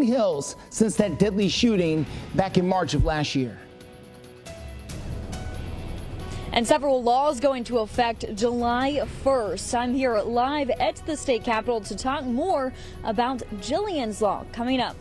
Green Hills since that deadly shooting back in March of last year. And several laws go into effect July 1st. I'm here live at the state capitol to talk more about Jillian's Law coming up.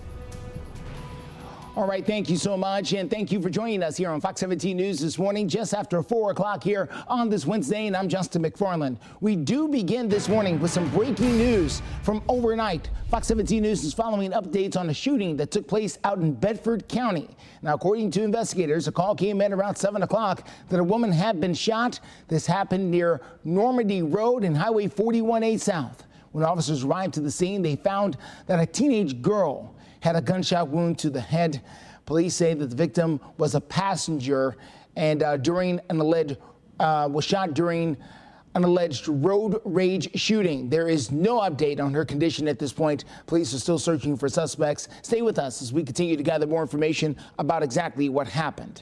All right, thank you so much, and thank you for joining us here on Fox 17 News this morning, just after 4 o'clock here on this Wednesday, and I'm Justin McFarland. We do begin this morning with some breaking news from overnight. Fox 17 News is following updates on a shooting that took place out in Bedford County. Now, according to investigators, a call came in around 7 o'clock that a woman had been shot. This happened near Normandy Road and Highway 41A South. When officers arrived to the scene, they found that a teenage girl had a gunshot wound to the head. Police say that the victim was a passenger and was shot during an alleged road rage shooting. There is no update on her condition at this point. Police are still searching for suspects. Stay with us as we continue to gather more information about exactly what happened.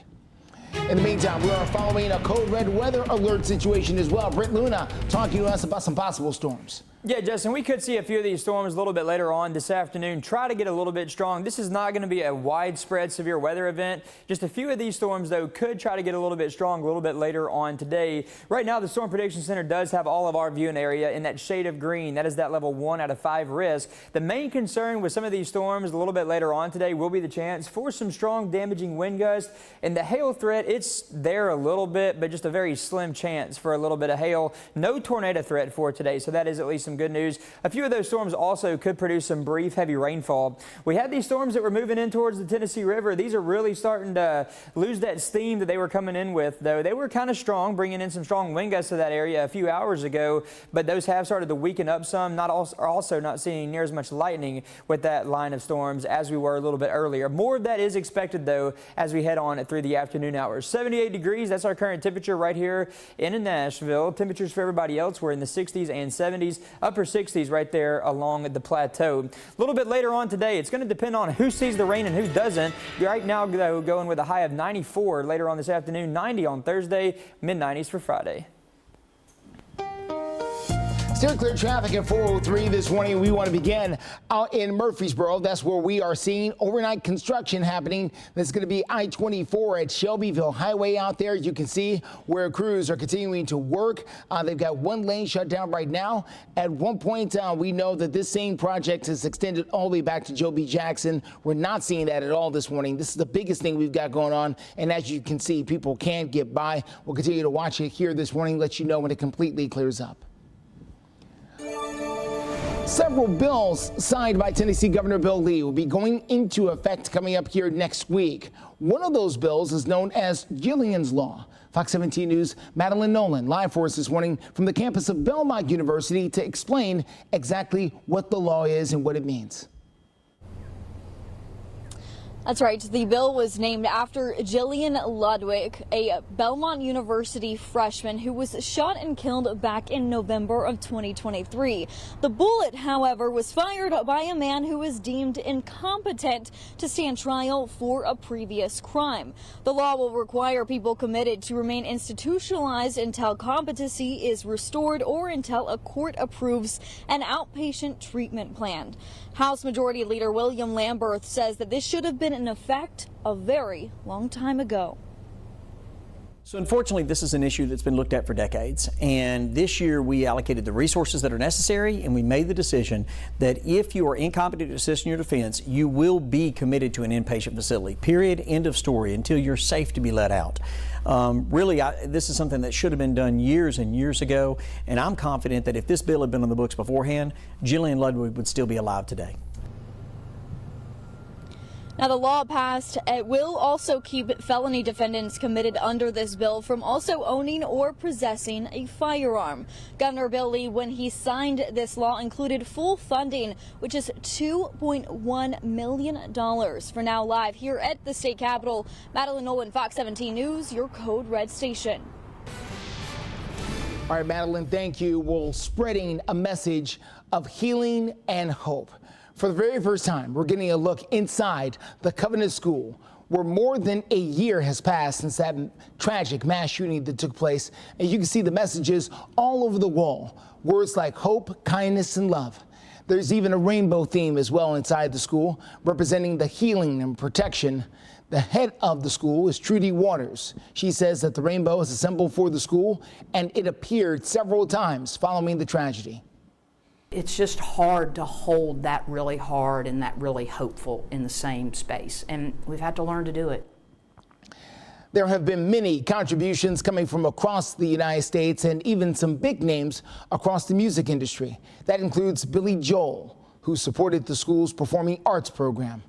In the meantime, we are following a code red weather alert situation as well. Britt Luna talking to us about some possible storms. Yeah, Justin, we could see a few of these storms a little bit later on this afternoon. Try to get a little bit strong. This is not going to be a widespread severe weather event. Just a few of these storms, though, could try to get a little bit strong a little bit later on today. Right now, the Storm Prediction Center does have all of our viewing area in that shade of green. That is that level 1 out of 5 risk. The main concern with some of these storms a little bit later on today will be the chance for some strong damaging wind gusts. And the hail threat, it's there a little bit, but just a very slim chance for a little bit of hail. No tornado threat for today, so that is at least some good news. A few of those storms also could produce some brief heavy rainfall. We had these storms that were moving in towards the Tennessee River. These are really starting to lose that steam that they were coming in with, though. They were kind of strong, bringing in some strong wind gusts to that area a few hours ago, but those have started to weaken up some. Also not seeing near as much lightning with that line of storms as we were a little bit earlier. More of that is expected, though, as we head on through the afternoon hours. 78 degrees, that's our current temperature right here in Nashville. Temperatures for everybody else were in the 60s and 70s, upper 60s right there along the plateau. A little bit later on today, it's going to depend on who sees the rain and who doesn't. Right now, though, going with a high of 94 later on this afternoon, 90 on Thursday, mid-90s for Friday. Still clear traffic at 403 this morning. We want to begin out in Murfreesboro. That's where we are seeing overnight construction happening. That's going to be I-24 at Shelbyville Highway out there. You can see where crews are continuing to work. They've got one lane shut down right now. At one point, we know that this same project is extended all the way back to Joe B. Jackson. We're not seeing that at all this morning. This is the biggest thing we've got going on. And as you can see, people can't get by. We'll continue to watch it here this morning, let you know when it completely clears up. Several bills signed by Tennessee Governor Bill Lee will be going into effect coming up here next week. One of those bills is known as Jillian's Law. Fox 17 News' Madeline Nolan live for us this morning from the campus of Belmont University to explain exactly what the law is and what it means. That's right. The bill was named after Jillian Ludwig, a Belmont University freshman who was shot and killed back in November of 2023. The bullet, however, was fired by a man who was deemed incompetent to stand trial for a previous crime. The law will require people committed to remain institutionalized until competency is restored or until a court approves an outpatient treatment plan. House Majority Leader William Lamberth says that this should have been in effect a very long time ago. So unfortunately, this is an issue that's been looked at for decades. And this year we allocated the resources that are necessary, and we made the decision that if you are incompetent to assist in your defense, you will be committed to an inpatient facility. Period. End of story, until you're safe to be let out. This is something that should have been done years and years ago. And I'm confident that if this bill had been on the books beforehand, Jillian Ludwig would still be alive today. Now, the law passed will also keep felony defendants committed under this bill from also owning or possessing a firearm. Governor Bill Lee, when he signed this law, included full funding, which is $2.1 million. For now, live here at the state capitol, Madeline Nolan, Fox 17 News, your Code Red station. All right, Madeline, thank you. We're spreading a message of healing and hope. For the very first time, we're getting a look inside the Covenant School, where more than a year has passed since that tragic mass shooting that took place. And you can see the messages all over the wall. Words like hope, kindness, and love. There's even a rainbow theme as well inside the school, representing the healing and protection. The head of the school is Trudy Waters. She says that the rainbow is a symbol for the school, and it appeared several times following the tragedy. It's just hard to hold that really hard and that really hopeful in the same space, and we've had to learn to do it. There have been many contributions coming from across the United States and even some big names across the music industry. That includes Billy Joel, who supported the school's performing arts program.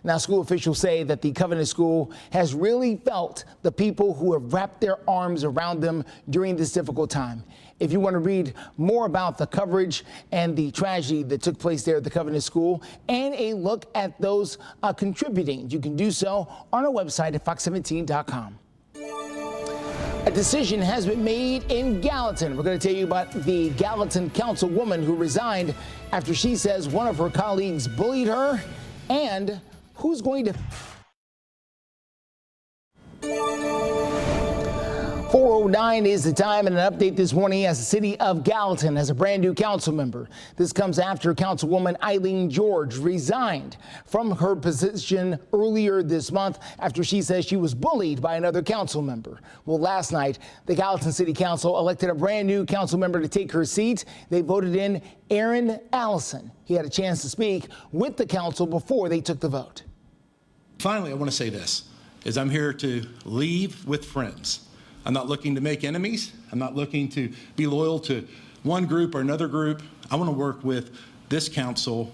Now, school officials say that the Covenant School has really felt the people who have wrapped their arms around them during this difficult time. If you want to read more about the coverage and the tragedy that took place there at the Covenant School and a look at those contributing, you can do so on our website at fox17.com. A decision has been made in Gallatin. We're going to tell you about the Gallatin councilwoman who resigned after she says one of her colleagues bullied her, and who's going to 4:09 is the time, and an update this morning as the city of Gallatin has a brand new council member. This comes after Councilwoman Eileen George resigned from her position earlier this month after she says she was bullied by another council member. Well, last night, the Gallatin City Council elected a brand new council member to take her seat. They voted in Aaron Allison. He had a chance to speak with the council before they took the vote. Finally, I want to say this, is I'm here to leave with friends. I'm not looking to make enemies. I'm not looking to be loyal to one group or another group. I want to work with this council,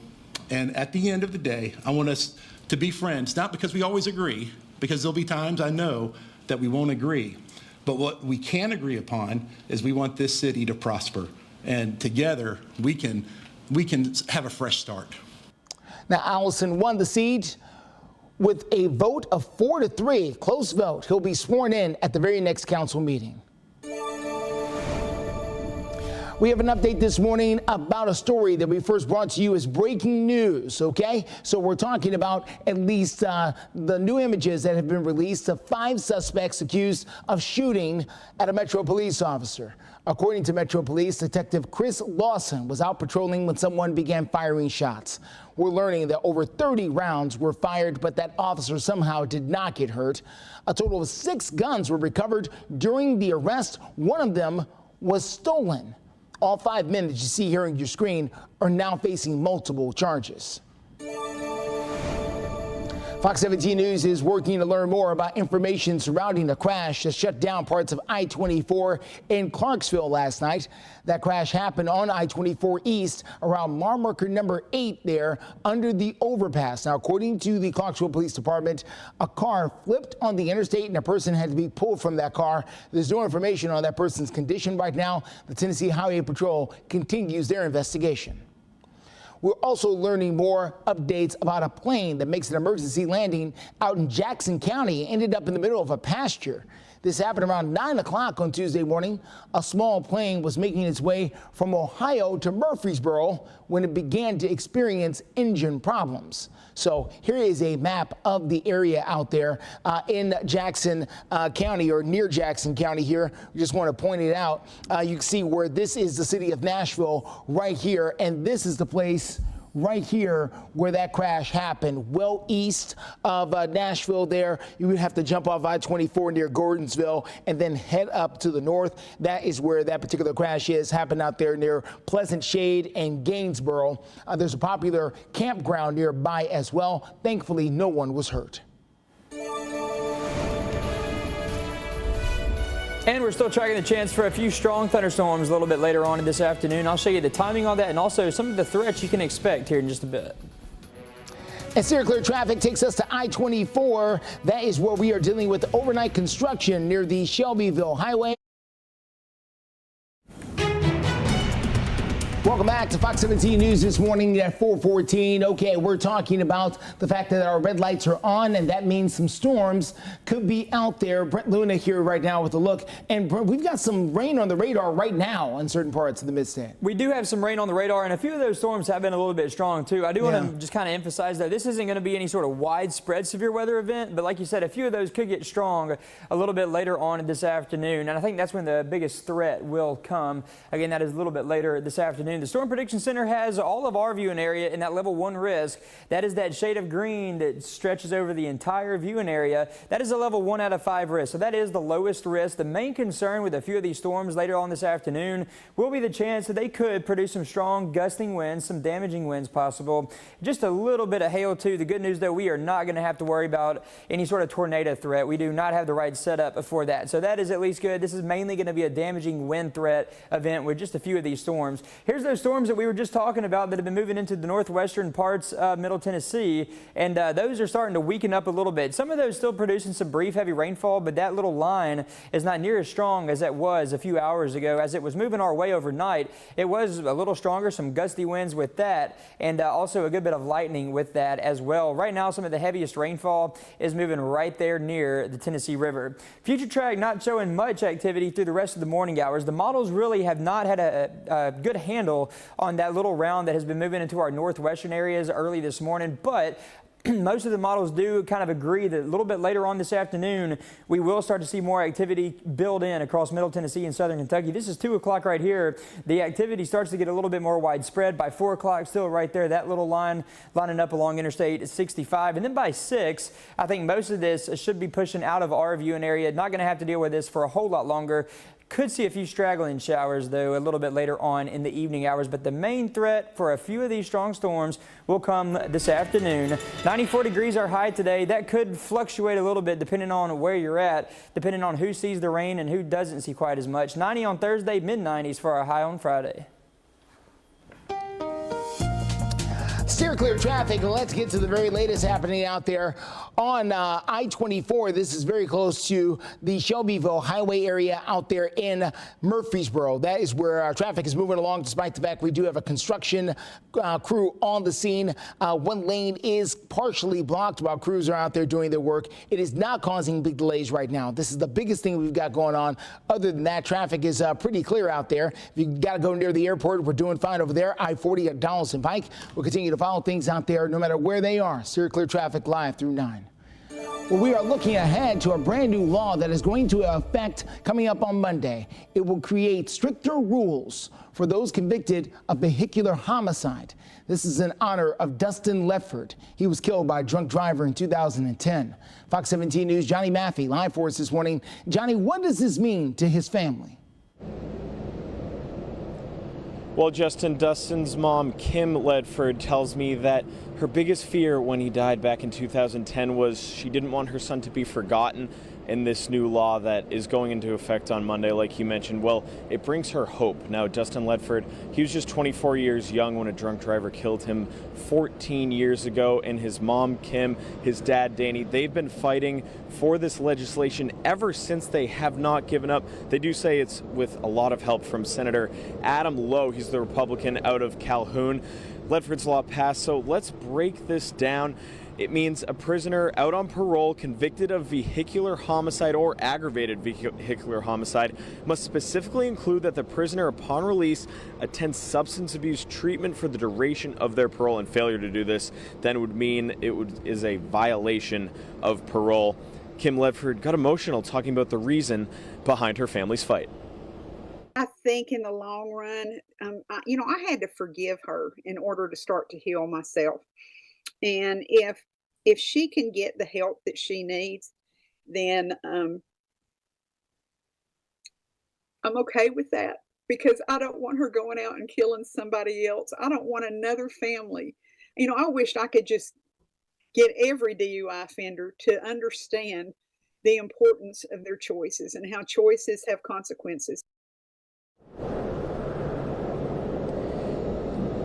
and at the end of the day, I want us to be friends, not because we always agree, because there'll be times I know that we won't agree. But what we can agree upon is we want this city to prosper, and together we can have a fresh start. Now, Allison won the seat with a vote of 4-3, close vote. He'll be sworn in at the very next council meeting. We have an update this morning about a story that we first brought to you as breaking news, okay? So we're talking about at least the new images that have been released of 5 suspects accused of shooting at a Metro police officer. According to Metro Police, Detective Chris Lawson was out patrolling when someone began firing shots. We're learning that over 30 rounds were fired, but that officer somehow did not get hurt. A total of 6 guns were recovered during the arrest. One of them was stolen. All 5 men that you see here on your screen are now facing multiple charges. Fox 17 News is working to learn more about information surrounding a crash that shut down parts of I-24 in Clarksville last night. That crash happened on I-24 East around mile marker number 8 there under the overpass. Now, according to the Clarksville Police Department, a car flipped on the interstate and a person had to be pulled from that car. There's no information on that person's condition right now. The Tennessee Highway Patrol continues their investigation. We're also learning more updates about a plane that makes an emergency landing out in Jackson County. It ended up in the middle of a pasture. This happened around 9 o'clock on Tuesday morning. A small plane was making its way from Ohio to Murfreesboro when it began to experience engine problems. So here is a map of the area out there in Jackson County, or near Jackson County here. We just want to point it out. You can see where this is the city of Nashville right here, and this is the place right here where that crash happened, well east of Nashville there. You would have to jump off I-24 near Gordonsville and then head up to the north. That is where that particular crash happened out there near Pleasant Shade and Gainesboro. There's a popular campground nearby as well. Thankfully, no one was hurt. And we're still tracking the chance for a few strong thunderstorms a little bit later on this afternoon. I'll show you the timing on that and also some of the threats you can expect here in just a bit. And Steer Clear traffic takes us to I-24. That is where we are dealing with overnight construction near the Shelbyville Highway. Welcome back to Fox 17 News this morning at 4:14. Okay, we're talking about the fact that our red lights are on, and that means some storms could be out there. Brent Luna here right now with a look. And we've got some rain on the radar right now in certain parts of the mid-state. We do have some rain on the radar, and a few of those storms have been a little bit strong, too. I do want to just kind of emphasize that this isn't going to be any sort of widespread severe weather event, but like you said, a few of those could get strong a little bit later on this afternoon. And I think that's when the biggest threat will come. Again, that is a little bit later this afternoon. The Storm Prediction Center has all of our viewing area in that level 1 risk. That is that shade of green that stretches over the entire viewing area. That is a level 1 out of 5 risk. So that is the lowest risk. The main concern with a few of these storms later on this afternoon will be the chance that they could produce some strong gusting winds, some damaging winds possible. Just a little bit of hail too. The good news though, we are not going to have to worry about any sort of tornado threat. We do not have the right setup for that. So that is at least good. This is mainly going to be a damaging wind threat event with just a few of these storms. Here's those storms that we were just talking about that have been moving into the northwestern parts of Middle Tennessee, and those are starting to weaken up a little bit. Some of those still producing some brief heavy rainfall, but that little line is not near as strong as it was a few hours ago. As it was moving our way overnight, it was a little stronger, some gusty winds with that, and also a good bit of lightning with that as well. Right now, some of the heaviest rainfall is moving right there near the Tennessee River. Future track not showing much activity through the rest of the morning hours. The models really have not had a good handle on that little round that has been moving into our northwestern areas early this morning, but most of the models do kind of agree that a little bit later on this afternoon, we will start to see more activity build in across Middle Tennessee and Southern Kentucky. This is 2 o'clock right here. The activity starts to get a little bit more widespread. By 4 o'clock, still right there, that little line lining up along Interstate 65. And then by 6, I think most of this should be pushing out of our viewing area. Not going to have to deal with this for a whole lot longer. Could see a few straggling showers, though, a little bit later on in the evening hours. But the main threat for a few of these strong storms will come this afternoon. 94 degrees our high today. That could fluctuate a little bit depending on where you're at, depending on who sees the rain and who doesn't see quite as much. 90 on Thursday, mid-90s for our high on Friday. Steer clear traffic, and let's get to the very latest happening out there on I-24. This is very close to the Shelbyville highway area out there in Murfreesboro. That is where our traffic is moving along, despite the fact we do have a construction crew on the scene. One lane is partially blocked while crews are out there doing their work. It is not causing big delays right now. This is the biggest thing we've got going on. Other than that, traffic is pretty clear out there. If you got to go near the airport, we're doing fine over there. I-40 at Donaldson Pike. We'll continue to follow things out there no matter where they are. Steer clear traffic live through 9. Well, we are looking ahead to a brand new law that is going to affect coming up on Monday. It will create stricter rules for those convicted of vehicular homicide. This is in honor of Dustin Ledford. He was killed by a drunk driver in 2010. Fox 17 News' Johnny Maffey live for us this morning. Johnny, what does this mean to his family? Well, Justin, Dustin's mom, Kim Ledford, tells me that her biggest fear when he died back in 2010 was she didn't want her son to be forgotten. And this new law that is going into effect on Monday, like you mentioned, well, it brings her hope. Now, Dustin Ledford, he was just 24 years young when a drunk driver killed him 14 years ago. And his mom, Kim, his dad, Danny, they've been fighting for this legislation ever since. They have not given up. They do say it's with a lot of help from Senator Adam Lowe. He's the Republican out of Calhoun. Ledford's law passed, so let's break this down. It means a prisoner out on parole convicted of vehicular homicide or aggravated vehicular homicide must specifically include that the prisoner upon release attends substance abuse treatment for the duration of their parole, and failure to do this then would mean is a violation of parole. Kim Ledford got emotional talking about the reason behind her family's fight. I think in the long run, I had to forgive her in order to start to heal myself. And if she can get the help that she needs, then I'm okay with that, because I don't want her going out and killing somebody else. I don't want another family. I wished I could just get every DUI offender to understand the importance of their choices and how choices have consequences.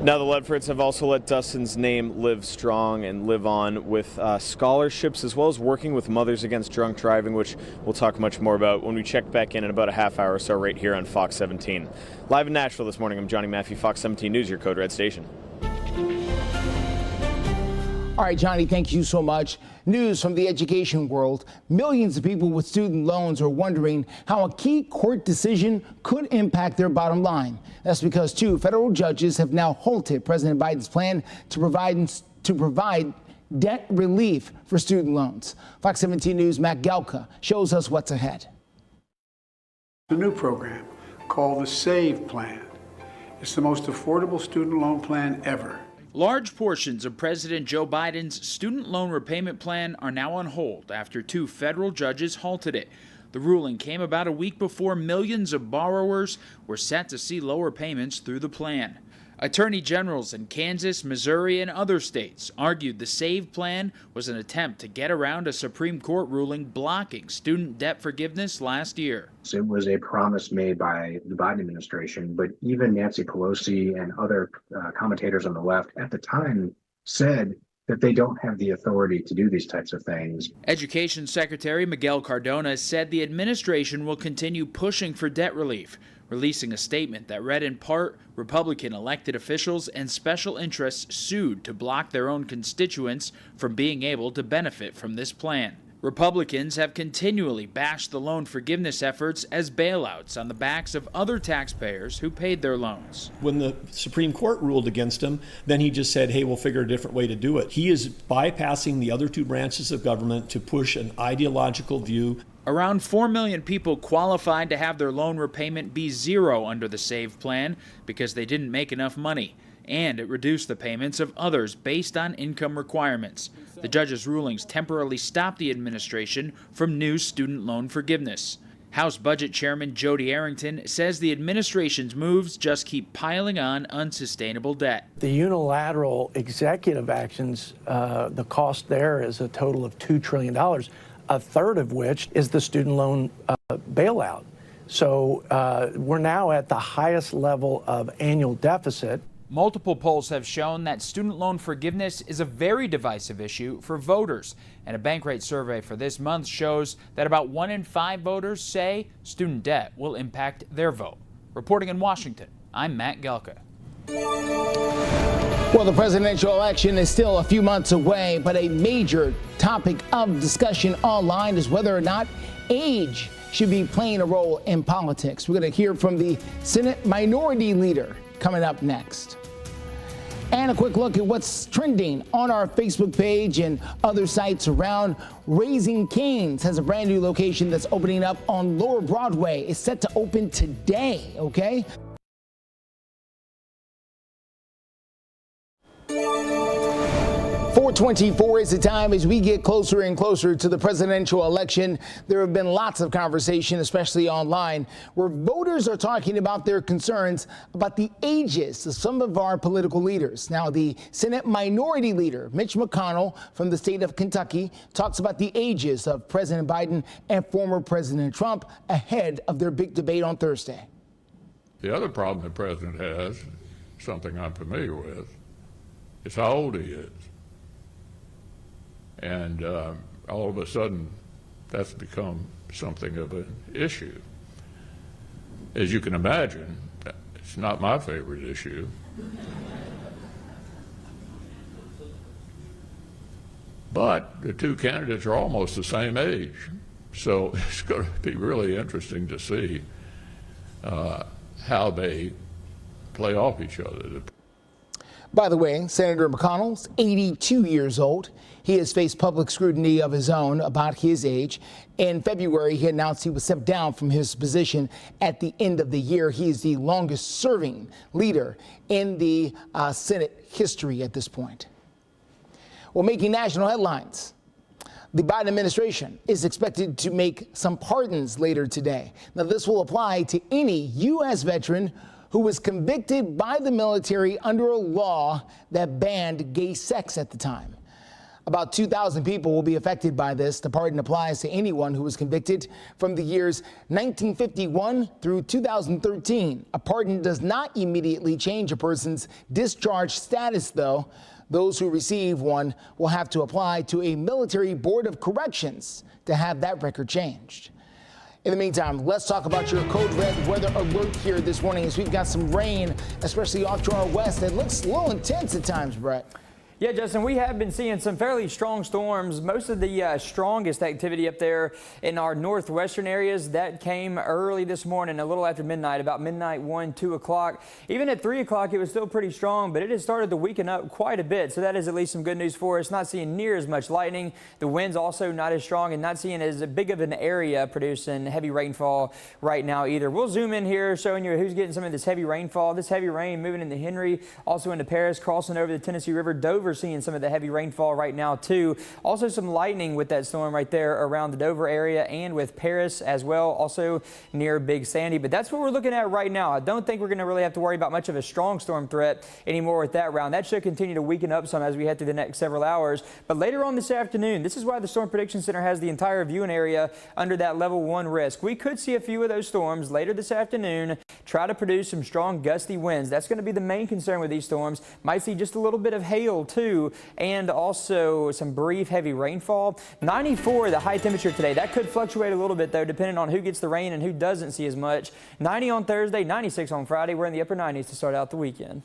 Now, the Ledfords have also let Dustin's name live strong and live on with scholarships, as well as working with Mothers Against Drunk Driving, which we'll talk much more about when we check back in about a half hour or so right here on Fox 17. Live in Nashville this morning, I'm Johnny Maffey, Fox 17 News, your Code Red station. All right, Johnny, thank you so much. News from the education world. Millions of people with student loans are wondering how a key court decision could impact their bottom line. That's because 2 federal judges have now halted President Biden's plan to provide debt relief for student loans. Fox 17 News' Matt Galka shows us what's ahead. A new program called the SAVE Plan. It's the most affordable student loan plan ever. Large portions of President Joe Biden's student loan repayment plan are now on hold after 2 federal judges halted it. The ruling came about a week before millions of borrowers were set to see lower payments through the plan. Attorney generals in Kansas, Missouri, and other states argued the SAVE plan was an attempt to get around a Supreme Court ruling blocking student debt forgiveness last year. It was a promise made by the Biden administration, but even Nancy Pelosi and other commentators on the left at the time said that they don't have the authority to do these types of things. Education Secretary Miguel Cardona said the administration will continue pushing for debt relief, releasing a statement that read in part, Republican elected officials and special interests sued to block their own constituents from being able to benefit from this plan. Republicans have continually bashed the loan forgiveness efforts as bailouts on the backs of other taxpayers who paid their loans. When the Supreme Court ruled against him, then he just said, hey, we'll figure a different way to do it. He is bypassing the other 2 branches of government to push an ideological view. Around 4 million people qualified to have their loan repayment be zero under the SAVE plan because they didn't make enough money, and it reduced the payments of others based on income requirements. The judge's rulings temporarily stopped the administration from new student loan forgiveness. House Budget Chairman Jody Arrington says the administration's moves just keep piling on unsustainable debt. The unilateral executive actions, the cost there is a total of $2 trillion, a third of which is the student loan bailout. So we're now at the highest level of annual deficit. Multiple polls have shown that student loan forgiveness is a very divisive issue for voters. And a Bankrate survey for this month shows that about 1 in 5 voters say student debt will impact their vote. Reporting in Washington, I'm Matt Gelka. Well, the presidential election is still a few months away, but a major topic of discussion online is whether or not age should be playing a role in politics. We're going to hear from the Senate Minority Leader coming up next. And a quick look at what's trending on our Facebook page and other sites around. Raising Cane's has a brand new location that's opening up on Lower Broadway. It's set to open today, okay? .24 is the time as we get closer and closer to the presidential election. There have been lots of conversation, especially online, where voters are talking about their concerns about the ages of some of our political leaders. Now, the Senate Minority Leader, Mitch McConnell from the state of Kentucky, talks about the ages of President Biden and former President Trump ahead of their big debate on Thursday. The other problem the president has, something I'm familiar with, is how old he is. And all of a sudden, that's become something of an issue. As you can imagine, it's not my favorite issue. But the 2 candidates are almost the same age. So it's going to be really interesting to see how they play off each other. By the way, Senator McConnell's 82 years old. He has faced public scrutiny of his own about his age. In February, he announced he would step down from his position at the end of the year. He is the longest serving leader in the Senate history at this point. Well, making national headlines, the Biden administration is expected to make some pardons later today. Now, this will apply to any U.S. veteran who was convicted by the military under a law that banned gay sex at the time. About 2,000 people will be affected by this. The pardon applies to anyone who was convicted from the years 1951 through 2013. A pardon does not immediately change a person's discharge status, though. Those who receive one will have to apply to a military board of corrections to have that record changed. In the meantime, let's talk about your code red weather alert here this morning as we've got some rain, especially off to our west. It looks a little intense at times, Brett. Yeah, Justin, we have been seeing some fairly strong storms. Most of the strongest activity up there in our northwestern areas, that came early this morning, a little after midnight, about midnight, 1, 2 o'clock. Even at 3 o'clock, it was still pretty strong, but it has started to weaken up quite a bit. So that is at least some good news for us. Not seeing near as much lightning. The wind's also not as strong and not seeing as big of an area producing heavy rainfall right now either. We'll zoom in here showing you who's getting some of this heavy rainfall. This heavy rain moving into Henry, also into Paris, crossing over the Tennessee River. Dover seeing some of the heavy rainfall right now too. Also some lightning with that storm right there around the Dover area and with Paris as well, also near Big Sandy. But that's what we're looking at right now. I don't think we're going to really have to worry about much of a strong storm threat anymore with that round. That should continue to weaken up some as we head through the next several hours. But later on this afternoon, this is why the Storm Prediction Center has the entire viewing area under that level 1 risk. We could see a few of those storms later this afternoon try to produce some strong gusty winds. That's going to be the main concern with these storms. Might see just a little bit of hail too, and also some brief heavy rainfall. 94 the high temperature today. That could fluctuate a little bit though, depending on who gets the rain and who doesn't see as much. 90 on Thursday, 96 on Friday. We're in the upper 90s to start out the weekend.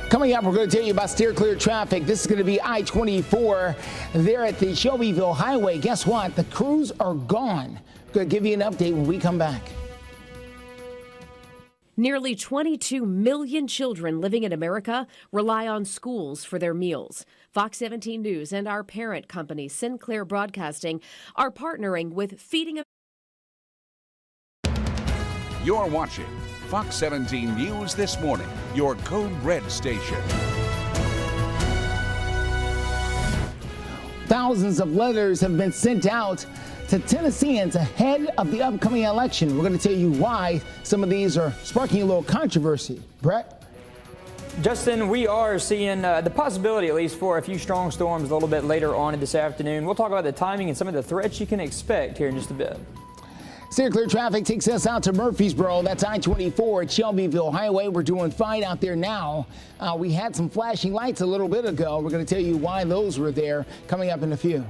Coming up, we're going to tell you about steer clear traffic. This is going to be I-24 there at the Shelbyville Highway. Guess what? The crews are gone. Going to give you an update when we come back. Nearly 22 million children living in America rely on schools for their meals. Fox 17 News and our parent company, Sinclair Broadcasting, are partnering with Feeding America. You're watching Fox 17 News This Morning, your Code Red station. Thousands of letters have been sent out to Tennesseans ahead of the upcoming election. We're going to tell you why some of these are sparking a little controversy. Brett? Justin, we are seeing the possibility, at least, for a few strong storms a little bit later on this afternoon. We'll talk about the timing and some of the threats you can expect here in just a bit. Steer clear traffic takes us out to Murfreesboro. That's I-24 at Shelbyville Highway. We're doing fine out there now. We had some flashing lights a little bit ago. We're going to tell you why those were there coming up in a few.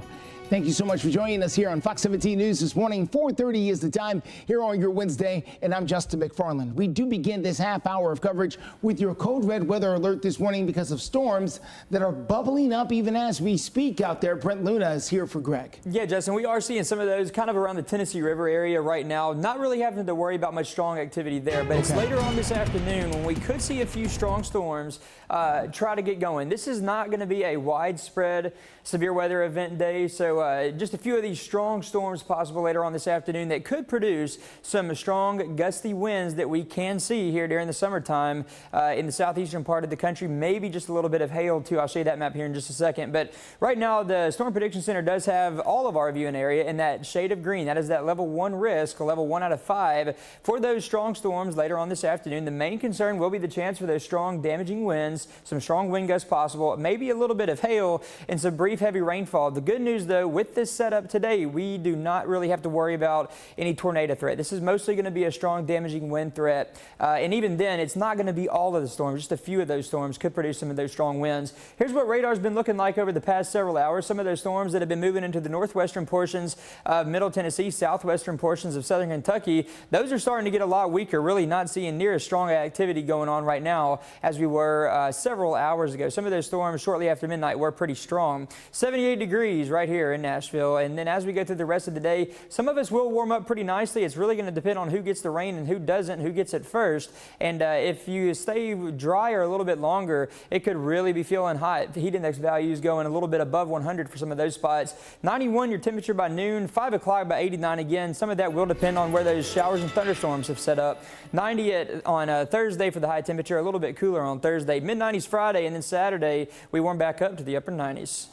Thank you so much for joining us here on Fox 17 News this morning. 4:30 is the time here on your Wednesday, and I'm Justin McFarland. We do begin this half hour of coverage with your code red weather alert this morning because of storms that are bubbling up even as we speak out there. Brent Luna is here for Greg. Yeah, Justin, we are seeing some of those kind of around the Tennessee River area right now. Not really having to worry about much strong activity there, but it's later on this afternoon when we could see a few strong storms try to get going. This is not going to be a widespread severe weather event day, so just a few of these strong storms possible later on this afternoon that could produce some strong gusty winds that we can see here during the summertime in the southeastern part of the country. Maybe just a little bit of hail too. I'll show you that map here in just a second. But right now the Storm Prediction Center does have all of our viewing area in that shade of green. That is that level 1 risk, a level 1 out of 5 for those strong storms later on this afternoon. The main concern will be the chance for those strong damaging winds, some strong wind gusts possible, maybe a little bit of hail and some brief heavy rainfall. The good news though, with this setup today, we do not really have to worry about any tornado threat. This is mostly going to be a strong damaging wind threat. And even then, it's not going to be all of the storms. Just a few of those storms could produce some of those strong winds. Here's what radar's been looking like over the past several hours. Some of those storms that have been moving into the northwestern portions of Middle Tennessee, southwestern portions of southern Kentucky, those are starting to get a lot weaker, really not seeing near as strong activity going on right now as we were several hours ago. Some of those storms shortly after midnight were pretty strong. 78 degrees right here in Nashville. And then as we go through the rest of the day, some of us will warm up pretty nicely. It's really going to depend on who gets the rain and who doesn't, who gets it first. And if you stay drier a little bit longer, it could really be feeling hot. The heat index values going a little bit above 100 for some of those spots. 91 your temperature by noon, 5 o'clock by 89 again. Some of that will depend on where those showers and thunderstorms have set up. 90 on Thursday for the high temperature, a little bit cooler on Thursday. Mid-90s Friday, and then Saturday we warm back up to the upper 90s.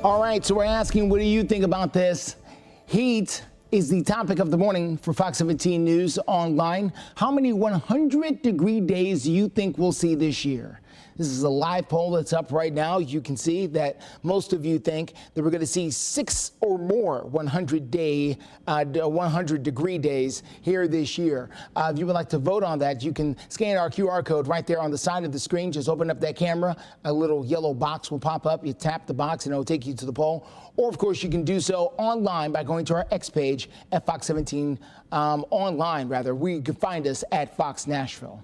All right, so we're asking, what do you think about this? Heat is the topic of the morning for Fox 17 News Online. How many 100-degree days do you think we'll see this year? This is a live poll that's up right now. You can see that most of you think that we're going to see 6 or more 100-degree days here this year. If you would like to vote on that, you can scan our QR code right there on the side of the screen. Just open up that camera. A little yellow box will pop up. You tap the box and it'll take you to the poll. Or, of course, you can do so online by going to our X page at Fox 17 online, rather. You can find us at Fox Nashville.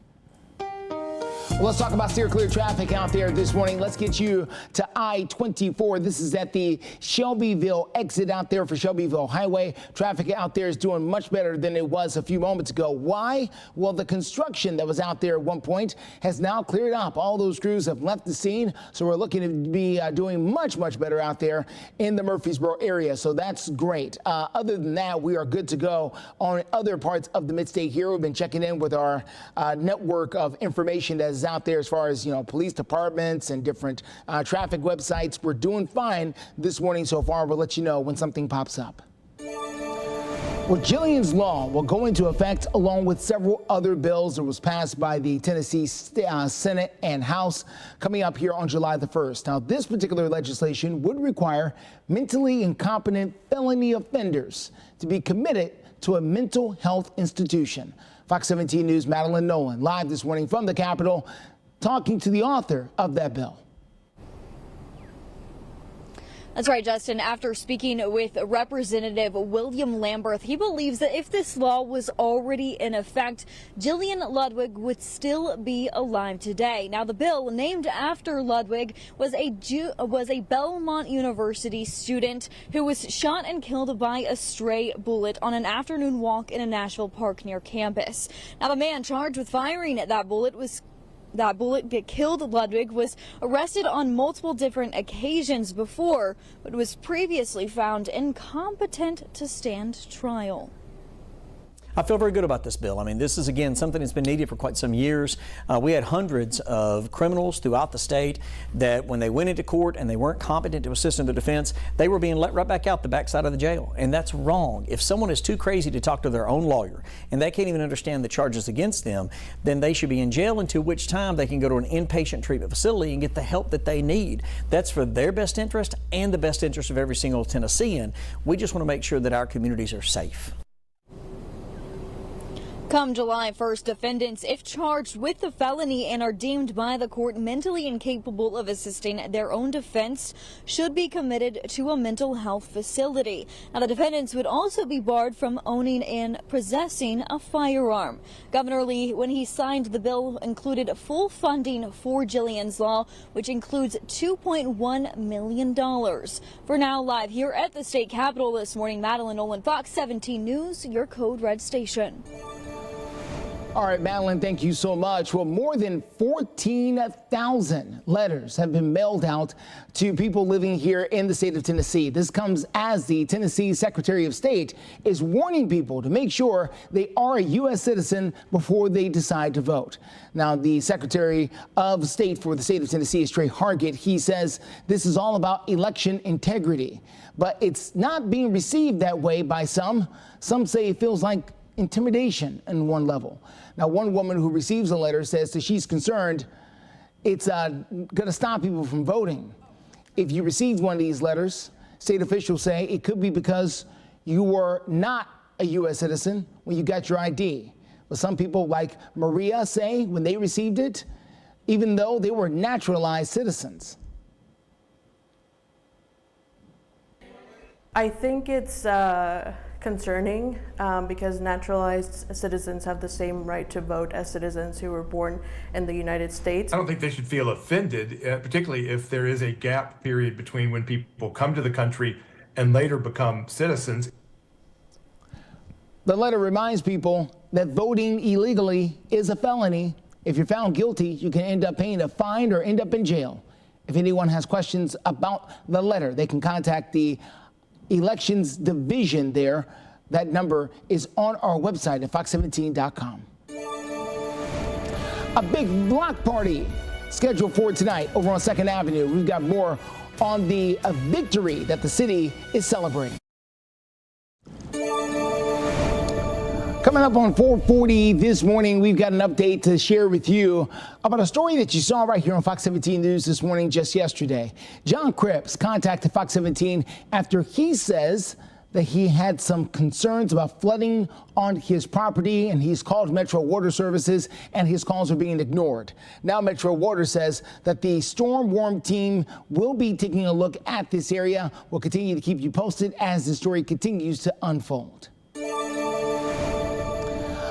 Well, let's talk about steer clear traffic out there this morning. Let's get you to I-24. This is at the Shelbyville exit out there for Shelbyville Highway. Traffic out there is doing much better than it was a few moments ago. Why? Well, the construction that was out there at one point has now cleared up. All those crews have left the scene, so we're looking to be doing much better out there in the Murfreesboro area, so that's great. Other than that, we are good to go on other parts of the Mid-State here. We've been checking in with our network of information that is out there as far as, police departments and different traffic websites. We're doing fine this morning so far. We'll let you know when something pops up. Well, Julian's Law will go into effect along with several other bills that was passed by the Tennessee Senate and House coming up here on July the 1st. Now, this particular legislation would require mentally incompetent felony offenders to be committed to a mental health institution. Fox 17 News' Madeline Nolan live this morning from the Capitol talking to the author of that bill. That's right, Justin. After speaking with Representative William Lamberth, he believes that if this law was already in effect, Julian Ludwig would still be alive today. Now, the bill, named after Ludwig, was a Belmont University student who was shot and killed by a stray bullet on an afternoon walk in a Nashville park near campus. Now, the man charged with firing that bullet that killed Ludwig was arrested on multiple different occasions before, but was previously found incompetent to stand trial. I feel very good about this bill. I mean, this is, again, something that's been needed for quite some years. We had hundreds of criminals throughout the state that when they went into court and they weren't competent to assist in the defense, they were being let right back out the backside of the jail. And that's wrong. If someone is too crazy to talk to their own lawyer and they can't even understand the charges against them, then they should be in jail, until which time they can go to an inpatient treatment facility and get the help that they need. That's for their best interest and the best interest of every single Tennessean. We just want to make sure that our communities are safe. Come July 1st, defendants, if charged with a felony and are deemed by the court mentally incapable of assisting their own defense, should be committed to a mental health facility. Now, the defendants would also be barred from owning and possessing a firearm. Governor Lee, when he signed the bill, included full funding for Julian's Law, which includes $2.1 million. For now, live here at the state capitol this morning, Madeline Nolan, Fox 17 News, your Code Red station. All right, Madeline, thank you so much. Well, more than 14,000 letters have been mailed out to people living here in the state of Tennessee. This comes as the Tennessee Secretary of State is warning people to make sure they are a U.S. citizen before they decide to vote. Now, the Secretary of State for the state of Tennessee is Trey Hargett. He says this is all about election integrity, but it's not being received that way by some. Some say it feels like intimidation in one level. Now, one woman who receives a letter says that she's concerned it's going to stop people from voting. If you received one of these letters, state officials say it could be because you were not a U.S. citizen when you got your ID. But some people, like Maria, say when they received it, even though they were naturalized citizens. I think it's concerning because naturalized citizens have the same right to vote as citizens who were born in the United States. I don't think they should feel offended, particularly if there is a gap period between when people come to the country and later become citizens. The letter reminds people that voting illegally is a felony. If you're found guilty, you can end up paying a fine or end up in jail. If anyone has questions about the letter, they can contact the Elections Division there. That number is on our website at fox17.com. A big block party scheduled for tonight over on 2nd Avenue. We've got more on the victory that the city is celebrating. Coming up on 440 this morning, we've got an update to share with you about a story that you saw right here on Fox 17 News this morning just yesterday. John Cripps contacted Fox 17 after he says that he had some concerns about flooding on his property, and he's called Metro Water Services, and his calls are being ignored. Now Metro Water says that the storm warm team will be taking a look at this area. We'll continue to keep you posted as the story continues to unfold.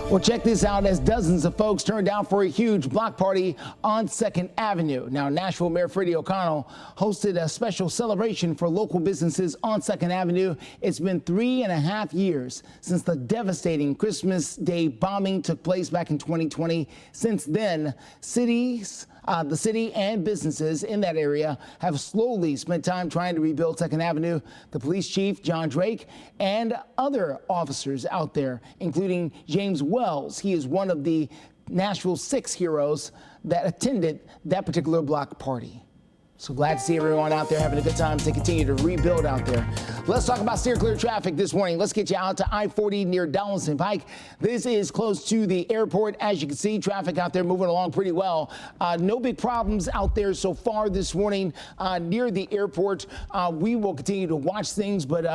Well, check this out as dozens of folks turned out for a huge block party on 2nd Avenue. Now, Nashville Mayor Freddie O'Connell hosted a special celebration for local businesses on 2nd Avenue. It's been 3.5 years since the devastating Christmas Day bombing took place back in 2020. Since then, the city and businesses in that area have slowly spent time trying to rebuild 2nd Avenue. The police chief, John Drake, and other officers out there, including James Wells. He is one of the Nashville 6 heroes that attended that particular block party. So glad to see everyone out there having a good time as they continue to rebuild out there. Let's talk about steer clear traffic this morning. Let's get you out to I-40 near Donaldson Pike. This is close to the airport. As you can see, traffic out there moving along pretty well. No big problems out there so far this morning near the airport. We will continue to watch things, but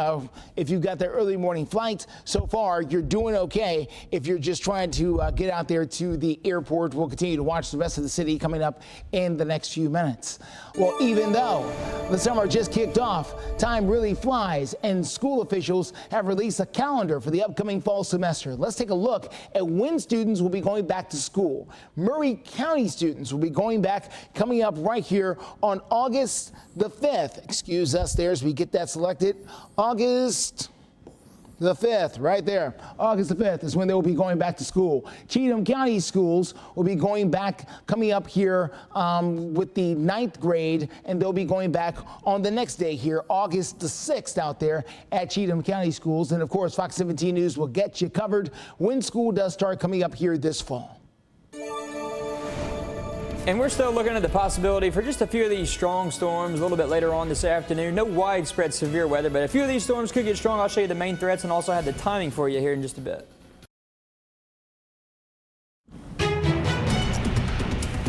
if you've got the early morning flight, so far you're doing okay. If you're just trying to get out there to the airport, we'll continue to watch the rest of the city coming up in the next few minutes. Well, even though the summer just kicked off, time really flies, and school officials have released a calendar for the upcoming fall semester. Let's take a look at when students will be going back to school. Murray County students will be going back coming up right here on August the 5th. Excuse us there as we get that selected. August the 5th, right there. August the 5th is when they will be going back to school. Cheatham County schools will be going back coming up here with the 9th grade, and they'll be going back on the next day here, August the 6th out there at Cheatham County schools. And of course, Fox 17 News will get you covered when school does start coming up here this fall. And we're still looking at the possibility for just a few of these strong storms a little bit later on this afternoon. No widespread severe weather, but a few of these storms could get strong. I'll show you the main threats and also have the timing for you here in just a bit.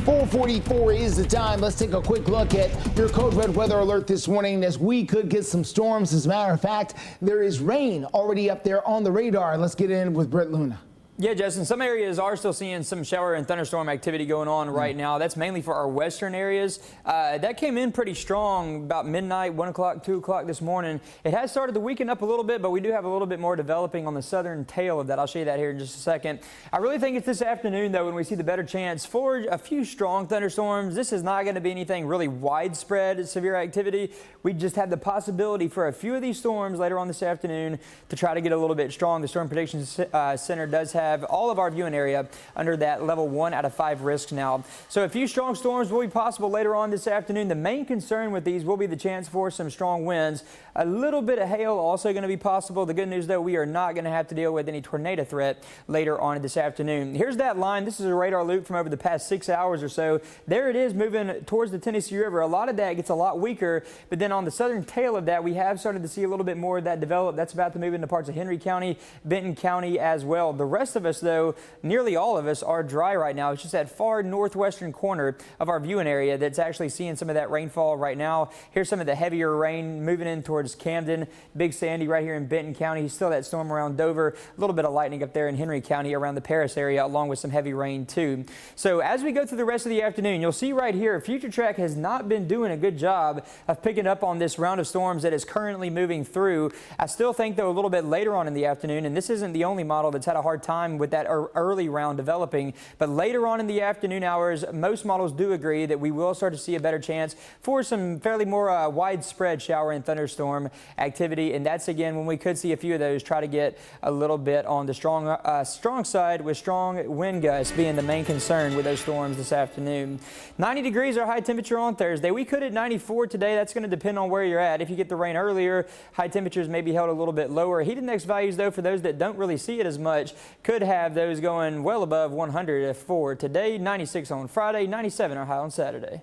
4:44 is the time. Let's take a quick look at your code red weather alert this morning as we could get some storms. As a matter of fact, there is rain already up there on the radar. Let's get in with Brett Luna. Yeah, Justin, some areas are still seeing some shower and thunderstorm activity going on right now. That's mainly for our western areas. That came in pretty strong about midnight, 1 o'clock, 2 o'clock this morning. It has started the weekend up a little bit, but we do have a little bit more developing on the southern tail of that. I'll show you that here in just a second. I really think it's this afternoon, though, when we see the better chance for a few strong thunderstorms. This is not going to be anything really widespread severe activity. We just have the possibility for a few of these storms later on this afternoon to try to get a little bit strong. The Storm Prediction Center does have all of our viewing area under that level 1 out of 5 risks now. So a few strong storms will be possible later on this afternoon. The main concern with these will be the chance for some strong winds. A little bit of hail also going to be possible. The good news, though, we are not going to have to deal with any tornado threat later on this afternoon. Here's that line. This is a radar loop from over the past 6 hours or so. There it is moving towards the Tennessee River. A lot of that gets a lot weaker, but then on the southern tail of that, we have started to see a little bit more of that develop. That's about to move into parts of Henry County, Benton County as well. The rest of us, though, nearly all of us are dry right now. It's just that far northwestern corner of our viewing area that's actually seeing some of that rainfall right now. Here's some of the heavier rain moving in towards Camden, Big Sandy right here in Benton County. Still that storm around Dover, a little bit of lightning up there in Henry County around the Paris area, along with some heavy rain too. So as we go through the rest of the afternoon, you'll see right here, Future Track has not been doing a good job of picking up on this round of storms that is currently moving through. I still think, though, a little bit later on in the afternoon, and this isn't the only model that's had a hard time with that early round developing, but later on in the afternoon hours, most models do agree that we will start to see a better chance for some fairly more widespread shower and thunderstorm activity, and that's again when we could see a few of those try to get a little bit on the strong side, with strong wind gusts being the main concern with those storms this afternoon. 90 degrees our high temperature on Thursday. We could at 94 today. That's going to depend on where you're at. If you get the rain earlier, high temperatures may be held a little bit lower. Heat index values, though, for those that don't really see it as much, could have those going well above 100 for today. 96 on Friday, 97 our high on Saturday.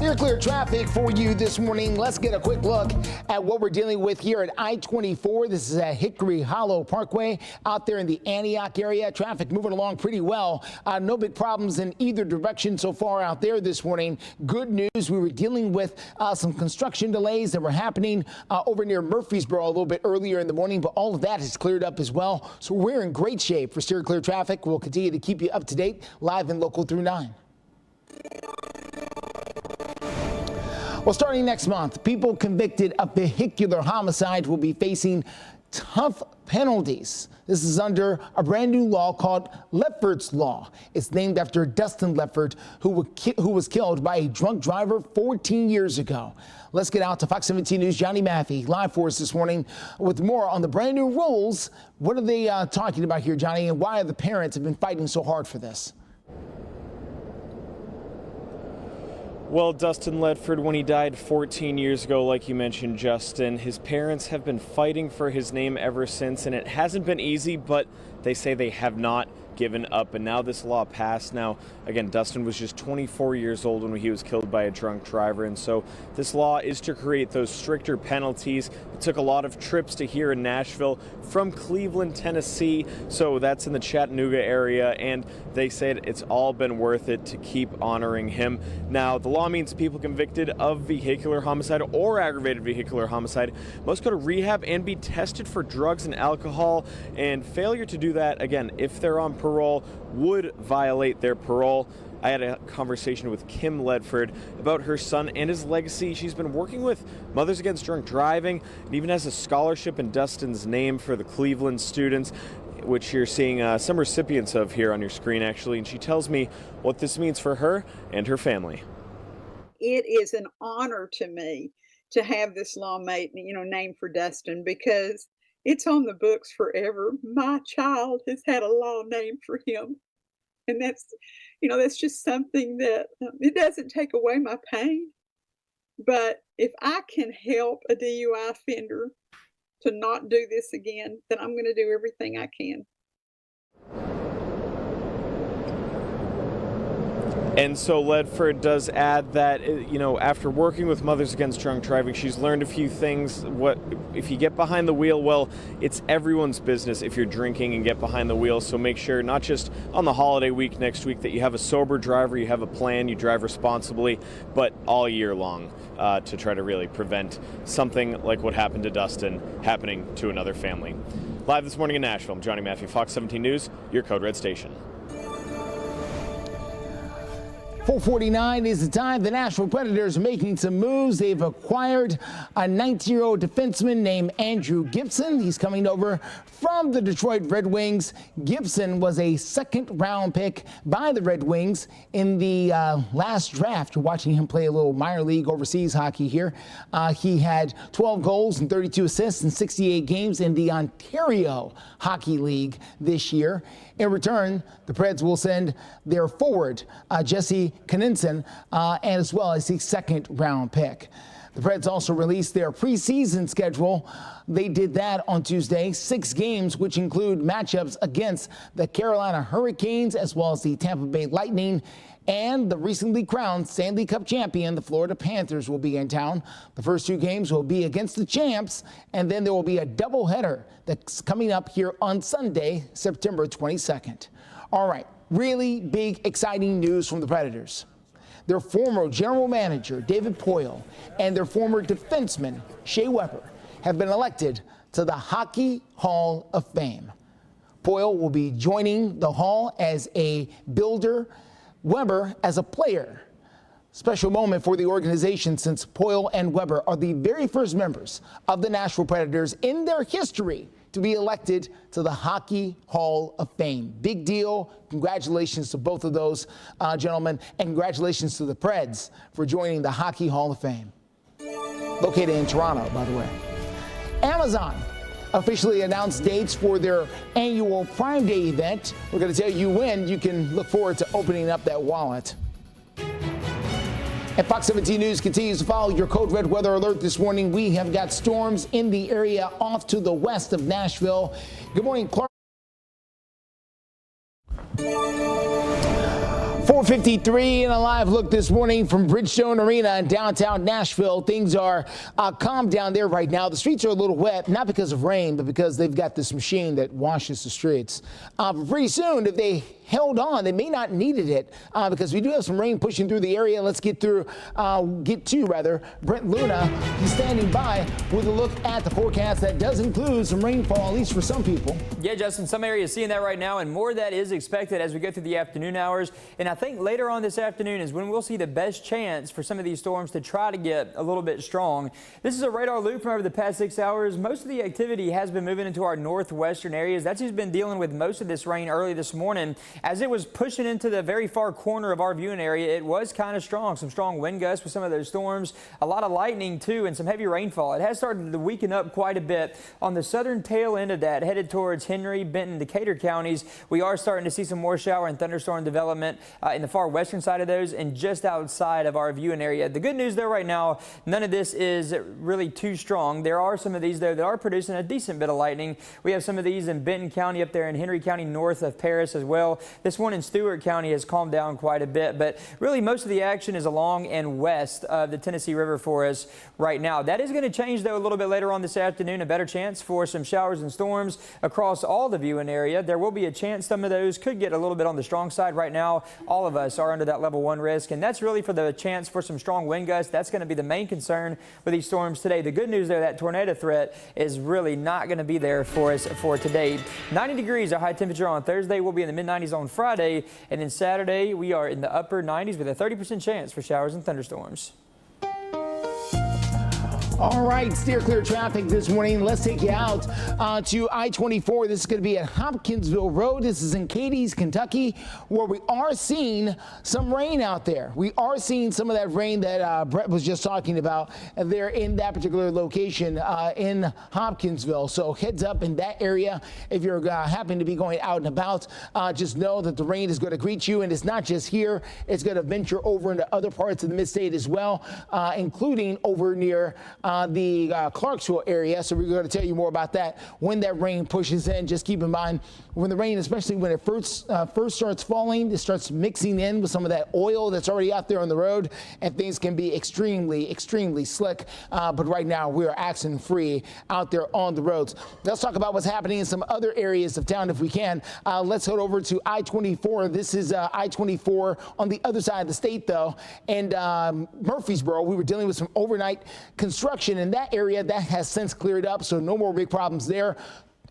Steer clear traffic for you this morning. Let's get a quick look at what we're dealing with here at I-24. This is at Hickory Hollow Parkway out there in the Antioch area. Traffic moving along pretty well. No big problems in either direction so far out there this morning. Good news, we were dealing with some construction delays that were happening over near Murfreesboro a little bit earlier in the morning, but all of that has cleared up as well. So we're in great shape for steer clear traffic. We'll continue to keep you up to date live and local through 9. Well, starting next month, people convicted of vehicular homicide will be facing tough penalties. This is under a brand new law called Lefferts Law. It's named after Dustin Leffert, who was killed by a drunk driver 14 years ago. Let's get out to Fox 17 News' Johnny Maffey live for us this morning with more on the brand new rules. What are they talking about here, Johnny, and why the parents have been fighting so hard for this? Well, Dustin Ledford, when he died 14 years ago, like you mentioned, Justin, his parents have been fighting for his name ever since, and it hasn't been easy, but they say they have not given up, and now this law passed. Now, again, Dustin was just 24 years old when he was killed by a drunk driver, and so this law is to create those stricter penalties. It took a lot of trips to here in Nashville from Cleveland, Tennessee, so that's in the Chattanooga area, and they said it's all been worth it to keep honoring him. Now, the law means people convicted of vehicular homicide or aggravated vehicular homicide must go to rehab and be tested for drugs and alcohol, and failure to do that, again, if they're on parole, would violate their parole. I had a conversation with Kim Ledford about her son and his legacy. She's been working with Mothers Against Drunk Driving and even has a scholarship in Dustin's name for the Cleveland students, which you're seeing some recipients of here on your screen, actually. And she tells me what this means for her and her family. It is an honor to me to have this law made, named for Dustin, because it's on the books forever. My child has had a law named for him. And that's just something that it doesn't take away my pain. But if I can help a DUI offender to not do this again, then I'm going to do everything I can. And so Ledford does add that, after working with Mothers Against Drunk Driving, she's learned a few things. What if you get behind the wheel? Well, it's everyone's business if you're drinking and get behind the wheel. So make sure, not just on the holiday week next week, that you have a sober driver, you have a plan, you drive responsibly, but all year long to try to really prevent something like what happened to Dustin happening to another family. Live this morning in Nashville, I'm Johnny Maffey, Fox 17 News, your Code Red station. 4:49 is the time. The Nashville Predators are making some moves. They've acquired a 19-year-old defenseman named Andrew Gibson. He's coming over from the Detroit Red Wings. Gibson was a second-round pick by the Red Wings in the last draft. You're watching him play a little minor league overseas hockey here. He had 12 goals and 32 assists in 68 games in the Ontario Hockey League this year. In return, the Preds will send their forward, Jesse Knudsen, and as well as the second-round pick. The Preds also released their preseason schedule. They did that on Tuesday. 6 games, which include matchups against the Carolina Hurricanes as well as the Tampa Bay Lightning. And the recently crowned Stanley Cup champion, the Florida Panthers, will be in town. The first 2 games will be against the champs, and then there will be a doubleheader that's coming up here on Sunday, September 22nd. All right, really big, exciting news from the Predators. Their former general manager, David Poile, and their former defenseman, Shea Weber, have been elected to the Hockey Hall of Fame. Poile will be joining the Hall as a builder, Weber as a player. Special moment for the organization since Poile and Weber are the very first members of the Nashville Predators in their history to be elected to the Hockey Hall of Fame. Big deal. Congratulations to both of those gentlemen, and congratulations to the Preds for joining the Hockey Hall of Fame. Located in Toronto, by the way. Amazon officially announced dates for their annual Prime Day event. We're going to tell you when you can look forward to opening up that wallet. And Fox 17 News continues to follow your Code Red weather alert this morning. We have got storms in the area off to the west of Nashville. Good morning, Clark. 4:53 and a live look this morning from Bridgestone Arena in downtown Nashville. Things are calm down there right now. The streets are a little wet, not because of rain, but because they've got this machine that washes the streets. Pretty soon, if they held on, they may not needed it because we do have some rain pushing through the area. Let's get to Brent Luna. He's standing by with a look at the forecast that does include some rainfall, at least for some people. Yeah, Justin, some areas seeing that right now, and more of that is expected as we go through the afternoon hours. And I think later on this afternoon is when we'll see the best chance for some of these storms to try to get a little bit strong. This is a radar loop from over the past 6 hours. Most of the activity has been moving into our northwestern areas. That's who's been dealing with most of this rain early this morning. As it was pushing into the very far corner of our viewing area, it was kind of strong. Some strong wind gusts with some of those storms, a lot of lightning too, and some heavy rainfall. It has started to weaken up quite a bit on the southern tail end of that, headed towards Henry, Benton, Decatur counties. We are starting to see some more shower and thunderstorm development in the far western side of those and just outside of our viewing area. The good news though right now, none of this is really too strong. There are some of these though that are producing a decent bit of lightning. We have some of these in Benton County up there in Henry County north of Paris as well. This one in Stewart County has calmed down quite a bit, but really most of the action is along and west of the Tennessee River for us right now. That is going to change though a little bit later on this afternoon. A better chance for some showers and storms across all the viewing area. There will be a chance some of those could get a little bit on the strong side. Right now, all of us are under that level 1 risk, and that's really for the chance for some strong wind gusts. That's going to be the main concern with these storms today. The good news there, that tornado threat is really not going to be there for us for today. 90 degrees, our high temperature on Thursday. We'll be in the mid-90s on Friday, and then Saturday we are in the upper 90s with a 30% chance for showers and thunderstorms. All right, steer clear traffic this morning. Let's take you out to I-24. This is going to be at Hopkinsville Road. This is in Cadiz, Kentucky, where we are seeing some rain out there. We are seeing some of that rain that Brett was just talking about there in that particular location in Hopkinsville. So heads up in that area. If you're happen to be going out and about, just know that the rain is going to greet you. And it's not just here. It's going to venture over into other parts of the mid-state as well, including over near the Clarksville area. So we're going to tell you more about that when that rain pushes in. Just keep in mind when the rain, especially when it first starts falling, it starts mixing in with some of that oil that's already out there on the road, and things can be extremely slick. But right now we are accident free out there on the roads. Let's talk about what's happening in some other areas of town if we can. Let's head over to I-24. This is I-24 on the other side of the state though, and Murfreesboro. We were dealing with some overnight construction in that area. That has since cleared up, so no more big problems there.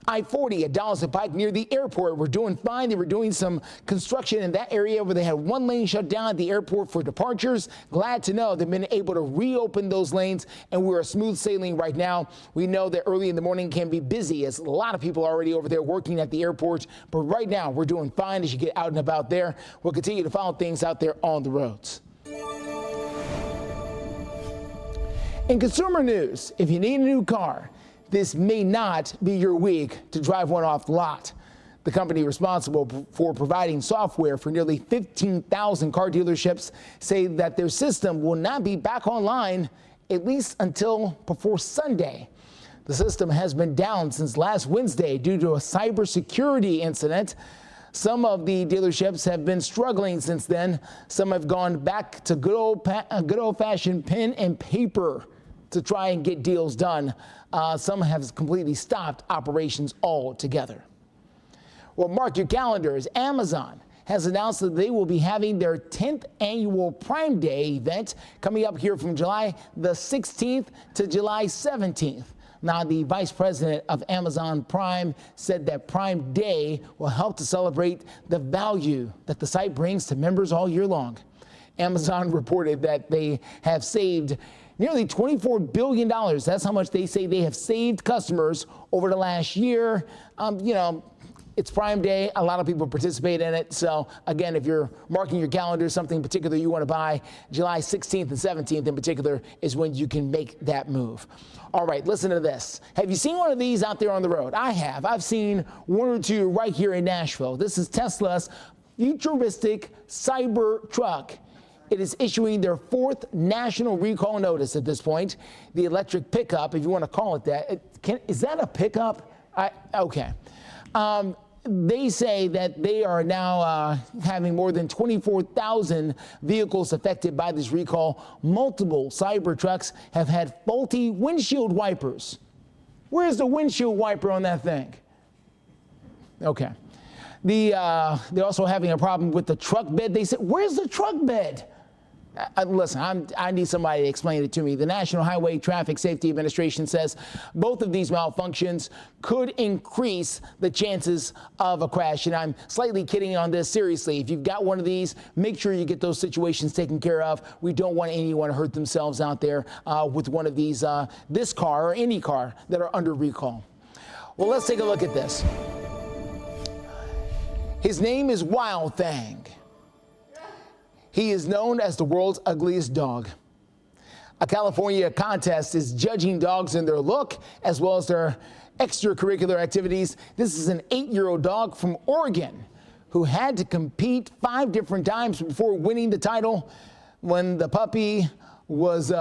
I-40 at Dallas and Pike near the airport. We're doing fine. They were doing some construction in that area where they had one lane shut down at the airport for departures. Glad to know they've been able to reopen those lanes, and we're smooth sailing right now. We know that early in the morning can be busy as a lot of people are already over there working at the airport, but right now we're doing fine as you get out and about there. We'll continue to follow things out there on the roads. In consumer news, if you need a new car, this may not be your week to drive one off the lot. The company responsible for providing software for nearly 15,000 car dealerships say that their system will not be back online at least until before Sunday. The system has been down since last Wednesday due to a cybersecurity incident. Some of the dealerships have been struggling since then. Some have gone back to good old-fashioned pen and paper to try and get deals done. Some have completely stopped operations altogether. Well, mark your calendars. Amazon has announced that they will be having their 10th annual Prime Day event coming up here from July the 16th to July 17th. Now, the vice president of Amazon Prime said that Prime Day will help to celebrate the value that the site brings to members all year long. Amazon reported that they have saved nearly $24 billion. That's how much they say they have saved customers over the last year. It's Prime Day. A lot of people participate in it. So again, if you're marking your calendar, something in particular you want to buy, July 16th and 17th in particular is when you can make that move. All right, listen to this. Have you seen one of these out there on the road? I have. I've seen one or two right here in Nashville. This is Tesla's futuristic cyber truck. It is issuing their 4th national recall notice at this point. The electric pickup, if you want to call it that. Is that a pickup? Okay. They say that they are now having more than 24,000 vehicles affected by this recall. Multiple Cybertrucks have had faulty windshield wipers. Where's the windshield wiper on that thing? Okay. They're also having a problem with the truck bed. They said, where's the truck bed? Listen, I need somebody to explain it to me. The National Highway Traffic Safety Administration says both of these malfunctions could increase the chances of a crash. And I'm slightly kidding on this. Seriously, if you've got one of these, make sure you get those situations taken care of. We don't want anyone to hurt themselves out there with one of these, this car or any car that are under recall. Well, let's take a look at this. His name is Wild Thing. He is known as the world's ugliest dog. A California contest is judging dogs in their look as well as their extracurricular activities. This is an 8-year-old dog from Oregon who had to compete 5 different times before winning the title. When the puppy was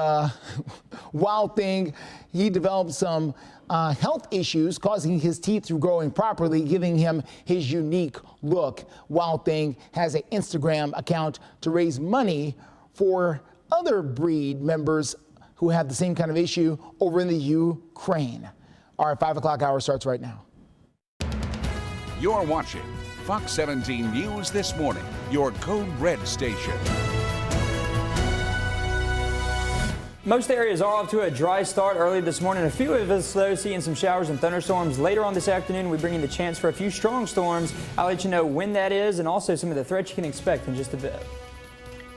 Wild Thing, he developed some health issues causing his teeth from growing properly, giving him his unique look. Wild Thing has an Instagram account to raise money for other breed members who have the same kind of issue over in the Ukraine. Our 5 o'clock hour starts right now. You're watching Fox 17 News This Morning, your Code Red station. Most areas are off to a dry start early this morning. A few of us, though, seeing some showers and thunderstorms later on this afternoon. We bring you the chance for a few strong storms. I'll let you know when that is and also some of the threats you can expect in just a bit.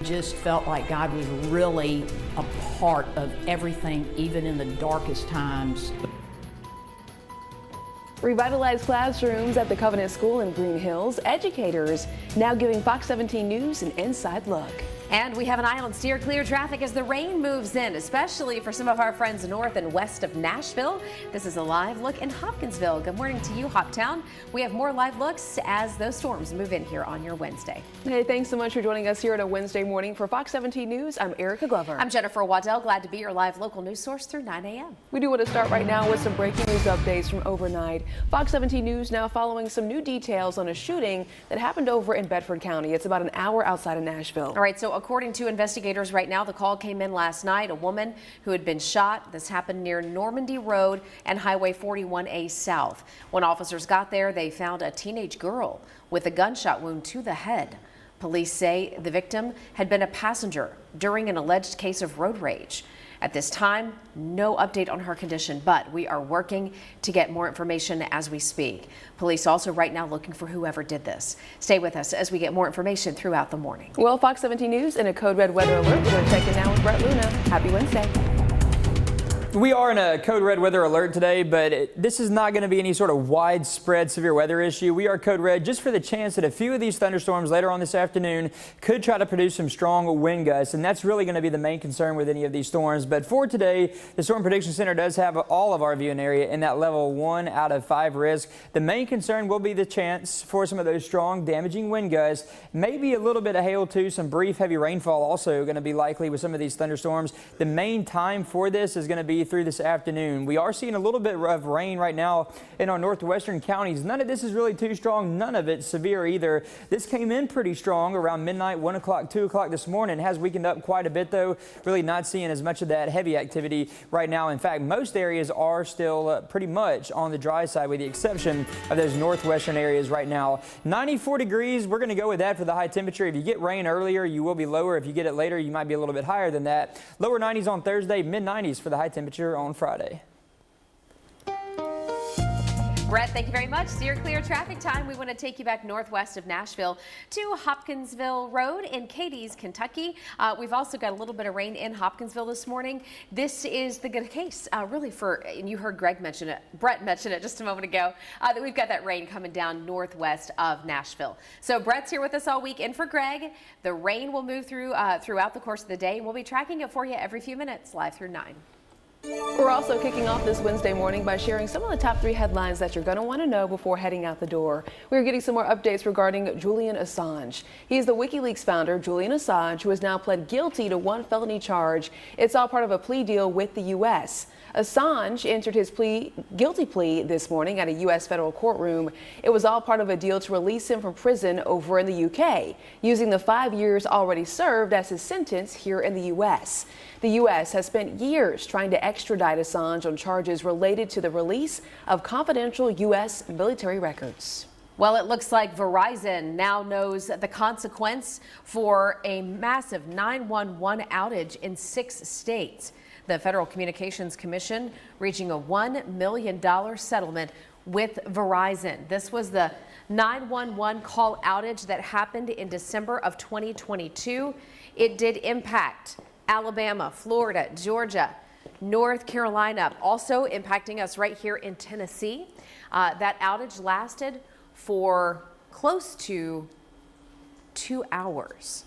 Just felt like God was really a part of everything, even in the darkest times. Revitalized classrooms at the Covenant School in Green Hills. Educators now giving Fox 17 News an inside look. And we have an eye on steer clear traffic as the rain moves in, especially for some of our friends north and west of Nashville. This is a live look in Hopkinsville. Good morning to you, Hoptown. We have more live looks as those storms move in here on your Wednesday. Hey, thanks so much for joining us here on a Wednesday morning. For Fox 17 News, I'm Erica Glover. I'm Jennifer Waddell. Glad to be your live local news source through 9 a.m. We do want to start right now with some breaking news updates from overnight. Fox 17 News now following some new details on a shooting that happened over in Bedford County. It's about an hour outside of Nashville. All right, so according to investigators right now, the call came in last night. A woman who had been shot. This happened near Normandy Road and Highway 41A South. When officers got there, they found a teenage girl with a gunshot wound to the head. Police say the victim had been a passenger during an alleged case of road rage. At this time, no update on her condition, but we are working to get more information as we speak. Police also right now looking for whoever did this. Stay with us as we get more information throughout the morning. Well, Fox 17 News in a Code Red weather alert. We're going to check in now with Brett Luna. Happy Wednesday. We are in a code red weather alert today, but this is not going to be any sort of widespread severe weather issue. We are code red just for the chance that a few of these thunderstorms later on this afternoon could try to produce some strong wind gusts, and that's really going to be the main concern with any of these storms. But for today, the Storm Prediction Center does have all of our viewing area in that level 1 out of 5 risk. The main concern will be the chance for some of those strong damaging wind gusts, maybe a little bit of hail too, some brief heavy rainfall also going to be likely with some of these thunderstorms. The main time for this is going to be through this afternoon. We are seeing a little bit of rain right now in our northwestern counties. None of this is really too strong. None of it severe either. This came in pretty strong around midnight, 1 o'clock, 2 o'clock this morning. It has weakened up quite a bit though. Really not seeing as much of that heavy activity right now. In fact, most areas are still pretty much on the dry side with the exception of those northwestern areas right now. 94 degrees. We're going to go with that for the high temperature. If you get rain earlier, you will be lower. If you get it later, you might be a little bit higher than that. Lower 90s on Thursday, mid 90s for the high temperature on Friday. Brett, thank you very much. Steer clear traffic time. We want to take you back northwest of Nashville to Hopkinsville Road in Cadiz, Kentucky. We've also got a little bit of rain in Hopkinsville this morning. This is the good case, really, and you heard Brett mention it just a moment ago, that we've got that rain coming down northwest of Nashville. So Brett's here with us all week. And for Greg, the rain will move through throughout the course of the day. We'll be tracking it for you every few minutes, live through 9. We're also kicking off this Wednesday morning by sharing some of the top 3 headlines that you're going to want to know before heading out the door. We're getting some more updates regarding Julian Assange. He's the WikiLeaks founder, Julian Assange, who has now pled guilty to 1 felony charge. It's all part of a plea deal with the U.S. Assange entered his guilty plea this morning at a U.S. federal courtroom. It was all part of a deal to release him from prison over in the U.K., using the 5 years already served as his sentence here in the U.S. The U.S. has spent years trying to extradite Assange on charges related to the release of confidential U.S. military records. Well, it looks like Verizon now knows the consequence for a massive 911 outage in 6 states. The Federal Communications Commission reaching a $1 million settlement with Verizon. This was the 911 call outage that happened in December of 2022. It did impact Alabama, Florida, Georgia, North Carolina, also impacting us right here in Tennessee. That outage lasted for close to 2 hours.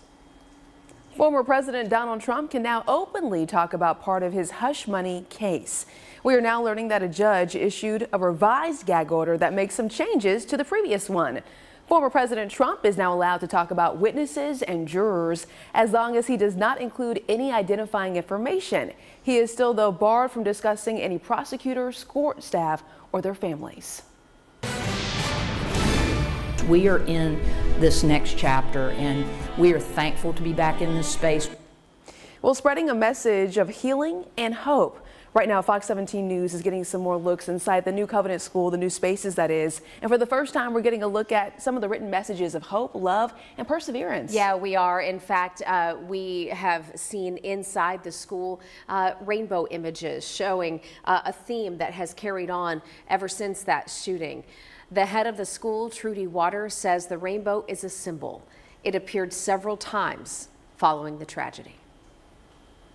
Former President Donald Trump can now openly talk about part of his hush money case. We are now learning that a judge issued a revised gag order that makes some changes to the previous one. Former President Trump is now allowed to talk about witnesses and jurors as long as he does not include any identifying information. He is still, though, barred from discussing any prosecutors, court staff, or their families. We are in this next chapter, and we are thankful to be back in this space. Well, spreading a message of healing and hope. Right now, Fox 17 News is getting some more looks inside the new Covenant School, the new spaces that is. And for the first time, we're getting a look at some of the written messages of hope, love, and perseverance. Yeah, we are. In fact, we have seen inside the school rainbow images showing a theme that has carried on ever since that shooting. The head of the school, Trudy Waters, says the rainbow is a symbol. It appeared several times following the tragedy.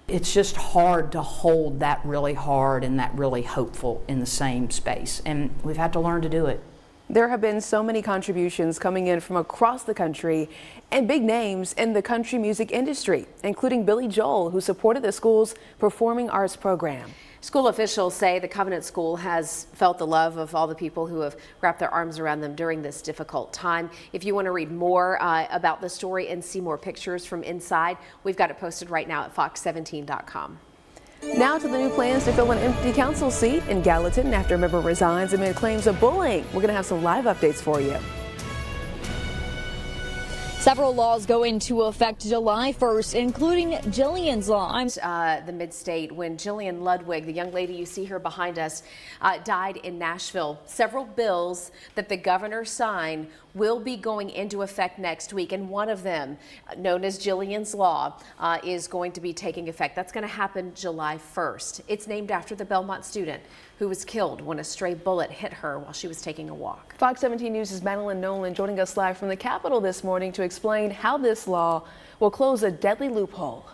It's just hard to hold that really hard and that really hopeful in the same space, and we've had to learn to do it. There have been so many contributions coming in from across the country and big names in the country music industry, including Billy Joel, who supported the school's performing arts program. School officials say the Covenant School has felt the love of all the people who have wrapped their arms around them during this difficult time. If you want to read more about the story and see more pictures from inside, we've got it posted right now at fox17.com. Now to the new plans to fill an empty council seat in Gallatin after a member resigns amid claims of bullying. We're going to have some live updates for you. Several laws go into effect July 1st, including Jillian's law. The mid-state when Jillian Ludwig, the young lady you see here behind us, died in Nashville. Several bills that the governor signed will be going into effect next week, and one of them, known as Jillian's Law, is going to be taking effect. That's going to happen July 1st. It's named after the Belmont student who was killed when a stray bullet hit her while she was taking a walk. Fox 17 News' Madeline Nolan joining us live from the Capitol this morning to explain how this law will close a deadly loophole.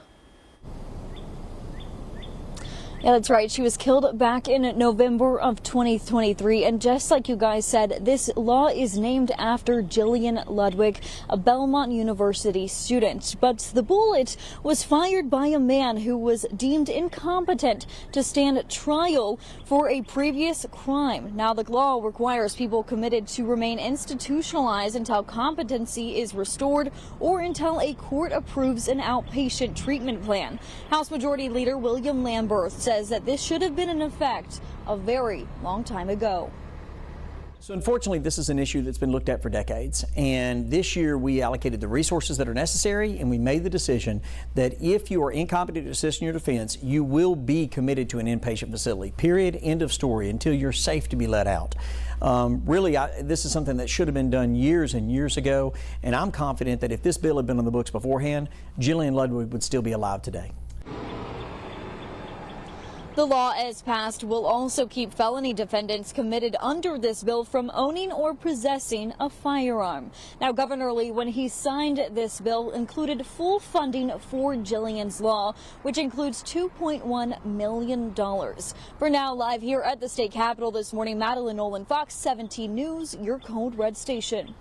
Yeah, that's right. She was killed back in November of 2023. And just like you guys said, this law is named after Julian Ludwig, a Belmont University student. But the bullet was fired by a man who was deemed incompetent to stand trial for a previous crime. Now, the law requires people committed to remain institutionalized until competency is restored or until a court approves an outpatient treatment plan. House Majority Leader William Lambert says that this should have been in effect a very long time ago. So unfortunately, this is an issue that's been looked at for decades. And this year we allocated the resources that are necessary, and we made the decision that if you are incompetent to assist in your defense, you will be committed to an inpatient facility. Period. End of story, until you're safe to be let out. This is something that should have been done years and years ago. And I'm confident that if this bill had been on the books beforehand, Julian Ludwig would still be alive today. The law, as passed, will also keep felony defendants committed under this bill from owning or possessing a firearm. Now, Governor Lee, when he signed this bill, included full funding for Jillian's Law, which includes $2.1 million. For now, live here at the state capitol this morning, Madeline Nolan, Fox 17 News, your Code Red station.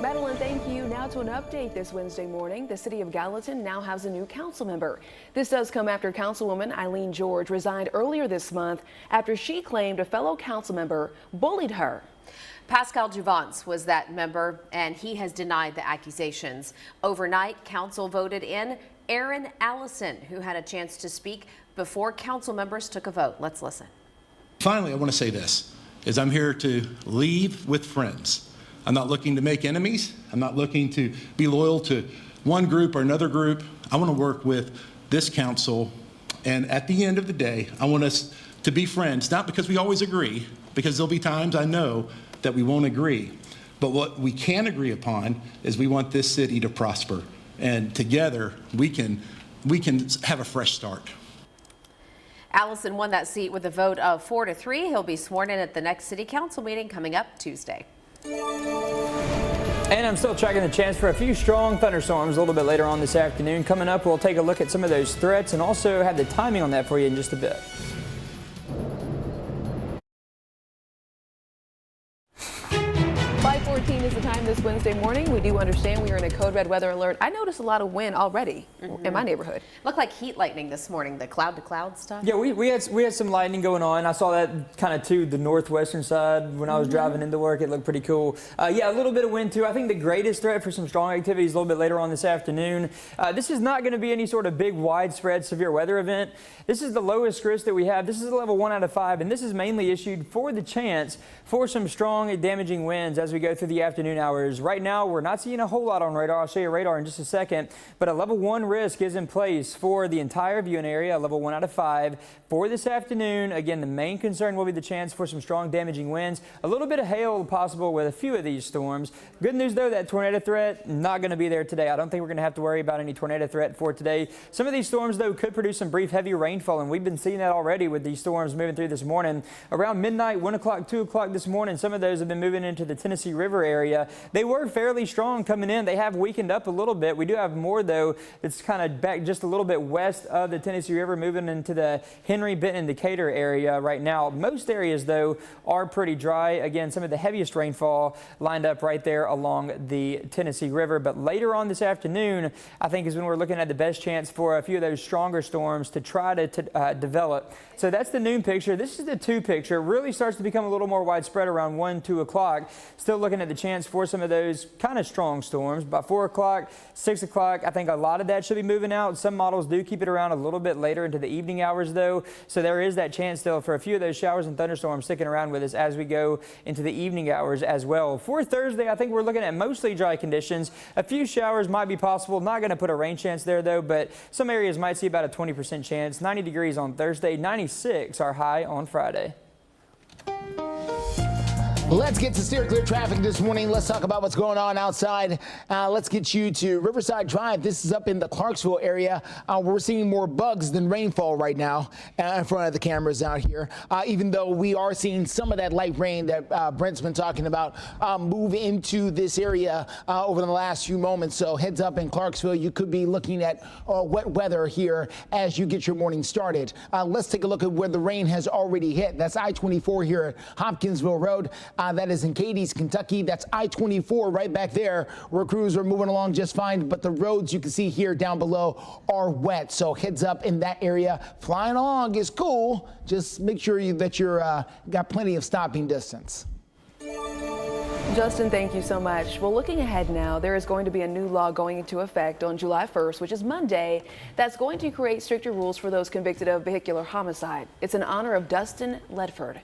Madeline, thank you. Now to an update this Wednesday morning. The city of Gallatin now has a new council member. This does come after Councilwoman Eileen George resigned earlier this month after she claimed a fellow council member bullied her. Pascal Jouvence was that member, and he has denied the accusations. Overnight, council voted in Aaron Allison, who had a chance to speak before council members took a vote. Let's listen. Finally, I want to say this, is I'm here to leave with friends. I'm not looking to make enemies. I'm not looking to be loyal to one group or another group. I want to work with this council, and at the end of the day, I want us to be friends, not because we always agree, because there'll be times I know that we won't agree, but what we can agree upon is we want this city to prosper, and together we can have a fresh start. Allison won that seat with a vote of 4-3. He'll be sworn in at the next city council meeting coming up Tuesday. And I'm still tracking the chance for a few strong thunderstorms a little bit later on this afternoon. Coming up, we'll take a look at some of those threats and also have the timing on that for you in just a bit. Is the time this Wednesday morning. We do understand we are in a code red weather alert. I noticed a lot of wind already in my neighborhood. Looked like heat lightning this morning, the cloud to cloud stuff. Yeah, we had some lightning going on. I saw that kind of to the northwestern side when I was driving into work. It looked pretty cool. Yeah, a little bit of wind too. I think the greatest threat for some strong activity is a little bit later on this afternoon. This is not going to be any sort of big widespread severe weather event. This is the lowest risk that we have. This is a level 1 out of 5, and this is mainly issued for the chance for some strong and damaging winds as we go through the afternoon hours. Right now, we're not seeing a whole lot on radar. I'll show you radar in just a second, but a level 1 risk is in place for the entire viewing area, a level 1 out of 5 for this afternoon. Again, the main concern will be the chance for some strong damaging winds, a little bit of hail possible with a few of these storms. Good news though, that tornado threat not going to be there today. I don't think we're going to have to worry about any tornado threat for today. Some of these storms though could produce some brief heavy rainfall, and we've been seeing that already with these storms moving through this morning. Around midnight, 1 o'clock, 2 o'clock this morning, some of those have been moving into the Tennessee River area. They were fairly strong coming in. They have weakened up a little bit. We do have more though that's kind of back just a little bit west of the Tennessee River, moving into the Henry, Benton, Decatur area right now. Most areas though are pretty dry. Again, some of the heaviest rainfall lined up right there along the Tennessee River. But later on this afternoon, I think is when we're looking at the best chance for a few of those stronger storms to try to develop. So that's the noon picture. This is the 2 picture. It really starts to become a little more widespread around 1, 2 o'clock. Still looking at the chance for some of those kind of strong storms. By 4 o'clock, 6 o'clock, I think a lot of that should be moving out. Some models do keep it around a little bit later into the evening hours though. So there is that chance still for a few of those showers and thunderstorms sticking around with us as we go into the evening hours as well. For Thursday, I think we're looking at mostly dry conditions. A few showers might be possible. Not going to put a rain chance there though, but some areas might see about a 20% chance. 90 degrees on Thursday, 96 our high on Friday. Let's get to steer clear traffic this morning. Let's talk about what's going on outside. Let's get you to Riverside Drive. This is up in the Clarksville area. We're seeing more bugs than rainfall right now in front of the cameras out here, even though we are seeing some of that light rain that Brent's been talking about move into this area over the last few moments. So heads up in Clarksville, you could be looking at wet weather here as you get your morning started. Let's take a look at where the rain has already hit. That's I-24 here at Hopkinsville Road. That is in Cadiz, Kentucky. That's I-24 right back there where crews are moving along just fine. But the roads you can see here down below are wet. So heads up in that area. Flying along is cool. Just make sure that you're got plenty of stopping distance. Justin, thank you so much. Well, looking ahead now, there is going to be a new law going into effect on July 1st, which is Monday, that's going to create stricter rules for those convicted of vehicular homicide. It's in honor of Dustin Ledford.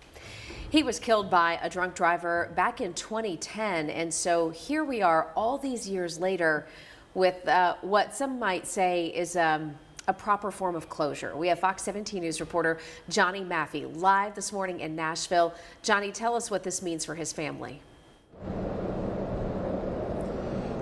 He was killed by a drunk driver back in 2010, and so here we are all these years later with what some might say is a proper form of closure. We have Fox 17 News reporter Johnny Maffey live this morning in Nashville. Johnny, tell us what this means for his family.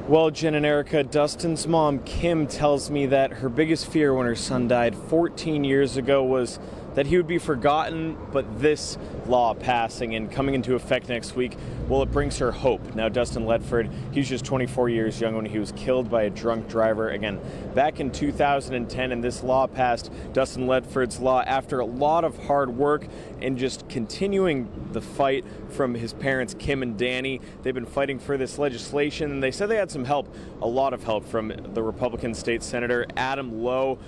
Well, Jen and Erica, Dustin's mom, Kim, tells me that her biggest fear when her son died 14 years ago was that he would be forgotten, but this law passing and coming into effect next week, well, it brings her hope. Now, Dustin Ledford, he was just 24 years young when he was killed by a drunk driver, again, back in 2010, and this law passed, Dustin Ledford's law, after a lot of hard work and just continuing the fight from his parents, Kim and Danny. They've been fighting for this legislation, and they said they had some help, a lot of help from the Republican state senator, Adam Lowe.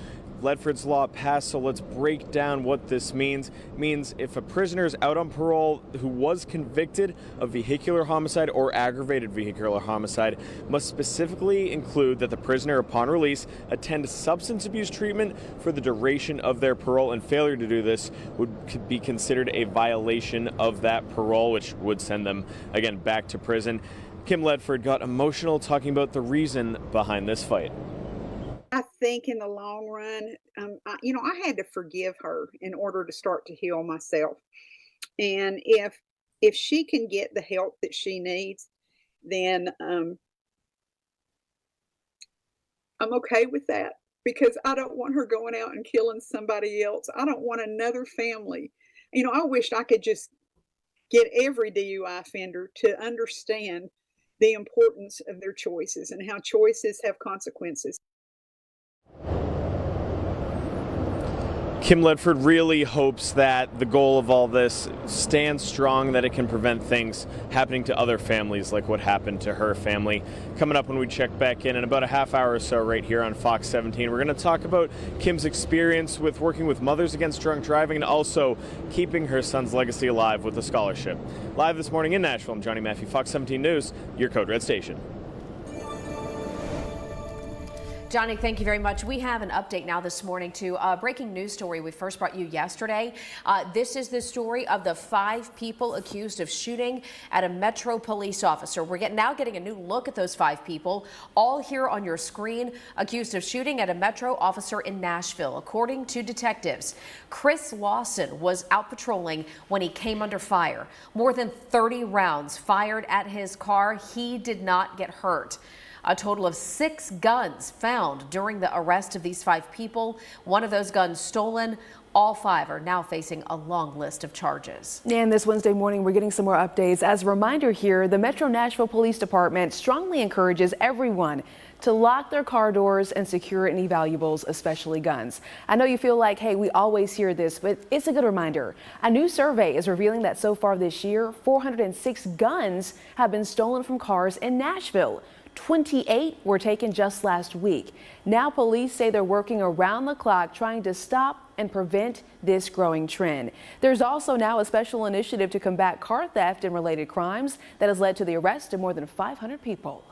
Ledford's law passed, so let's break down what this means. It means if a prisoner is out on parole who was convicted of vehicular homicide or aggravated vehicular homicide, must specifically include that the prisoner, upon release, attend substance abuse treatment for the duration of their parole, and failure to do this would be considered a violation of that parole, which would send them, again, back to prison. Kim Ledford got emotional talking about the reason behind this fight. I think in the long run, I had to forgive her in order to start to heal myself. And if she can get the help that she needs, then I'm okay with that, because I don't want her going out and killing somebody else. I don't want another family. I wish I could just get every DUI offender to understand the importance of their choices and how choices have consequences. Kim Ledford really hopes that the goal of all this stands strong, that it can prevent things happening to other families like what happened to her family. Coming up when we check back in about a half hour or so right here on Fox 17, we're going to talk about Kim's experience with working with Mothers Against Drunk Driving and also keeping her son's legacy alive with a scholarship. Live this morning in Nashville, I'm Johnny Matthew, Fox 17 News, your Code Red station. Johnny, thank you very much. We have an update now this morning to a breaking news story we first brought you yesterday. This is the story of the 5 people accused of shooting at a Metro police officer. We're now getting a new look at those 5 people, all here on your screen, accused of shooting at a Metro officer in Nashville. According to detectives, Chris Lawson was out patrolling when he came under fire. More than 30 rounds fired at his car. He did not get hurt. A total of 6 guns found during the arrest of these 5 people. One of those guns stolen. All 5 are now facing a long list of charges. And this Wednesday morning, we're getting some more updates. As a reminder here, the Metro Nashville Police Department strongly encourages everyone to lock their car doors and secure any valuables, especially guns. I know you feel like, hey, we always hear this, but it's a good reminder. A new survey is revealing that so far this year, 406 guns have been stolen from cars in Nashville. 28 were taken just last week. Now police say they're working around the clock trying to stop and prevent this growing trend. There's also now a special initiative to combat car theft and related crimes that has led to the arrest of more than 500 people.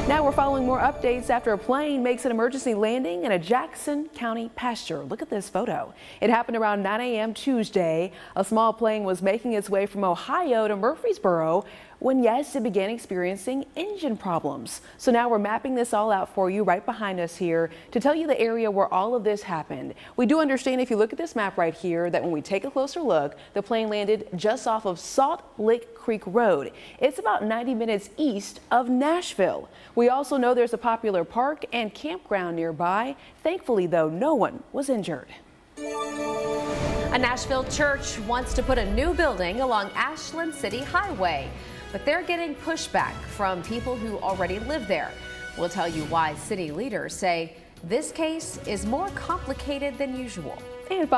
Now we're following more updates after a plane makes an emergency landing in a Jackson County pasture. Look at this photo. It happened around 9 a.m. Tuesday. A small plane was making its way from Ohio to Murfreesboro when, yes, it began experiencing engine problems. So now we're mapping this all out for you right behind us here to tell you the area where all of this happened. We do understand, if you look at this map right here, that when we take a closer look, the plane landed just off of Salt Lick Creek Road. It's about 90 minutes east of Nashville. We also know there's a popular park and campground nearby. Thankfully, though, no one was injured. A Nashville church wants to put a new building along Ashland City Highway, but they're getting pushback from people who already live there. We'll tell you why city leaders say this case is more complicated than usual. And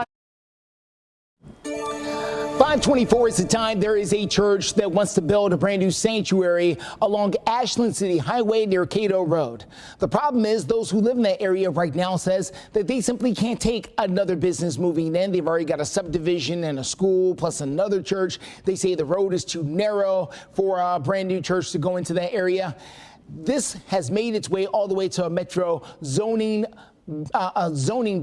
5:24 is the time. There is a church that wants to build a brand new sanctuary along Ashland City Highway near Cato Road. The problem is those who live in that area right now says that they simply can't take another business moving in. They've already got a subdivision and a school plus another church. They say the road is too narrow for a brand new church to go into that area. This has made its way all the way to a Metro zoning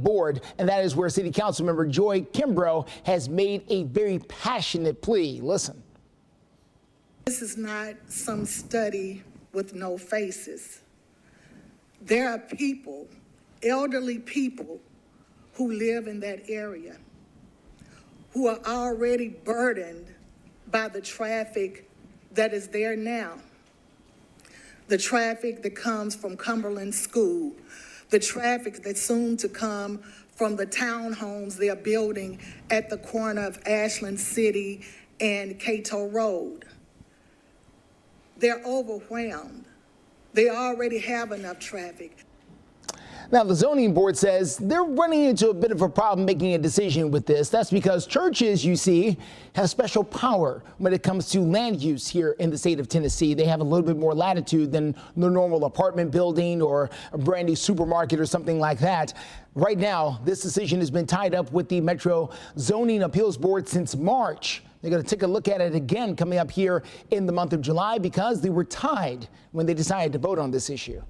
board, and that is where City Council member Joy Kimbrough has made a very passionate plea. Listen. This is not some study with no faces. There are people, elderly people, who live in that area, who are already burdened by the traffic that is there now. The traffic that comes from Cumberland School, the traffic that's soon to come from the townhomes they're building at the corner of Ashland City and Cato Road. They're overwhelmed. They already have enough traffic. Now, the zoning board says they're running into a bit of a problem making a decision with this. That's because churches, you see, have special power when it comes to land use here in the state of Tennessee. They have a little bit more latitude than the normal apartment building or a brand new supermarket or something like that. Right now, this decision has been tied up with the Metro Zoning Appeals Board since March. They're going to take a look at it again coming up here in the month of July because they were tied when they decided to vote on this issue.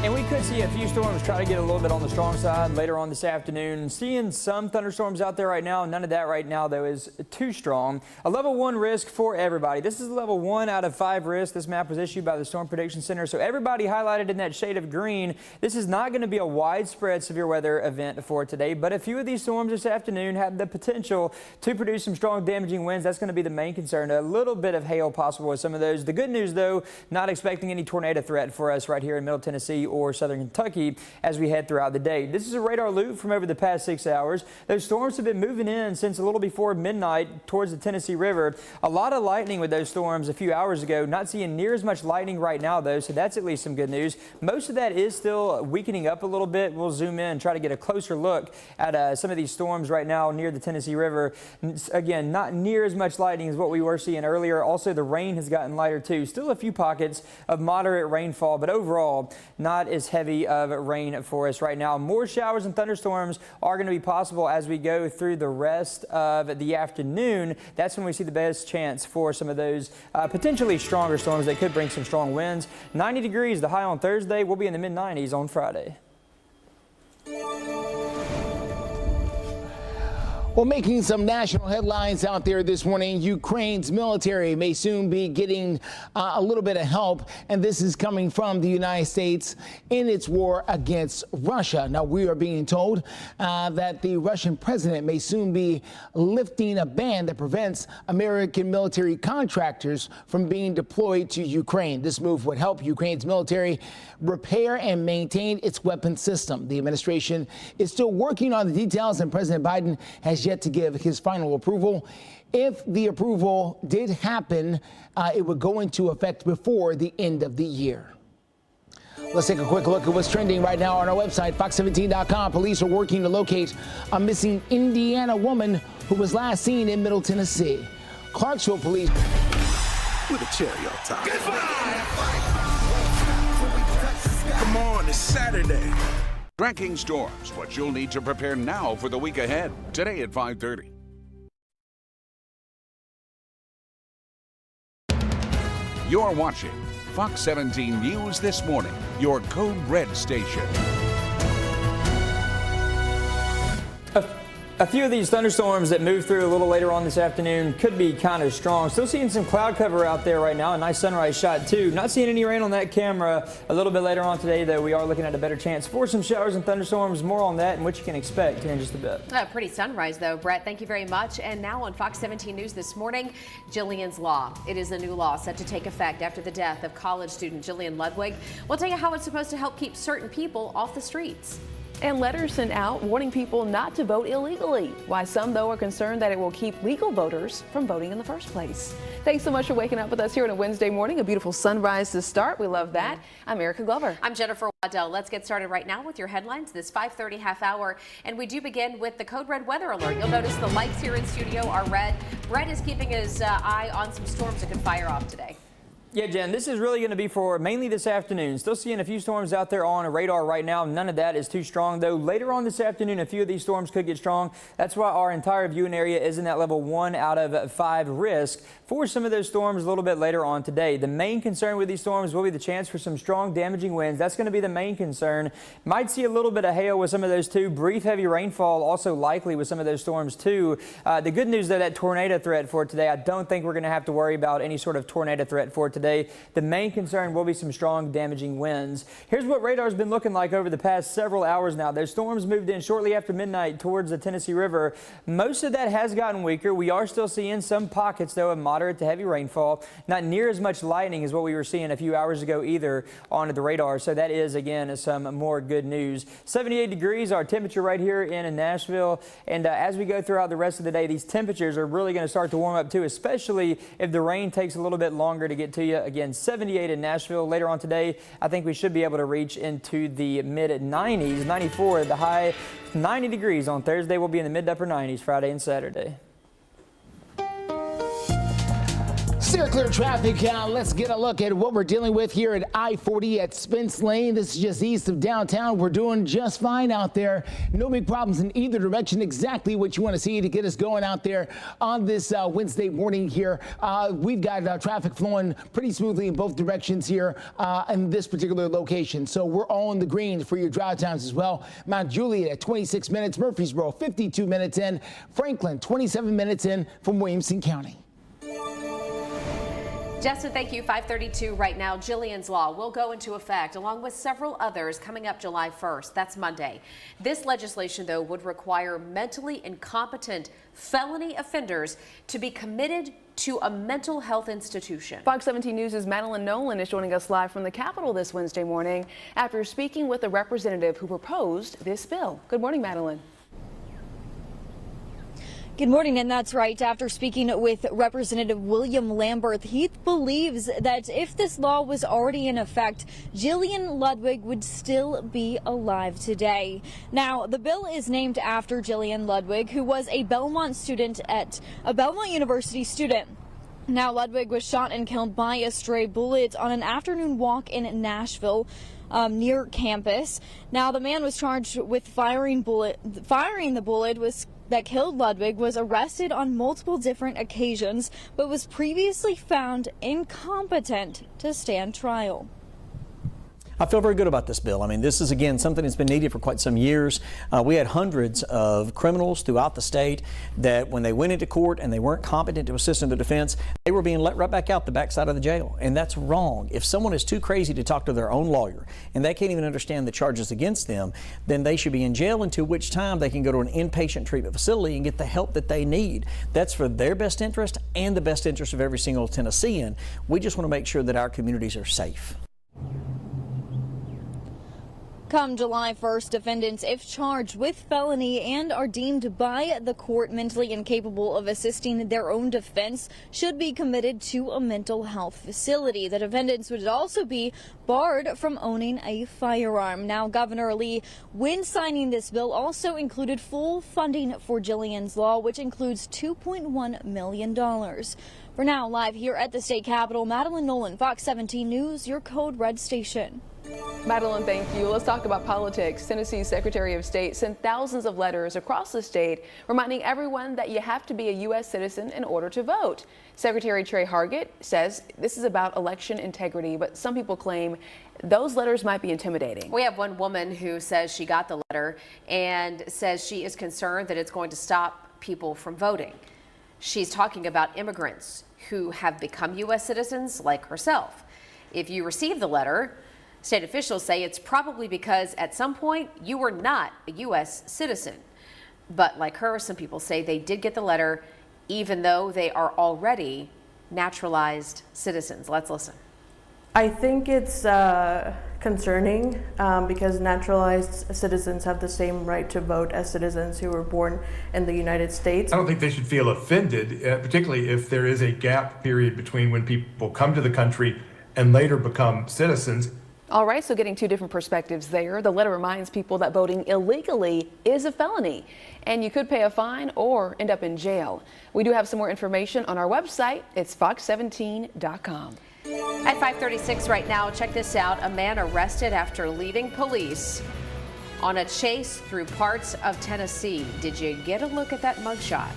And we could see a few storms try to get a little bit on the strong side later on this afternoon. Seeing some thunderstorms out there right now. None of that right now, though, is too strong. A level 1 risk for everybody. This is a level 1 out of 5 risk. This map was issued by the Storm Prediction Center. So everybody highlighted in that shade of green. This is not going to be a widespread severe weather event for today. But a few of these storms this afternoon have the potential to produce some strong damaging winds. That's going to be the main concern. A little bit of hail possible with some of those. The good news, though, not expecting any tornado threat for us right here in Middle Tennessee or southern Kentucky as we head throughout the day. This is a radar loop from over the past 6 hours. Those storms have been moving in since a little before midnight towards the Tennessee River. A lot of lightning with those storms a few hours ago. Not seeing near as much lightning right now, though, so that's at least some good news. Most of that is still weakening up a little bit. We'll zoom in and try to get a closer look at some of these storms right now near the Tennessee River. Again, not near as much lightning as what we were seeing earlier. Also, the rain has gotten lighter, too. Still a few pockets of moderate rainfall, but overall, not as heavy of rain for us right now. More showers and thunderstorms are going to be possible as we go through the rest of the afternoon. That's when we see the best chance for some of those potentially stronger storms that could bring some strong winds. 90 degrees, the high on Thursday. We'll be in the mid-90s on Friday. Well, making some national headlines out there this morning, Ukraine's military may soon be getting a little bit of help, and this is coming from the United States in its war against Russia. Now, we are being told that the Russian president may soon be lifting a ban that prevents American military contractors from being deployed to Ukraine. This move would help Ukraine's military repair and maintain its weapons system. The administration is still working on the details, and President Biden has yet to give his final approval. If the approval did happen, it would go into effect before the end of the year. Let's take a quick look at what's trending right now on our website, fox17.com. Police are working to locate a missing Indiana woman who was last seen in Middle Tennessee. Clarksville police with a cherry on top. Come on, it's Saturday. Tracking storms, what you'll need to prepare now for the week ahead. Today at 5:30. You're watching Fox 17 News This Morning, your Code Red station. A few of these thunderstorms that move through a little later on this afternoon could be kind of strong. Still seeing some cloud cover out there right now. A nice sunrise shot, too. Not seeing any rain on that camera. A little bit later on today, though, we are looking at a better chance for some showers and thunderstorms. More on that and what you can expect here in just a bit. Pretty sunrise, though, Brett. Thank you very much. And now on Fox 17 News this morning, Jillian's Law. It is a new law set to take effect after the death of college student Julian Ludwig. We'll tell you how it's supposed to help keep certain people off the streets. And letters sent out warning people not to vote illegally. Why some, though, are concerned that it will keep legal voters from voting in the first place. Thanks so much for waking up with us here on a Wednesday morning. A beautiful sunrise to start. We love that. I'm Erica Glover. I'm Jennifer Waddell. Let's get started right now with your headlines this 5:30 half hour. And we do begin with the Code Red weather alert. You'll notice the lights here in studio are red. Brett is keeping his eye on some storms that could fire off today. Yeah, Jen, this is really going to be for mainly this afternoon. Still seeing a few storms out there on a radar right now. None of that is too strong, though. Later on this afternoon, a few of these storms could get strong. That's why our entire viewing area is in that level 1 out of 5 risk for some of those storms a little bit later on today. The main concern with these storms will be the chance for some strong damaging winds. That's going to be the main concern. Might see a little bit of hail with some of those, too. Brief heavy rainfall also likely with some of those storms, too. The good news, though, that tornado threat for today, I don't think we're going to have to worry about any sort of tornado threat for today. today. The main concern will be some strong damaging winds. Here's what radar's been looking like over the past several hours now. Those storms moved in shortly after midnight towards the Tennessee River. Most of that has gotten weaker. We are still seeing some pockets, though, of moderate to heavy rainfall. Not near as much lightning as what we were seeing a few hours ago either on the radar. So that is, again, some more good news. 78 degrees, our temperature right here in Nashville. And as we go throughout the rest of the day, these temperatures are really going to start to warm up too, especially if the rain takes a little bit longer to get to you. Again, 78 in Nashville. Later on today, I think we should be able to reach into the mid-90s, 94, the high 90 degrees on Thursday. We'll be in the mid to upper 90s Friday and Saturday. Steer clear traffic. Let's get a look at what we're dealing with here at I-40 at Spence Lane. This is just east of downtown. We're doing just fine out there. No big problems in either direction. Exactly what you want to see to get us going out there on this Wednesday morning here. We've got traffic flowing pretty smoothly in both directions here in this particular location. So we're all in the green for your drive times as well. Mount Juliet at 26 minutes. Murfreesboro 52 minutes in. Franklin 27 minutes in from Williamson County. Justin, thank you. 5:32 right now. Jillian's Law will go into effect along with several others coming up July 1st. That's Monday. This legislation, though, would require mentally incompetent felony offenders to be committed to a mental health institution. Fox 17 News' Madeline Nolan is joining us live from the Capitol this Wednesday morning after speaking with a representative who proposed this bill. Good morning, Madeline. Good morning, and that's right. After speaking with Representative William Lambert, he believes that if this law was already in effect, Julian Ludwig would still be alive today. Now, the bill is named after Julian Ludwig, who was a Belmont University student. Now, Ludwig was shot and killed by a stray bullet on an afternoon walk in Nashville. Near campus. Now, the man was charged with firing the bullet that killed Ludwig, was arrested on multiple different occasions, but was previously found incompetent to stand trial. I feel very good about this bill. I mean, this is, again, something that's been needed for quite some years. We had hundreds of criminals throughout the state that when they went into court and they weren't competent to assist in the defense, they were being let right back out the backside of the jail. And that's wrong. If someone is too crazy to talk to their own lawyer and they can't even understand the charges against them, then they should be in jail, until which time they can go to an inpatient treatment facility and get the help that they need. That's for their best interest and the best interest of every single Tennessean. We just want to make sure that our communities are safe. Come July 1st, defendants, if charged with felony and are deemed by the court mentally incapable of assisting their own defense, should be committed to a mental health facility. The defendants would also be barred from owning a firearm. Now, Governor Lee, when signing this bill, also included full funding for Jillian's Law, which includes $2.1 million. For now, live here at the state capitol, Madeline Nolan, Fox 17 News, your Code Red station. Madeline, thank you. Let's talk about politics. Tennessee's Secretary of State sent thousands of letters across the state reminding everyone that you have to be a U.S. citizen in order to vote. Secretary Trey Hargett says this is about election integrity, but some people claim those letters might be intimidating. We have one woman who says she got the letter and says she is concerned that it's going to stop people from voting. She's talking about immigrants who have become U.S. citizens like herself. If you receive the letter, state officials say it's probably because at some point you were not a U.S. citizen. But like her, some people say they did get the letter even though they are already naturalized citizens. Let's listen. I think it's concerning because naturalized citizens have the same right to vote as citizens who were born in the United States. I don't think they should feel offended, particularly if there is a gap period between when people come to the country and later become citizens. All right, so getting two different perspectives there. The letter reminds people that voting illegally is a felony, and you could pay a fine or end up in jail. We do have some more information on our website. It's fox17.com. At 5:36 right now, check this out. A man arrested after leading police on a chase through parts of Tennessee. Did you get a look at that mugshot?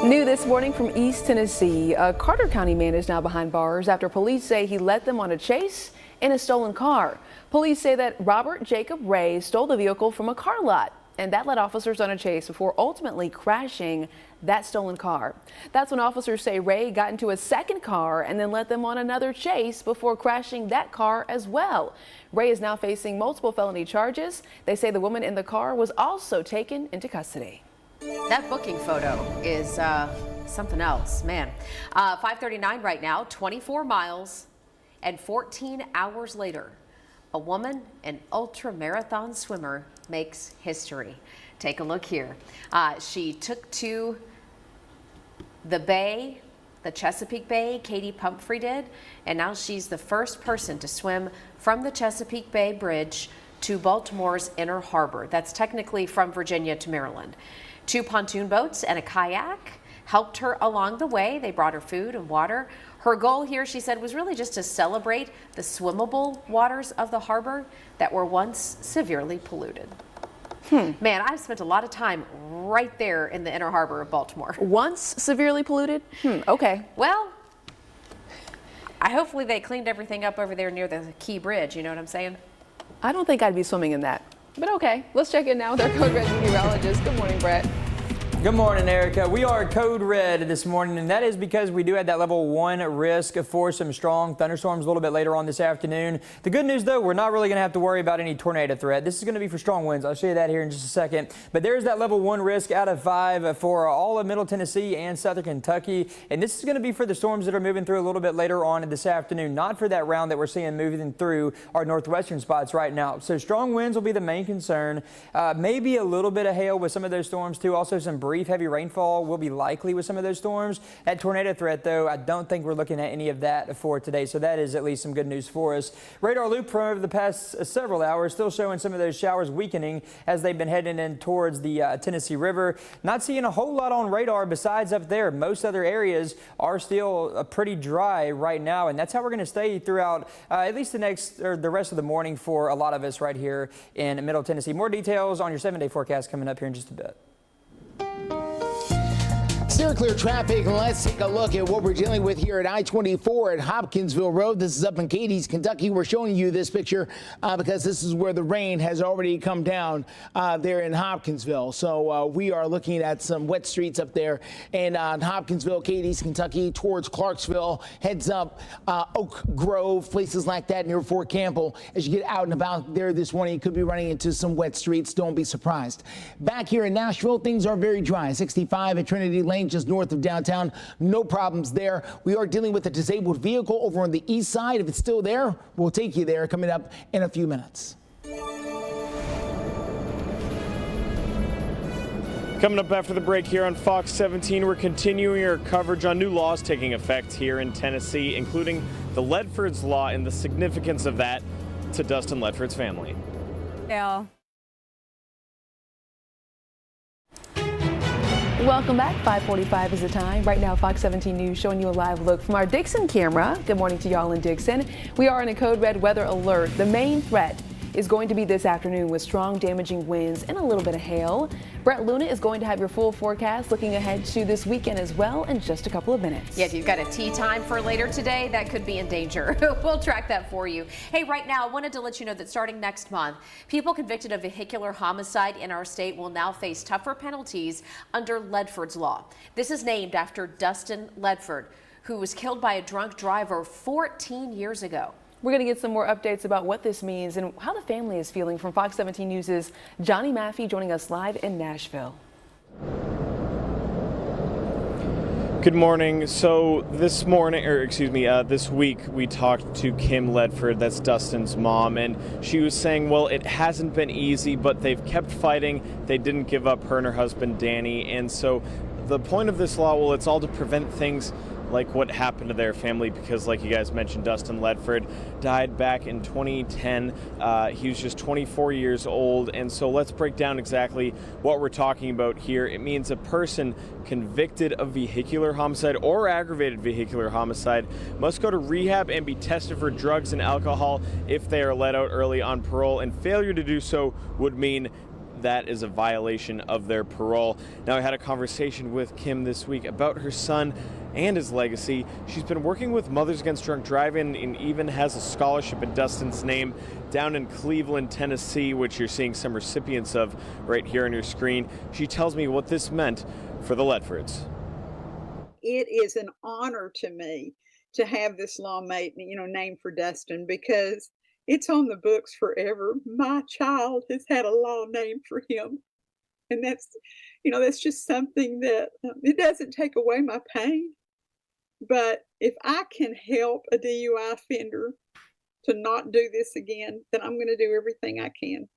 New this morning from East Tennessee, a Carter County man is now behind bars after police say he led them on a chase in a stolen car. Police say that Robert Jacob Ray stole the vehicle from a car lot. and that led officers on a chase before ultimately crashing that stolen car. That's when officers say Ray got into a second car and then led them on another chase before crashing that car as well. Ray is now facing multiple felony charges. They say the woman in the car was also taken into custody. That booking photo is something else, man. 5:39 right now, 24 miles and 14 hours later, a woman, an ultra marathon swimmer, makes history. Take a look here. She took to the bay, the Chesapeake Bay, Katie Pumphrey did, and now she's the first person to swim from the Chesapeake Bay Bridge to Baltimore's Inner Harbor. That's technically from Virginia to Maryland. 2 pontoon boats and a kayak helped her along the way. They brought her food and water. Her goal here, she said, was really just to celebrate the swimmable waters of the harbor that were once severely polluted. Man, I've spent a lot of time right there in the Inner Harbor of Baltimore. Once severely polluted? Okay. Well, hopefully they cleaned everything up over there near the Key Bridge, you know what I'm saying? I don't think I'd be swimming in that. But okay, let's check in now with our Code Red meteorologist. Good morning, Brett. Good morning, Erica. We are code red this morning, and that is because we do have that level 1 risk for some strong thunderstorms a little bit later on this afternoon. The good news, though, we're not really going to have to worry about any tornado threat. This is going to be for strong winds. I'll show you that here in just a second. But there's that level 1 risk out of 5 for all of Middle Tennessee and Southern Kentucky. And this is going to be for the storms that are moving through a little bit later on this afternoon, not for that round that we're seeing moving through our northwestern spots right now. So strong winds will be the main concern. Maybe a little bit of hail with some of those storms, too. Also some brief heavy rainfall will be likely with some of those storms. That tornado threat, though, I don't think we're looking at any of that for today. So that is at least some good news for us. Radar loop from over the past several hours still showing some of those showers weakening as they've been heading in towards the Tennessee River. Not seeing a whole lot on radar besides up there. Most other areas are still pretty dry right now, and that's how we're going to stay throughout at least the rest of the morning for a lot of us right here in Middle Tennessee. More details on your 7-day forecast coming up here in just a bit. Steer clear traffic. Let's take a look at what we're dealing with here at I-24 at Hopkinsville Road. This is up in Cadiz, Kentucky. We're showing you this picture because this is where the rain has already come down there in Hopkinsville. So we are looking at some wet streets up there in Hopkinsville, Cadiz, Kentucky, towards Clarksville, heads up Oak Grove, places like that near Fort Campbell. As you get out and about there this morning, you could be running into some wet streets. Don't be surprised. Back here in Nashville, things are very dry. 65 at Trinity Lane, just north of downtown. No problems there. We are dealing with a disabled vehicle over on the east side. If it's still there, we'll take you there coming up in a few minutes. Coming up after the break here on Fox 17, we're continuing our coverage on new laws taking effect here in Tennessee, including the Ledford's Law and the significance of that to Dustin Ledford's family. Yeah. Welcome back. 5:45 is the time. Right now, Fox 17 News showing you a live look from our Dickson camera. Good morning to y'all in Dickson. We are in a code red weather alert. The main threat is going to be this afternoon with strong damaging winds and a little bit of hail. Brett Luna is going to have your full forecast looking ahead to this weekend as well in just a couple of minutes. Yeah, if you've got a tea time for later today, that could be in danger. We'll track that for you. Hey, right now, I wanted to let you know that starting next month, people convicted of vehicular homicide in our state will now face tougher penalties under Ledford's Law. This is named after Dustin Ledford, who was killed by a drunk driver 14 years ago. We're going to get some more updates about what this means and how the family is feeling from Fox 17 News' Johnny Maffey joining us live in Nashville. Good morning. So this week we talked to Kim Ledford, that's Dustin's mom, and she was saying, well, it hasn't been easy, but they've kept fighting. They didn't give up, her and her husband, Danny. And so the point of this law, well, it's all to prevent things like what happened to their family, because like you guys mentioned, Dustin Ledford died back in 2010. He was just 24 years old. And so let's break down exactly what we're talking about here. It means a person convicted of vehicular homicide or aggravated vehicular homicide must go to rehab and be tested for drugs and alcohol if they are let out early on parole, and failure to do so would mean that is a violation of their parole. Now, I had a conversation with Kim this week about her son and his legacy. She's been working with Mothers Against Drunk Driving and even has a scholarship in Dustin's name down in Cleveland, Tennessee, which you're seeing some recipients of right here on your screen. She tells me what this meant for the Ledfords. It is an honor to me to have this law made, named for Dustin, because it's on the books forever. My child has had a law named for him. And that's just something that it doesn't take away my pain. But if I can help a DUI offender to not do this again, then I'm going to do everything I can.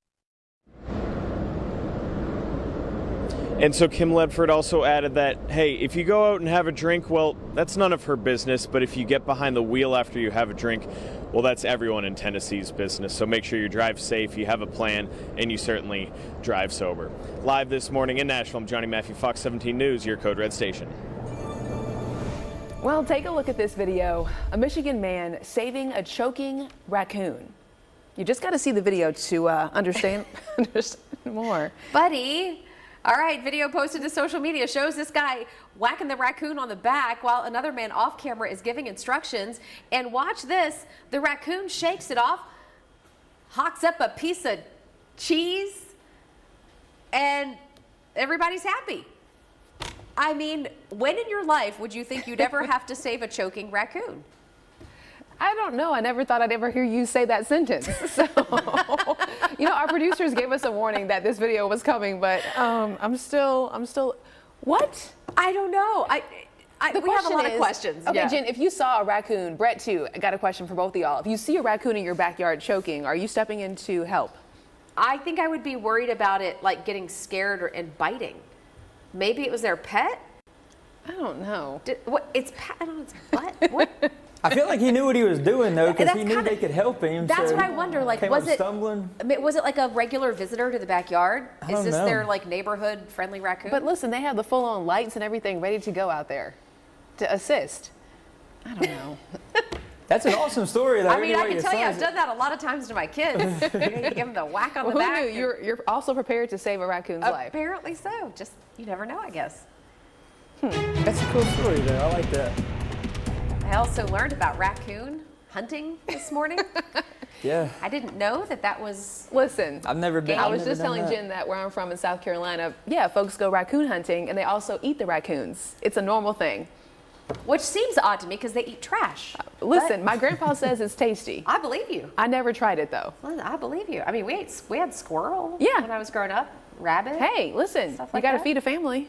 And so Kim Ledford also added that, hey, if you go out and have a drink, well, that's none of her business. But if you get behind the wheel after you have a drink, well, that's everyone in Tennessee's business. So make sure you drive safe, you have a plan, and you certainly drive sober. Live this morning in Nashville, I'm Johnny Matthew, Fox 17 News, your Code Red station. Well, take a look at this video. A Michigan man saving a choking raccoon. You just got to see the video to understand more. Buddy. All right, video posted to social media shows this guy whacking the raccoon on the back while another man off camera is giving instructions. And watch this, the raccoon shakes it off, hawks up a piece of cheese, and everybody's happy. I mean, when in your life would you think you'd ever have to save a choking raccoon? I don't know. I never thought I'd ever hear you say that sentence. So, our producers gave us a warning that this video was coming, but I'm still, what? I don't know. We have a lot of questions. Okay, yeah. Jen, if you saw a raccoon, Brett too, I got a question for both of y'all. If you see a raccoon in your backyard choking, are you stepping in to help? I think I would be worried about it like getting scared and biting. Maybe it was their pet? I don't know. It's pat on its butt? What? I feel like he knew what he was doing, though, because he knew they could help him. That's what I wonder. Like, was it stumbling? Was it like a regular visitor to the backyard? Is this know. their like neighborhood friendly raccoon? But listen, they have the full-on lights and everything ready to go out there to assist. I don't know. That's an awesome story, though. I mean, I can tell you, I've done that a lot of times to my kids. You give them the whack on the back. Who knew? You're also prepared to save a raccoon's life. Apparently so. Just you never know, I guess. That's a cool story, though. I like that. I also learned about raccoon hunting this morning. Yeah. I didn't know that was. Listen, I've never been. I was just telling Jen that where I'm from in South Carolina, yeah, folks go raccoon hunting and they also eat the raccoons. It's a normal thing. Which seems odd to me because they eat trash. Listen, my grandpa says it's tasty. I believe you. I never tried it though. Well, I believe you. I mean, we had squirrel. Yeah. When I was growing up, rabbit. Hey, listen, stuff you like got to that. feed a family.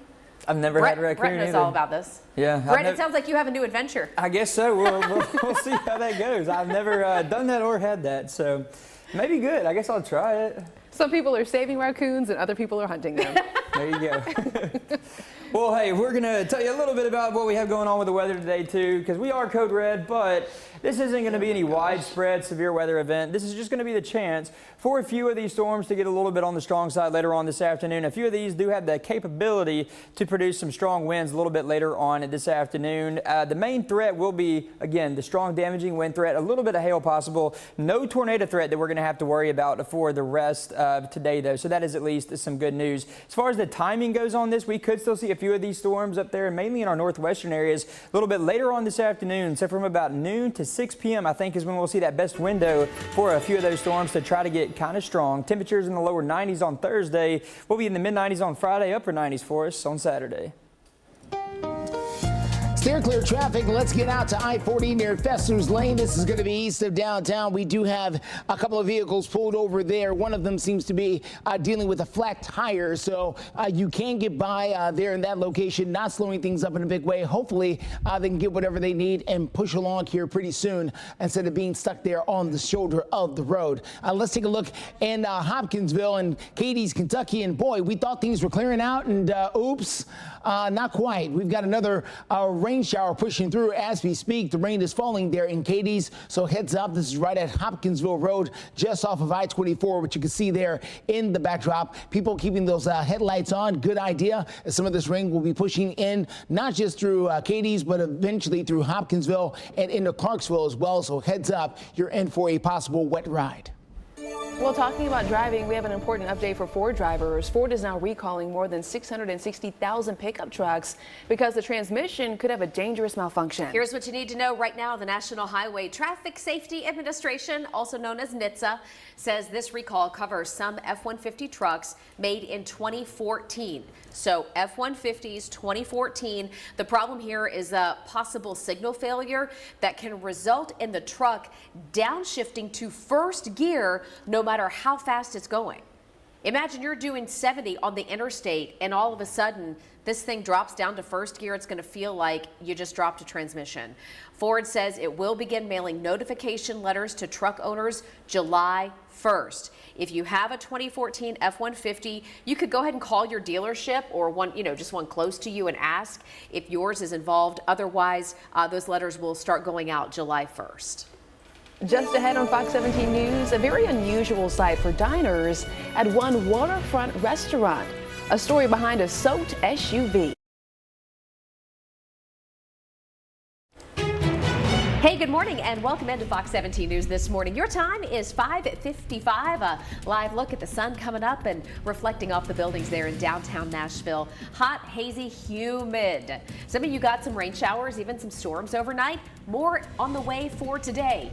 I've never had a raccoon Brett knows either. all about this. Yeah. Brett, it sounds like you have a new adventure. I guess so. We'll see how that goes. I've never done that or had that, so maybe good. I guess I'll try it. Some people are saving raccoons and other people are hunting them. There you go. Well, hey, we're going to tell you a little bit about what we have going on with the weather today, too, because we are code red, but this isn't going to be any widespread severe weather event. This is just going to be the chance for a few of these storms to get a little bit on the strong side later on this afternoon. A few of these do have the capability to produce some strong winds a little bit later on this afternoon. The main threat will be, again, the strong damaging wind threat, a little bit of hail possible. No tornado threat that we're going to have to worry about for the rest of today, though. So that is at least some good news. As far as the timing goes on this, we could still see a few of these storms up there, mainly in our northwestern areas, a little bit later on this afternoon. So from about noon to 6 p.m., I think is when we'll see that best window for a few of those storms to try to get kind of strong. Temperatures in the lower 90s on Thursday. We'll be in the mid 90s on Friday, upper 90s for us on Saturday. Steer clear traffic. Let's get out to I-40 near Fester's Lane. This is going to be east of downtown. We do have a couple of vehicles pulled over there. One of them seems to be dealing with a flat tire, so you can get by there in that location, not slowing things up in a big way. Hopefully, they can get whatever they need and push along here pretty soon instead of being stuck there on the shoulder of the road. Let's take a look in Hopkinsville and Cadiz, Kentucky. And boy, we thought things were clearing out, and oops, not quite. We've got another rain shower pushing through as we speak. The rain is falling there in Cadiz, so heads up. This is right at Hopkinsville Road, just off of I-24, which you can see there in the backdrop. People keeping those headlights on, good idea, as some of this rain will be pushing in, not just through Cadiz, but eventually through Hopkinsville and into Clarksville as well. So heads up, you're in for a possible wet ride. Well, talking about driving, we have an important update for Ford drivers. Ford is now recalling more than 660,000 pickup trucks because the transmission could have a dangerous malfunction. Here's what you need to know right now. The National Highway Traffic Safety Administration, also known as NHTSA, says this recall covers some F-150 trucks made in 2014. So F-150s 2014. The problem here is a possible signal failure that can result in the truck downshifting to first gear no matter how fast it's going. Imagine you're doing 70 on the interstate and all of a sudden this thing drops down to first gear. It's going to feel like you just dropped a transmission. Ford says it will begin mailing notification letters to truck owners July 1st. If you have a 2014 F-150, you could go ahead and call your dealership or one, just one close to you and ask if yours is involved. Otherwise, those letters will start going out July 1st. Just ahead on Fox 17 News, a very unusual sight for diners at one waterfront restaurant. A story behind a soaked SUV. Hey, good morning and welcome into Fox 17 News this morning. Your time is 5:55. A live look at the sun coming up and reflecting off the buildings there in downtown Nashville. Hot, hazy, humid. Some of you got some rain showers, even some storms overnight. More on the way for today.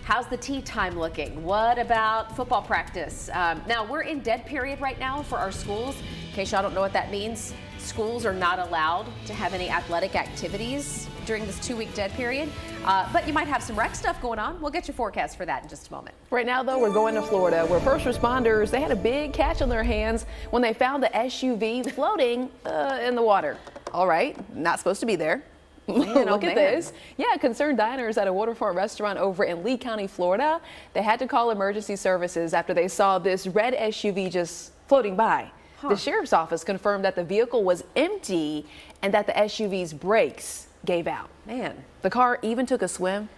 How's the tea time looking? What about football practice? Now, we're in dead period right now for our schools. In case y'all don't know what that means, schools are not allowed to have any athletic activities during this 2-week dead period. But you might have some rec stuff going on. We'll get your forecast for that in just a moment. Right now, though, we're going to Florida, where first responders, they had a big catch on their hands when they found the SUV floating in the water. All right, not supposed to be there. Look at this. Yeah, concerned diners at a waterfront restaurant over in Lee County, Florida, they had to call emergency services after they saw this red SUV just floating by. The sheriff's office confirmed that the vehicle was empty and that the SUV's brakes gave out. Man. The car even took a swim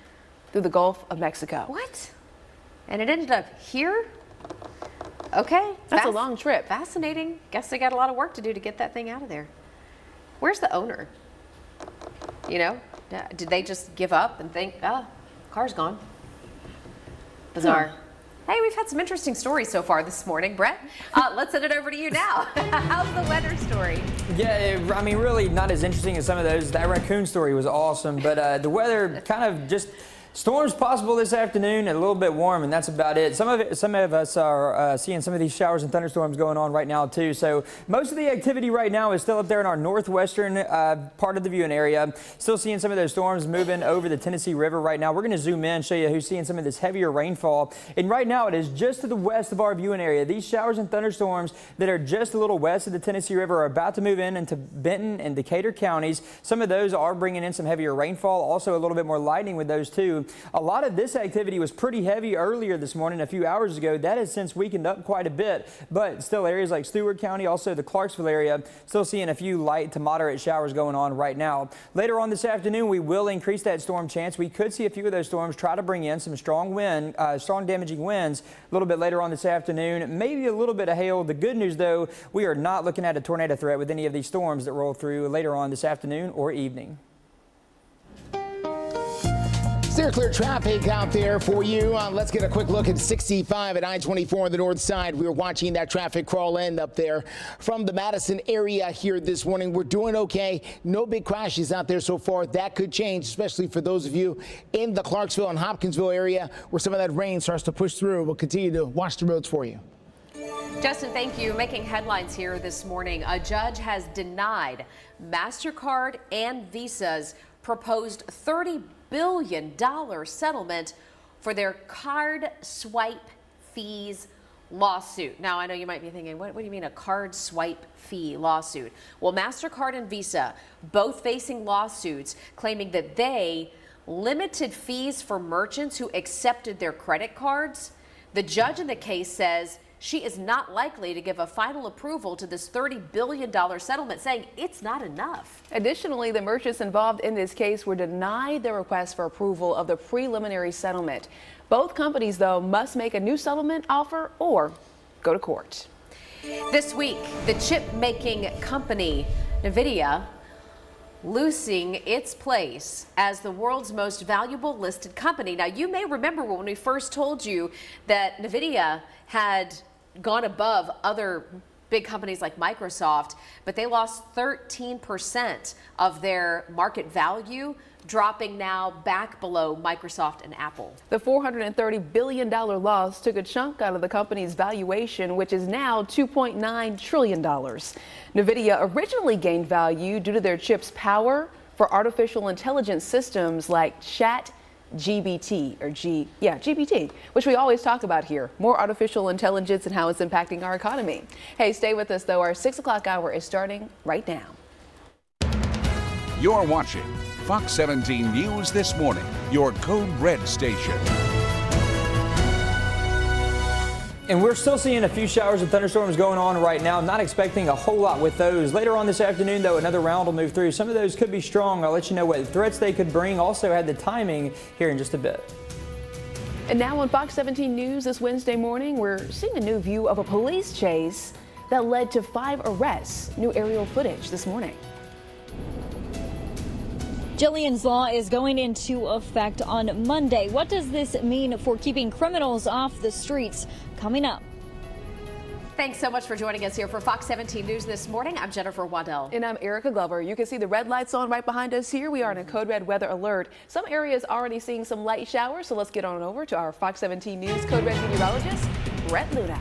through the Gulf of Mexico. What? And it ended up here? Okay. That's a long trip. Fascinating. Guess they got a lot of work to do to get that thing out of there. Where's the owner? Did they just give up and think, oh, car's gone? Bizarre. Hey, we've had some interesting stories so far this morning. Brett, let's send it over to you now. How's the weather story? Yeah, really not as interesting as some of those. That raccoon story was awesome, but the weather kind of just storms possible this afternoon and a little bit warm, and that's about it. Some of us are seeing some of these showers and thunderstorms going on right now too. So most of the activity right now is still up there in our northwestern part of the viewing area. Still seeing some of those storms moving over the Tennessee River right now. We're going to zoom in, show you who's seeing some of this heavier rainfall. And right now it is just to the west of our viewing area. These showers and thunderstorms that are just a little west of the Tennessee River are about to move into Benton and Decatur counties. Some of those are bringing in some heavier rainfall. Also a little bit more lightning with those too. A lot of this activity was pretty heavy earlier this morning, a few hours ago. That has since weakened up quite a bit, but still areas like Stewart County, also the Clarksville area, still seeing a few light to moderate showers going on right now. Later on this afternoon, we will increase that storm chance. We could see a few of those storms try to bring in some strong damaging winds a little bit later on this afternoon, maybe a little bit of hail. The good news, though, we are not looking at a tornado threat with any of these storms that roll through later on this afternoon or evening. Steer clear traffic out there for you. Let's get a quick look at 65 at I-24 on the north side. We were watching that traffic crawl in up there from the Madison area here this morning. We're doing okay. No big crashes out there so far. That could change, especially for those of you in the Clarksville and Hopkinsville area where some of that rain starts to push through. We'll continue to watch the roads for you. Justin, thank you. Making headlines here this morning. A judge has denied MasterCard and Visa's proposed $30 billion settlement for their card swipe fees lawsuit. Now, I know you might be thinking, what do you mean a card swipe fee lawsuit? Well, MasterCard and Visa both facing lawsuits claiming that they limited fees for merchants who accepted their credit cards. The judge in the case says she is not likely to give a final approval to this $30 billion settlement, saying it's not enough. Additionally, the merchants involved in this case were denied their request for approval of the preliminary settlement. Both companies, though, must make a new settlement offer or go to court. This week, the chip-making company NVIDIA losing its place as the world's most valuable listed company. Now, you may remember when we first told you that NVIDIA had gone above other big companies like Microsoft, but they lost 13% of their market value, dropping now back below Microsoft and Apple. The $430 billion loss took a chunk out of the company's valuation, which is now $2.9 trillion. NVIDIA originally gained value due to their chip's power for artificial intelligence systems like GPT, which we always talk about here. More artificial intelligence and how it's impacting our economy. Hey, stay with us though. Our 6 o'clock hour is starting right now. You're watching Fox 17 News This Morning, your Code Red station. And we're still seeing a few showers and thunderstorms going on right now. Not expecting a whole lot with those. Later on this afternoon, though, another round will move through. Some of those could be strong. I'll let you know what threats they could bring. Also had the timing here in just a bit. And now on Fox 17 News this Wednesday morning, we're seeing a new view of a police chase that led to 5 arrests. New aerial footage this morning. Julian's Law is going into effect on Monday. What does this mean for keeping criminals off the streets? Coming up. Thanks so much for joining us here for Fox 17 News This Morning. I'm Jennifer Waddell. And I'm Erica Glover. You can see the red lights on right behind us here. We are in a code red weather alert. Some areas already seeing some light showers, so let's get on over to our Fox 17 News code red meteorologist, Brett Luna.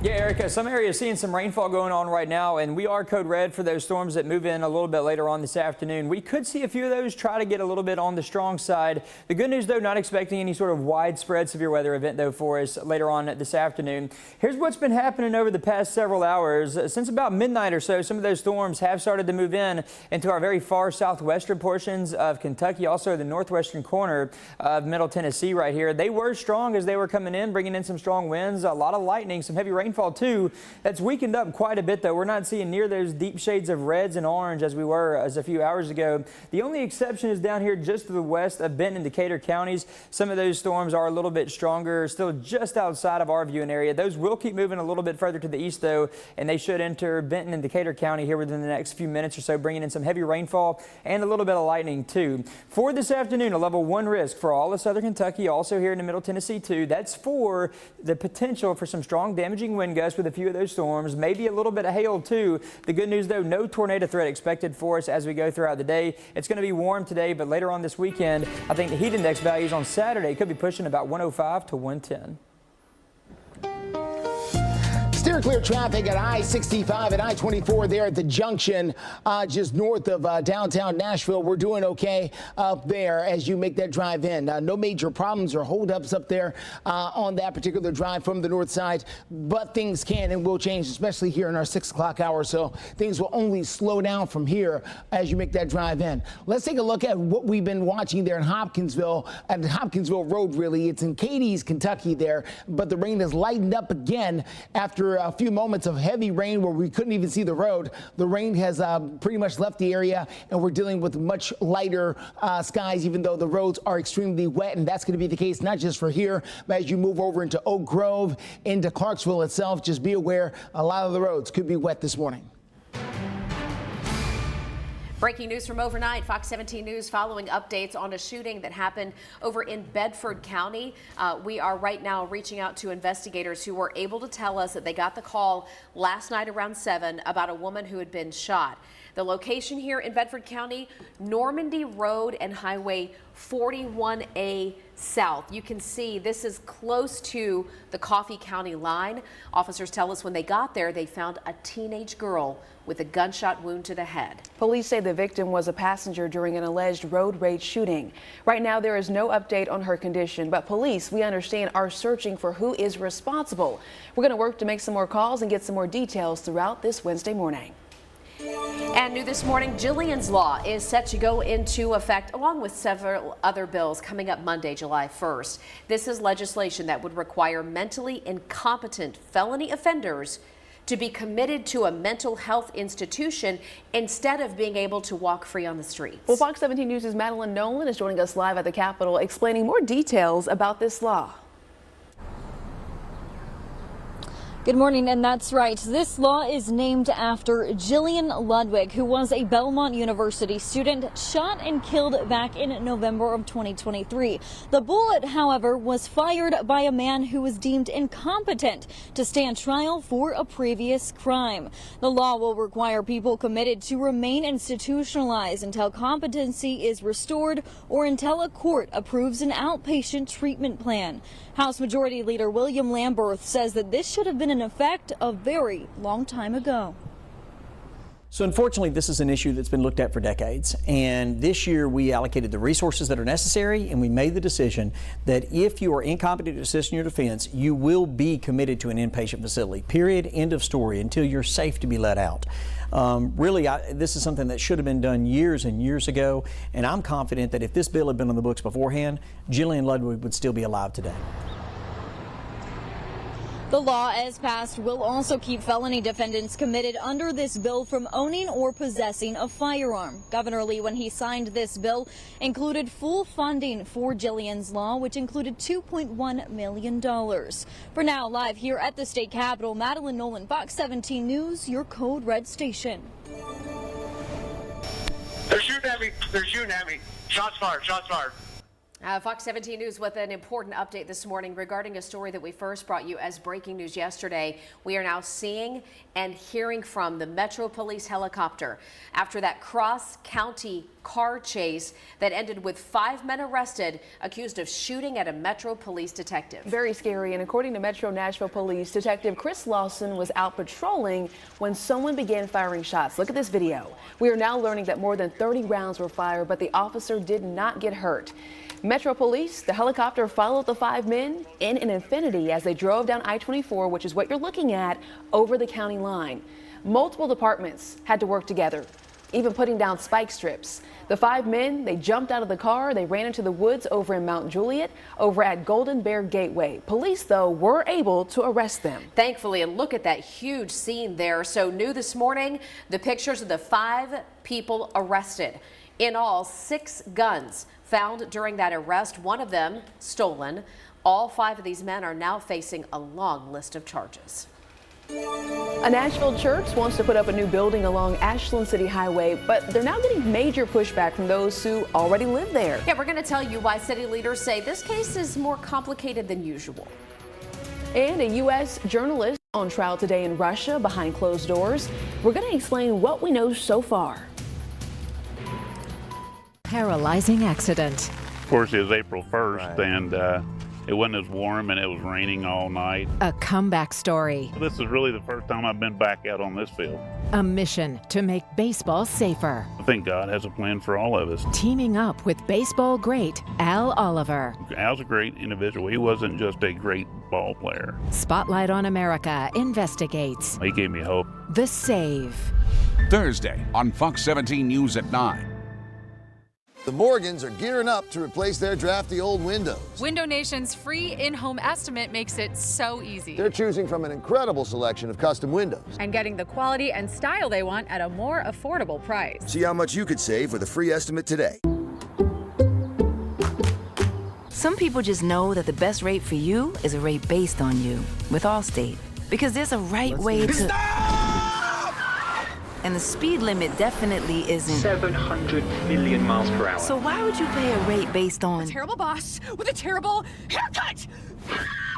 Yeah, Erica, some areas seeing some rainfall going on right now, and we are code red for those storms that move in a little bit later on this afternoon. We could see a few of those try to get a little bit on the strong side. The good news, though, not expecting any sort of widespread severe weather event, though, for us later on this afternoon. Here's what's been happening over the past several hours. Since about midnight or so, some of those storms have started to move in into our very far southwestern portions of Kentucky, also the northwestern corner of Middle Tennessee right here. They were strong as they were coming in, bringing in some strong winds, a lot of lightning, some heavy rainfall too. That's weakened up quite a bit, though. We're not seeing near those deep shades of reds and orange as we were as a few hours ago. The only exception is down here just to the west of Benton and Decatur counties. Some of those storms are a little bit stronger, still just outside of our viewing area. Those will keep moving a little bit further to the east, though, and they should enter Benton and Decatur County here within the next few minutes or so, bringing in some heavy rainfall and a little bit of lightning too. For this afternoon, a level 1 risk for all of southern Kentucky, also here in the Middle Tennessee too. That's for the potential for some strong damaging wind gusts with a few of those storms, maybe a little bit of hail too. The good news, though, no tornado threat expected for us as we go throughout the day. It's going to be warm today, but later on this weekend, I think the heat index values on Saturday could be pushing about 105 to 110. Steer clear traffic at I-65 and I-24 there at the junction just north of downtown Nashville. We're doing okay up there as you make that drive in. No major problems or holdups up there on that particular drive from the north side, but things can and will change, especially here in our 6 o'clock hour. So things will only slow down from here as you make that drive in. Let's take a look at what we've been watching there in Hopkinsville, at Hopkinsville Road, really. It's in Cadiz, Kentucky there, but the rain has lightened up again after a few moments of heavy rain where we couldn't even see the road. The rain has pretty much left the area, and we're dealing with much lighter skies, even though the roads are extremely wet. And that's going to be the case not just for here, but as you move over into Oak Grove, into Clarksville itself, just be aware a lot of the roads could be wet this morning. Breaking news from overnight, Fox 17 News following updates on a shooting that happened over in Bedford County. We are right now reaching out to investigators who were able to tell us that they got the call last night around 7 about a woman who had been shot. The location here in Bedford County, Normandy Road and Highway 41A South. You can see this is close to the Coffee County line. Officers tell us when they got there, they found a teenage girl with a gunshot wound to the head. Police say the victim was a passenger during an alleged road rage shooting. Right now, there is no update on her condition, but police, we understand, are searching for who is responsible. We're going to work to make some more calls and get some more details throughout this Wednesday morning. And new this morning, Julian's Law is set to go into effect along with several other bills coming up Monday, July 1st. This is legislation that would require mentally incompetent felony offenders to be committed to a mental health institution instead of being able to walk free on the streets. Well, Fox 17 News' Madeline Nolan is joining us live at the Capitol explaining more details about this law. Good morning, and that's right. This law is named after Julian Ludwig, who was a Belmont University student shot and killed back in November of 2023. The bullet, however, was fired by a man who was deemed incompetent to stand trial for a previous crime. The law will require people committed to remain institutionalized until competency is restored or until a court approves an outpatient treatment plan. House Majority Leader William Lamberth says that this should have been in effect a very long time ago. So unfortunately, this is an issue that's been looked at for decades. And this year we allocated the resources that are necessary, and we made the decision that if you are incompetent to assist in your defense, you will be committed to an inpatient facility. Period. End of story, until you're safe to be let out. This is something that should have been done years and years ago. And I'm confident that if this bill had been on the books beforehand, Julian Ludwig would still be alive today. The law, as passed, will also keep felony defendants committed under this bill from owning or possessing a firearm. Governor Lee, when he signed this bill, included full funding for Julian's law, which included $2.1 million. For now, live here at the state capitol, Madeline Nolan, Fox 17 News, your Code Red station. They're shooting at me. They're shooting at me. Shots fired. Shots fired. Fox 17 News with an important update this morning regarding a story that we first brought you as breaking news yesterday. We are now seeing and hearing from the Metro Police helicopter after that cross-county car chase that ended with 5 men arrested accused of shooting at a Metro Police detective. Very scary, and according to Metro Nashville Police, Detective Chris Lawson was out patrolling when someone began firing shots. Look at this video. We are now learning that more than 30 rounds were fired, but the officer did not get hurt. Metro Police, the helicopter followed the 5 men in an Infiniti as they drove down I-24, which is what you're looking at, over the county line. Multiple departments had to work together, even putting down spike strips. The 5 men, they jumped out of the car. They ran into the woods over in Mount Juliet, over at Golden Bear Gateway. Police, though, were able to arrest them. Thankfully, and look at that huge scene there. So new this morning, the pictures of the 5 people arrested. In all, 6 guns found during that arrest, one of them stolen. All 5 of these men are now facing a long list of charges. A Nashville church wants to put up a new building along Ashland City Highway, but they're now getting major pushback from those who already live there. Yeah, we're going to tell you why city leaders say this case is more complicated than usual. And a U.S. journalist on trial today in Russia behind closed doors. We're going to explain what we know so far. Paralyzing accident. Of course, it was April 1st, and it wasn't as warm, and it was raining all night. A comeback story. This is really the first time I've been back out on this field. A mission to make baseball safer. I think God has a plan for all of us. Teaming up with baseball great Al Oliver. Al's a great individual. He wasn't just a great ball player. Spotlight on America investigates. He gave me hope. The Save. Thursday on Fox 17 News at 9. The Morgans are gearing up to replace their drafty old windows. Window Nation's free in-home estimate makes it so easy. They're choosing from an incredible selection of custom windows and getting the quality and style they want at a more affordable price. See how much you could save with a free estimate today. Some people just know that the best rate for you is a rate based on you with Allstate. Because there's a right way to... Stop! And the speed limit definitely isn't 700 million miles per hour. So why would you pay a rate based on a terrible boss with a terrible haircut?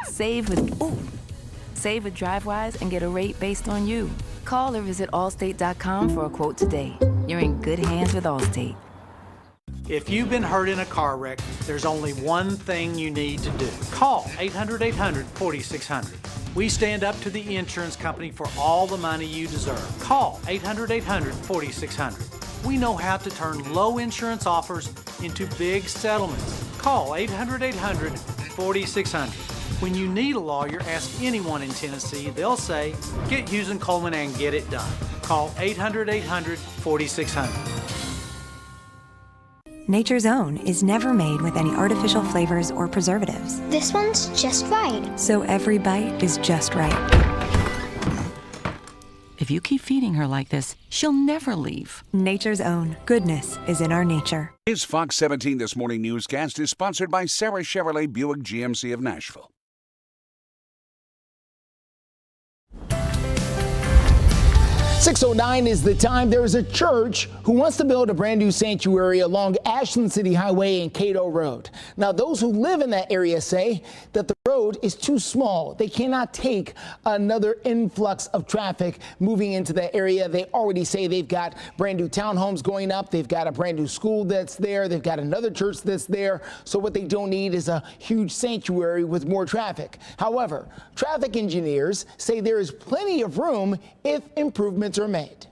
Save with DriveWise and get a rate based on you. Call or visit Allstate.com for a quote today. You're in good hands with Allstate. If you've been hurt in a car wreck, there's only one thing you need to do. Call 800-800-4600. We stand up to the insurance company for all the money you deserve. Call 800-800-4600. We know how to turn low insurance offers into big settlements. Call 800-800-4600. When you need a lawyer, ask anyone in Tennessee. They'll say, get Hughes and Coleman and get it done. Call 800-800-4600. Nature's Own is never made with any artificial flavors or preservatives. This one's just right. So every bite is just right. If you keep feeding her like this, she'll never leave. Nature's Own. Goodness is in our nature. His Fox 17 This Morning newscast is sponsored by Sarah Chevrolet Buick GMC of Nashville. 6:09 is the time. There is a church who wants to build a brand new sanctuary along Ashland City Highway and Cato Road. Now, those who live in that area say that the road is too small. They cannot take another influx of traffic moving into that area. They already say they've got brand new townhomes going up. They've got a brand new school that's there. They've got another church that's there. So what they don't need is a huge sanctuary with more traffic. However, traffic engineers say there is plenty of room if improvements are made.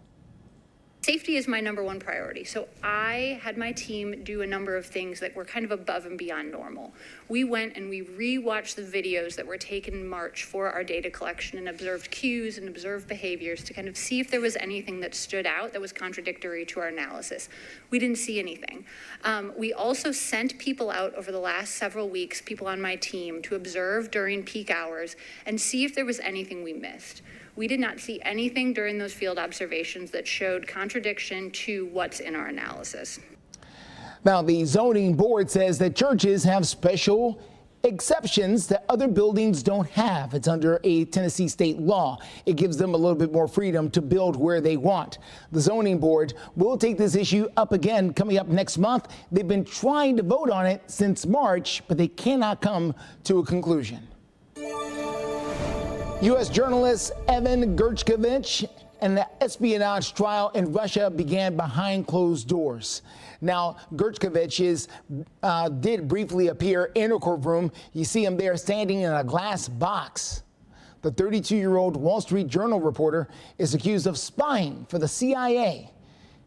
Safety is my number one priority. So I had my team do a number of things that were kind of above and beyond normal. We went and we re-watched the videos that were taken in March for our data collection and observed cues and observed behaviors to kind of see if there was anything that stood out that was contradictory to our analysis. We didn't see anything. We also sent people out over the last several weeks, people on my team, to observe during peak hours and see if there was anything we missed. We did not see anything during those field observations that showed contradiction to what's in our analysis. Now, the zoning board says that churches have special exceptions that other buildings don't have. It's under a Tennessee state law. It gives them a little bit more freedom to build where they want. The zoning board will take this issue up again coming up next month. They've been trying to vote on it since March, but they cannot come to a conclusion. U.S. journalist Evan Gershkovich and the espionage trial in Russia began behind closed doors. Now, Gershkovich did briefly appear in a courtroom. You see him there standing in a glass box. The 32-year-old Wall Street Journal reporter is accused of spying for the CIA.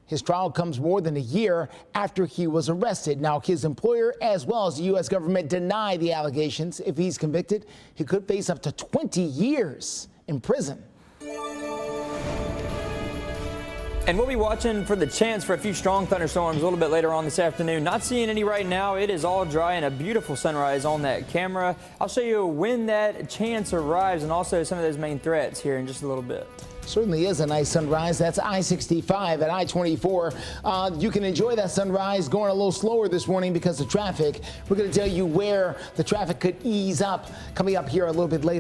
His trial comes more than a year after he was arrested. Now, his employer as well as the U.S. government deny the allegations. If he's convicted, he could face up to 20 years in prison. And we'll be watching for the chance for a few strong thunderstorms a little bit later on this afternoon. Not seeing any right now. It is all dry and a beautiful sunrise on that camera. I'll show you when that chance arrives and also some of those main threats here in just a little bit. Certainly is a nice sunrise. That's I-65 and I-24. You can enjoy that sunrise going a little slower this morning because of traffic. We're going to tell you where the traffic could ease up coming up here a little bit later.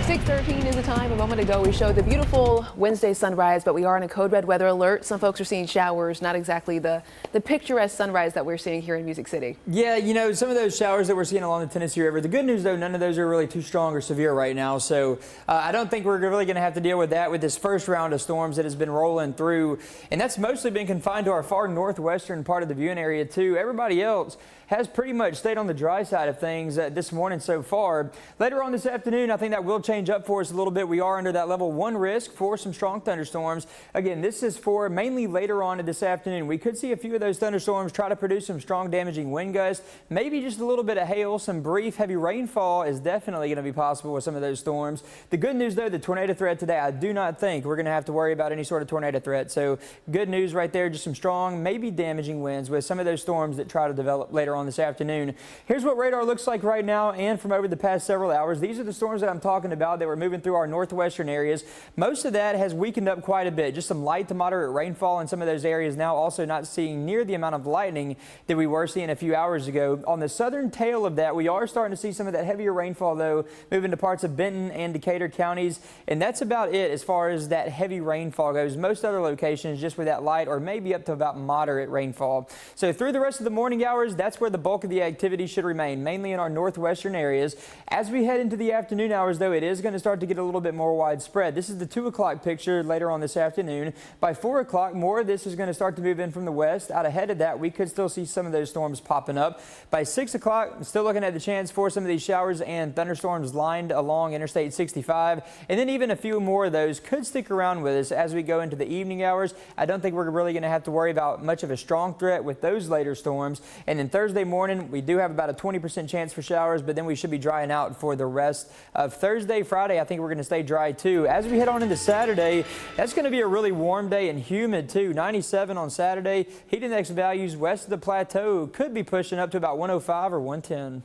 6:13 is the time. A moment ago, we showed the beautiful Wednesday sunrise, but we are in a code red weather alert. Some folks are seeing showers, not exactly the picturesque sunrise that we're seeing here in Music City. Yeah, you know, some of those showers that we're seeing along the Tennessee River. The good news, though, none of those are really too strong or severe right now. So I don't think we're really going to have to deal with that with this first round of storms that has been rolling through. And that's mostly been confined to our far northwestern part of the viewing area, too. Everybody else has pretty much stayed on the dry side of things this morning so far. Later on this afternoon, I think that will change up for us a little bit. We are under that level 1 risk for some strong thunderstorms. Again, this is for mainly later on this afternoon. We could see a few of those thunderstorms try to produce some strong damaging wind gusts, maybe just a little bit of hail. Some brief heavy rainfall is definitely going to be possible with some of those storms. The good news, though, the tornado threat today, I do not think we're going to have to worry about any sort of tornado threat. So good news right there, just some strong, maybe damaging winds with some of those storms that try to develop later on this afternoon. Here's what radar looks like right now and from over the past several hours. These are the storms that I'm talking about that were moving through our northwestern areas. Most of that has weakened up quite a bit. Just some light to moderate rainfall in some of those areas now. Also not seeing near the amount of lightning that we were seeing a few hours ago. On the southern tail of that, we are starting to see some of that heavier rainfall, though, moving to parts of Benton and Decatur counties. And that's about it as far as that heavy rainfall goes. Most other locations just with that light or maybe up to about moderate rainfall. So through the rest of the morning hours, that's where the bulk of the activity should remain, mainly in our northwestern areas. As we head into the afternoon hours, though, it is going to start to get a little bit more widespread. This is the 2 o'clock picture later on this afternoon. By 4 o'clock, more of this is going to start to move in from the west. Out ahead of that, we could still see some of those storms popping up. By 6 o'clock, I'm still looking at the chance for some of these showers and thunderstorms lined along Interstate 65. And then even a few more of those could stick around with us as we go into the evening hours. I don't think we're really going to have to worry about much of a strong threat with those later storms. And then Thursday morning, we do have about a 20% chance for showers, but then we should be drying out for the rest of Thursday. Friday, I think we're going to stay dry too. As we head on into Saturday, that's going to be a really warm day and humid too. 97 on Saturday. Heat index values west of the plateau could be pushing up to about 105 or 110.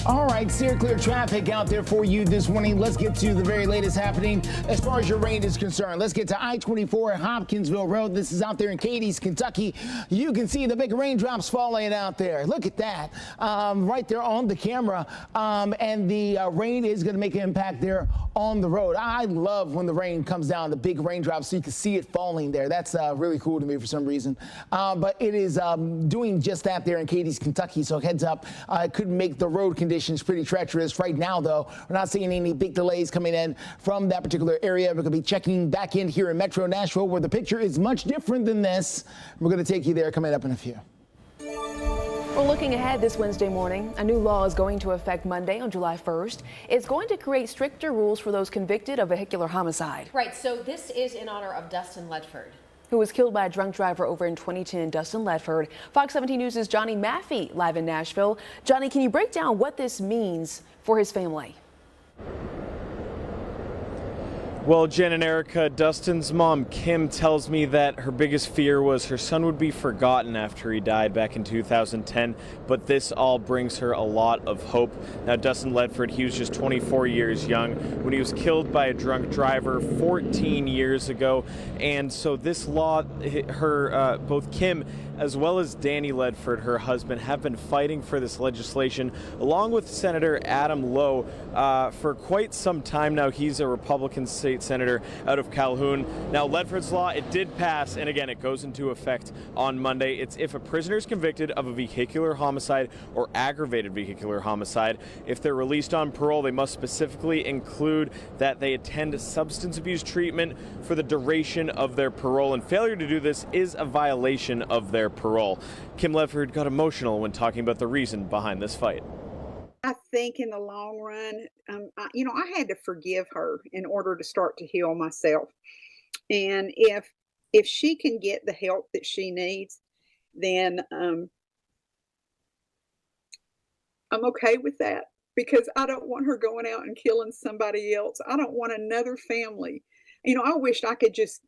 All right, steer clear traffic out there for you this morning. Let's get to the very latest happening as far as your rain is concerned. Let's get to I-24 Hopkinsville Road. This is out there in Cadiz, Kentucky. You can see the big raindrops falling out there. Look at that, right there on the camera. And the rain is going to make an impact there on the road. I love when the rain comes down, the big raindrops, so you can see it falling there. That's really cool to me for some reason. But it is doing just that there in Cadiz, Kentucky. So heads up, it could make the road conditions pretty treacherous. Right now, though, we're not seeing any big delays coming in from that particular area. We're going to be checking back in here in Metro Nashville, where the picture is much different than this. We're going to take you there coming up in a few. We're looking ahead this Wednesday morning. A new law is going to affect Monday on July 1st. It's going to create stricter rules for those convicted of vehicular homicide. Right, so this is in honor of Dustin Ledford, who was killed by a drunk driver over in 2010. Dustin Ledford. Fox 17 News' Johnny Maffey live in Nashville. Johnny, can you break down what this means for his family? Well, Jen and Erica, Dustin's mom, Kim, tells me that her biggest fear was her son would be forgotten after he died back in 2010, but this all brings her a lot of hope. Now, Dustin Ledford, he was just 24 years young when he was killed by a drunk driver 14 years ago, and so this law, both Kim as well as Danny Ledford, her husband, have been fighting for this legislation along with Senator Adam Lowe for quite some time now. He's a Republican state senator out of Calhoun. Now, Ledford's law, it did pass, and again, it goes into effect on Monday. It's if a prisoner is convicted of a vehicular homicide or aggravated vehicular homicide, if they're released on parole, they must specifically include that they attend substance abuse treatment for the duration of their parole, and failure to do this is a violation of their parole. Kim Ledford got emotional when talking about the reason behind this fight. I think in the long run, I had to forgive her in order to start to heal myself. And if she can get the help that she needs, then I'm okay with that, because I don't want her going out and killing somebody else. I don't want another family. I wished I could just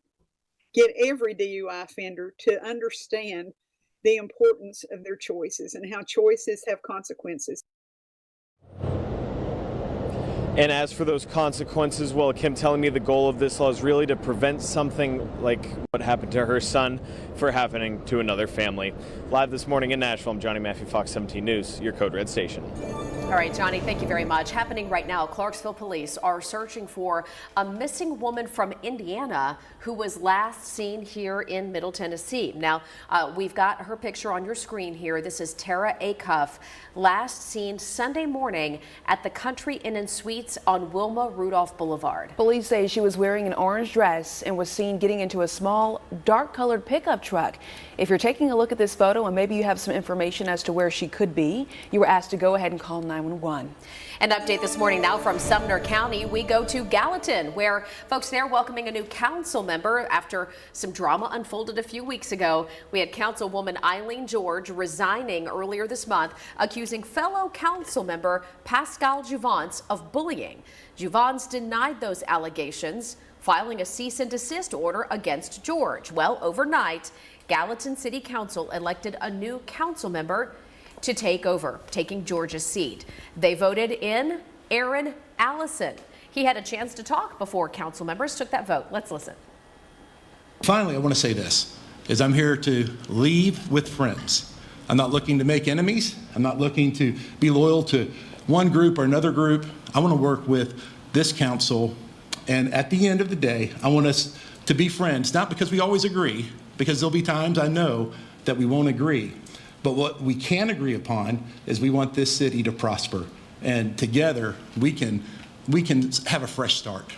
get every DUI offender to understand the importance of their choices and how choices have consequences. And as for those consequences, well, Kim telling me the goal of this law is really to prevent something like what happened to her son from happening to another family. Live this morning in Nashville, I'm Johnny Maffey, Fox 17 News, your Code Red station. All right, Johnny, thank you very much. Happening right now, Clarksville police are searching for a missing woman from Indiana who was last seen here in Middle Tennessee. Now, we've got her picture on your screen here. This is Tara Acuff, last seen Sunday morning at the Country Inn and Suites on Wilma Rudolph Boulevard. Police say she was wearing an orange dress and was seen getting into a small, dark-colored pickup truck. If you're taking a look at this photo and maybe you have some information as to where she could be, you were asked to go ahead and call 911. An update this morning now from Sumner County. We go to Gallatin, where folks there welcoming a new council member after some drama unfolded a few weeks ago. We had Councilwoman Eileen George resigning earlier this month, accusing fellow council member Pascal Juvance of bullying. Juvance denied those allegations, filing a cease and desist order against George. Well, overnight, Gallatin City Council elected a new council member to take over, taking George's seat. They voted in Aaron Allison. He had a chance to talk before council members took that vote. Let's listen. Finally, I want to say this, is I'm here to leave with friends. I'm not looking to make enemies. I'm not looking to be loyal to one group or another group. I want to work with this council, and at the end of the day, I want us to be friends, not because we always agree, because there'll be times I know that we won't agree. But what we can agree upon is we want this city to prosper, and together we can have a fresh start.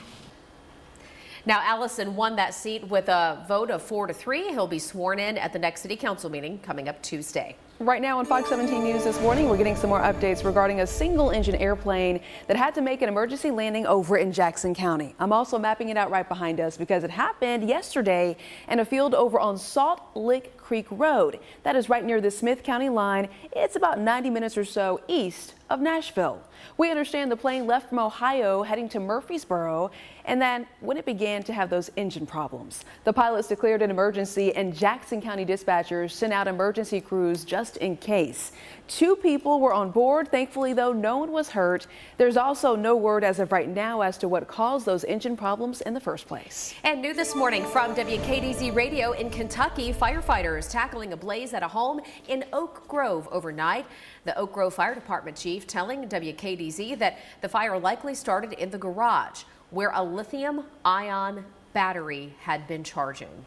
Now, Allison won that seat with a vote of 4-3. He'll be sworn in at the next city council meeting coming up Tuesday. Right now on Fox 17 News this morning, we're getting some more updates regarding a single-engine airplane that had to make an emergency landing over in Jackson County. I'm also mapping it out right behind us because it happened yesterday in a field over on Salt Lick Creek Road. That is right near the Smith County line. It's about 90 minutes or so east of Nashville. We understand the plane left from Ohio heading to Murfreesboro, and then when it began to have those engine problems, the pilots declared an emergency and Jackson County dispatchers sent out emergency crews just just in case. 2 people were on board. Thankfully, though, no one was hurt. There's also no word as of right now as to what caused those engine problems in the first place. And new this morning from WKDZ Radio in Kentucky, firefighters tackling a blaze at a home in Oak Grove overnight. The Oak Grove Fire Department chief telling WKDZ that the fire likely started in the garage where a lithium-ion battery had been charging.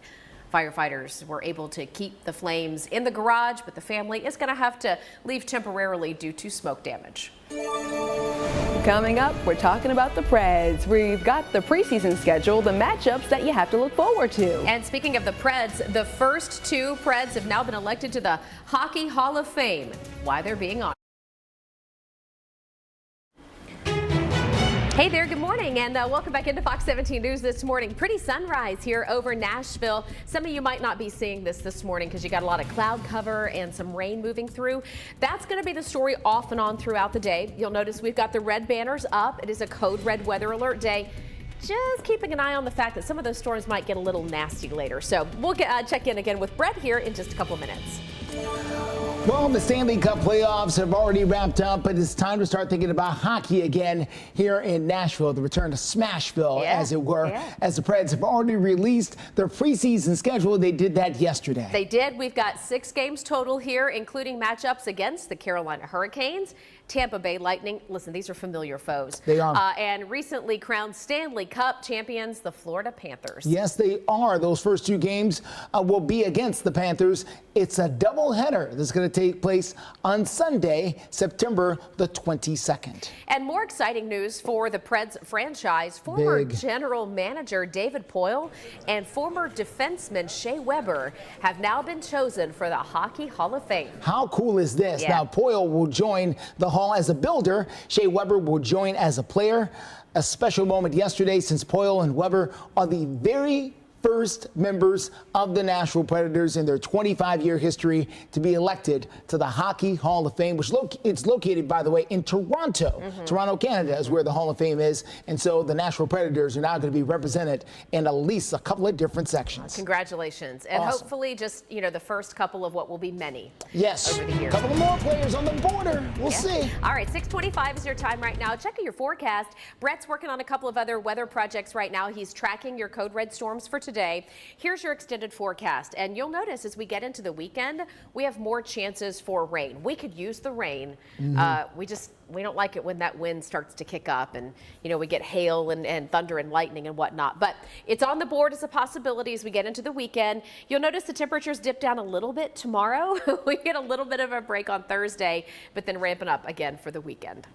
Firefighters were able to keep the flames in the garage, but the family is going to have to leave temporarily due to smoke damage. Coming up, we're talking about the Preds. We've got the preseason schedule, the matchups that you have to look forward to. And speaking of the Preds, the first 2 Preds have now been elected to the Hockey Hall of Fame. Why they're being honored. Hey there, good morning, and welcome back into Fox 17 News this morning. Pretty sunrise here over Nashville. Some of you might not be seeing this morning because you got a lot of cloud cover and some rain moving through. That's going to be the story off and on throughout the day. You'll notice we've got the red banners up. It is a code red weather alert day. Just keeping an eye on the fact that some of those storms might get a little nasty later. So we'll check in again with Brett here in just a couple minutes. Well, the Stanley Cup playoffs have already wrapped up, but it's time to start thinking about hockey again here in Nashville, the return to Smashville, as it were, as the Preds have already released their preseason schedule. They did that yesterday. They did. We've got 6 games total here, including matchups against the Carolina Hurricanes, Tampa Bay Lightning. Listen, these are familiar foes. They are. And recently crowned Stanley Cup champions, the Florida Panthers. Yes, they are. Those first 2 games will be against the Panthers. It's a doubleheader that's going to take place on Sunday, September the 22nd. And more exciting news for the Preds franchise. Former general manager David Poile and former defenseman Shea Weber have now been chosen for the Hockey Hall of Fame. How cool is this? Now, Poile will join the Hall as a builder. Shea Weber will join as a player. A special moment yesterday since Poile and Weber are the very first members of the Nashville Predators in their 25-year history to be elected to the Hockey Hall of Fame, which it's located, by the way, in Toronto. Toronto, Canada is where the Hall of Fame is. And so the Nashville Predators are now going to be represented in at least a couple of different sections. Congratulations. And hopefully just, the first couple of what will be many. Yes. Over the years. A couple of more players on the border. We'll see. All right, 6:25 is your time right now. Check out your forecast. Brett's working on a couple of other weather projects right now. He's tracking your code red storms for today. Here's your extended forecast, and you'll notice as we get into the weekend, we have more chances for rain. We could use the rain. We don't like it when that wind starts to kick up and, we get hail and thunder and lightning and whatnot. But it's on the board as a possibility as we get into the weekend. You'll notice the temperatures dip down a little bit tomorrow. We get a little bit of a break on Thursday, but then ramping up again for the weekend.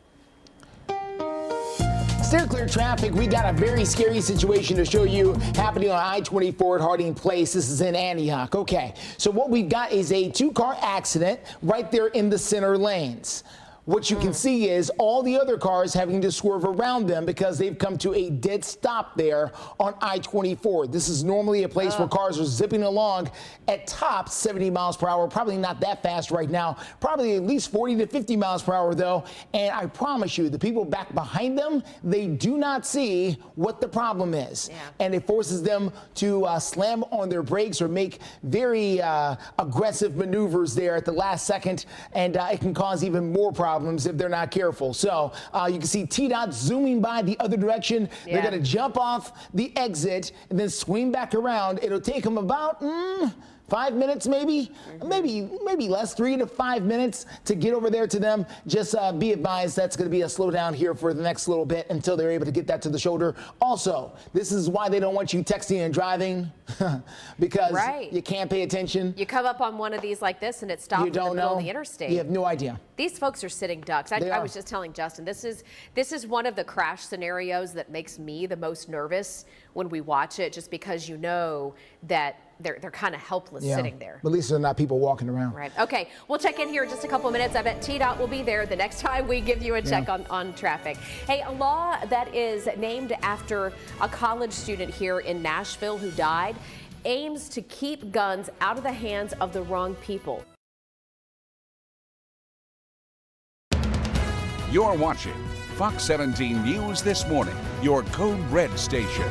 Steer clear traffic. We got a very scary situation to show you happening on I-24 at Harding Place. This is in Antioch. Okay, so what we've got is a 2-car accident right there in the center lanes. What you can see is all the other cars having to swerve around them because they've come to a dead stop there on I-24. This is normally a place where cars are zipping along at top 70 miles per hour. Probably not that fast right now. Probably at least 40 to 50 miles per hour, though. And I promise you, the people back behind them, they do not see what the problem is. And it forces them to slam on their brakes or make very aggressive maneuvers there at the last second. And it can cause even more problems if they're not careful. So you can see TDOT zooming by the other direction. They're going to jump off the exit and then swing back around. It'll take them about 5 minutes, maybe less, 3 to 5 minutes to get over there to them. Just be advised that's going to be a slowdown here for the next little bit until they're able to get that to the shoulder. Also, this is why they don't want you texting and driving because you can't pay attention. You come up on one of these like this and it stops in the middle of the interstate. You have no idea. These folks are sitting ducks. I was just telling Justin, this is one of the crash scenarios that makes me the most nervous when we watch it, just because that they're kind of helpless sitting there. But at least they're not people walking around. Right. Okay. We'll check in here in just a couple minutes. I bet TDOT will be there the next time we give you a check on traffic. Hey, a law that is named after a college student here in Nashville who died aims to keep guns out of the hands of the wrong people. You're watching Fox 17 News This Morning, your Code Red station.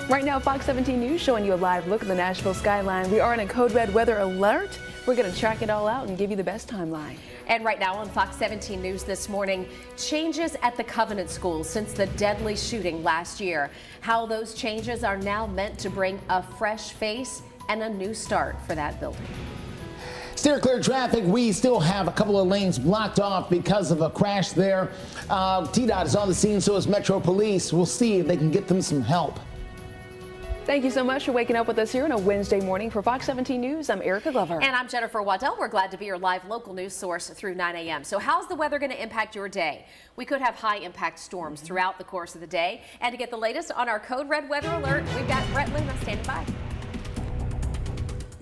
Right now, Fox 17 News showing you a live look at the Nashville skyline. We are in a code red weather alert. We're going to track it all out and give you the best timeline. And right now on Fox 17 News this morning, changes at the Covenant School since the deadly shooting last year. How those changes are now meant to bring a fresh face and a new start for that building. Steer clear traffic. We still have a couple of lanes blocked off because of a crash there. TDOT is on the scene, so is Metro Police. We'll see if they can get them some help. Thank you so much for waking up with us here on a Wednesday morning. For Fox 17 News, I'm Erica Glover. And I'm Jennifer Waddell. We're glad to be your live local news source through 9 a.m. So how's the weather going to impact your day? We could have high impact storms throughout the course of the day. And to get the latest on our code red weather alert, we've got Brett Luna standing by.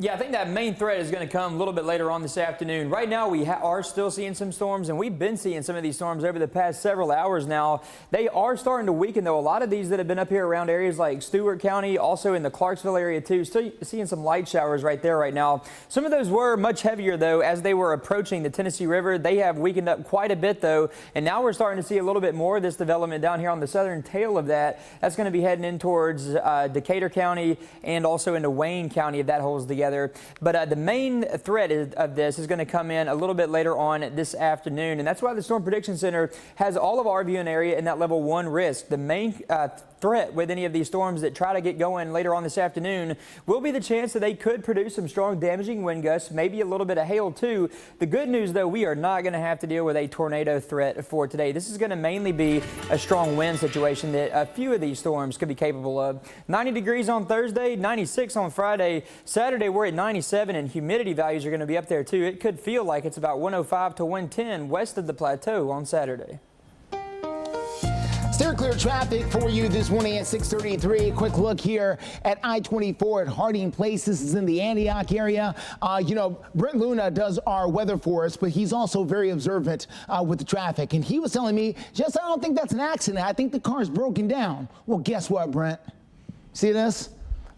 Yeah, I think that main threat is going to come a little bit later on this afternoon. Right now, we are still seeing some storms, and we've been seeing some of these storms over the past several hours now. They are starting to weaken, though. A lot of these that have been up here around areas like Stewart County, also in the Clarksville area, too. Still seeing some light showers right there right now. Some of those were much heavier, though, as they were approaching the Tennessee River. They have weakened up quite a bit, though, and now we're starting to see a little bit more of this development down here on the southern tail of that. That's going to be heading in towards Decatur County and also into Wayne County if that holds together. But the main threat of this is going to come in a little bit later on this afternoon, and that's why the Storm Prediction Center has all of our viewing area in that level 1 risk. The main threat with any of these storms that try to get going later on this afternoon will be the chance that they could produce some strong damaging wind gusts, maybe a little bit of hail too. The good news, though, we are not going to have to deal with a tornado threat for today. This is going to mainly be a strong wind situation that a few of these storms could be capable of. 90 degrees on Thursday, 96 on Friday. Saturday we're at 97, and humidity values are going to be up there too. It could feel like it's about 105 to 110 west of the plateau on Saturday. Steer clear traffic for you this morning at 6:33. Quick look here at I-24 at Harding Place. This is in the Antioch area. Brent Luna does our weather for us, but he's also very observant with the traffic. And he was telling me, I don't think that's an accident. I think the car's broken down. Well, guess what, Brent? See this?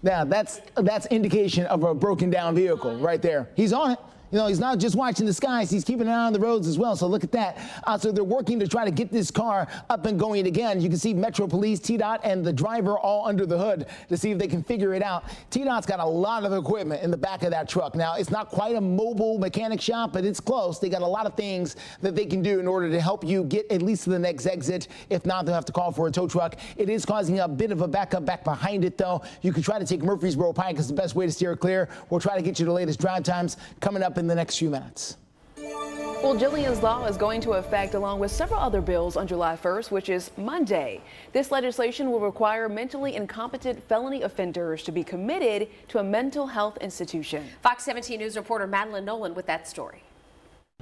Yeah, that's indication of a broken down vehicle right there. He's on it. He's not just watching the skies, he's keeping an eye on the roads as well. So look at that. So they're working to try to get this car up and going again. You can see Metro Police, TDOT, and the driver all under the hood to see if they can figure it out. TDOT's got a lot of equipment in the back of that truck. Now, it's not quite a mobile mechanic shop, but it's close. They got a lot of things that they can do in order to help you get at least to the next exit. If not, they'll have to call for a tow truck. It is causing a bit of a backup back behind it, though. You can try to take Murfreesboro Pike as the best way to steer clear. We'll try to get you the latest drive times coming up in the next few minutes. Well, Julian's Law is going to effect along with several other bills on July 1st, which is Monday. This legislation will require mentally incompetent felony offenders to be committed to a mental health institution. Fox 17 News reporter Madeline Nolan with that story.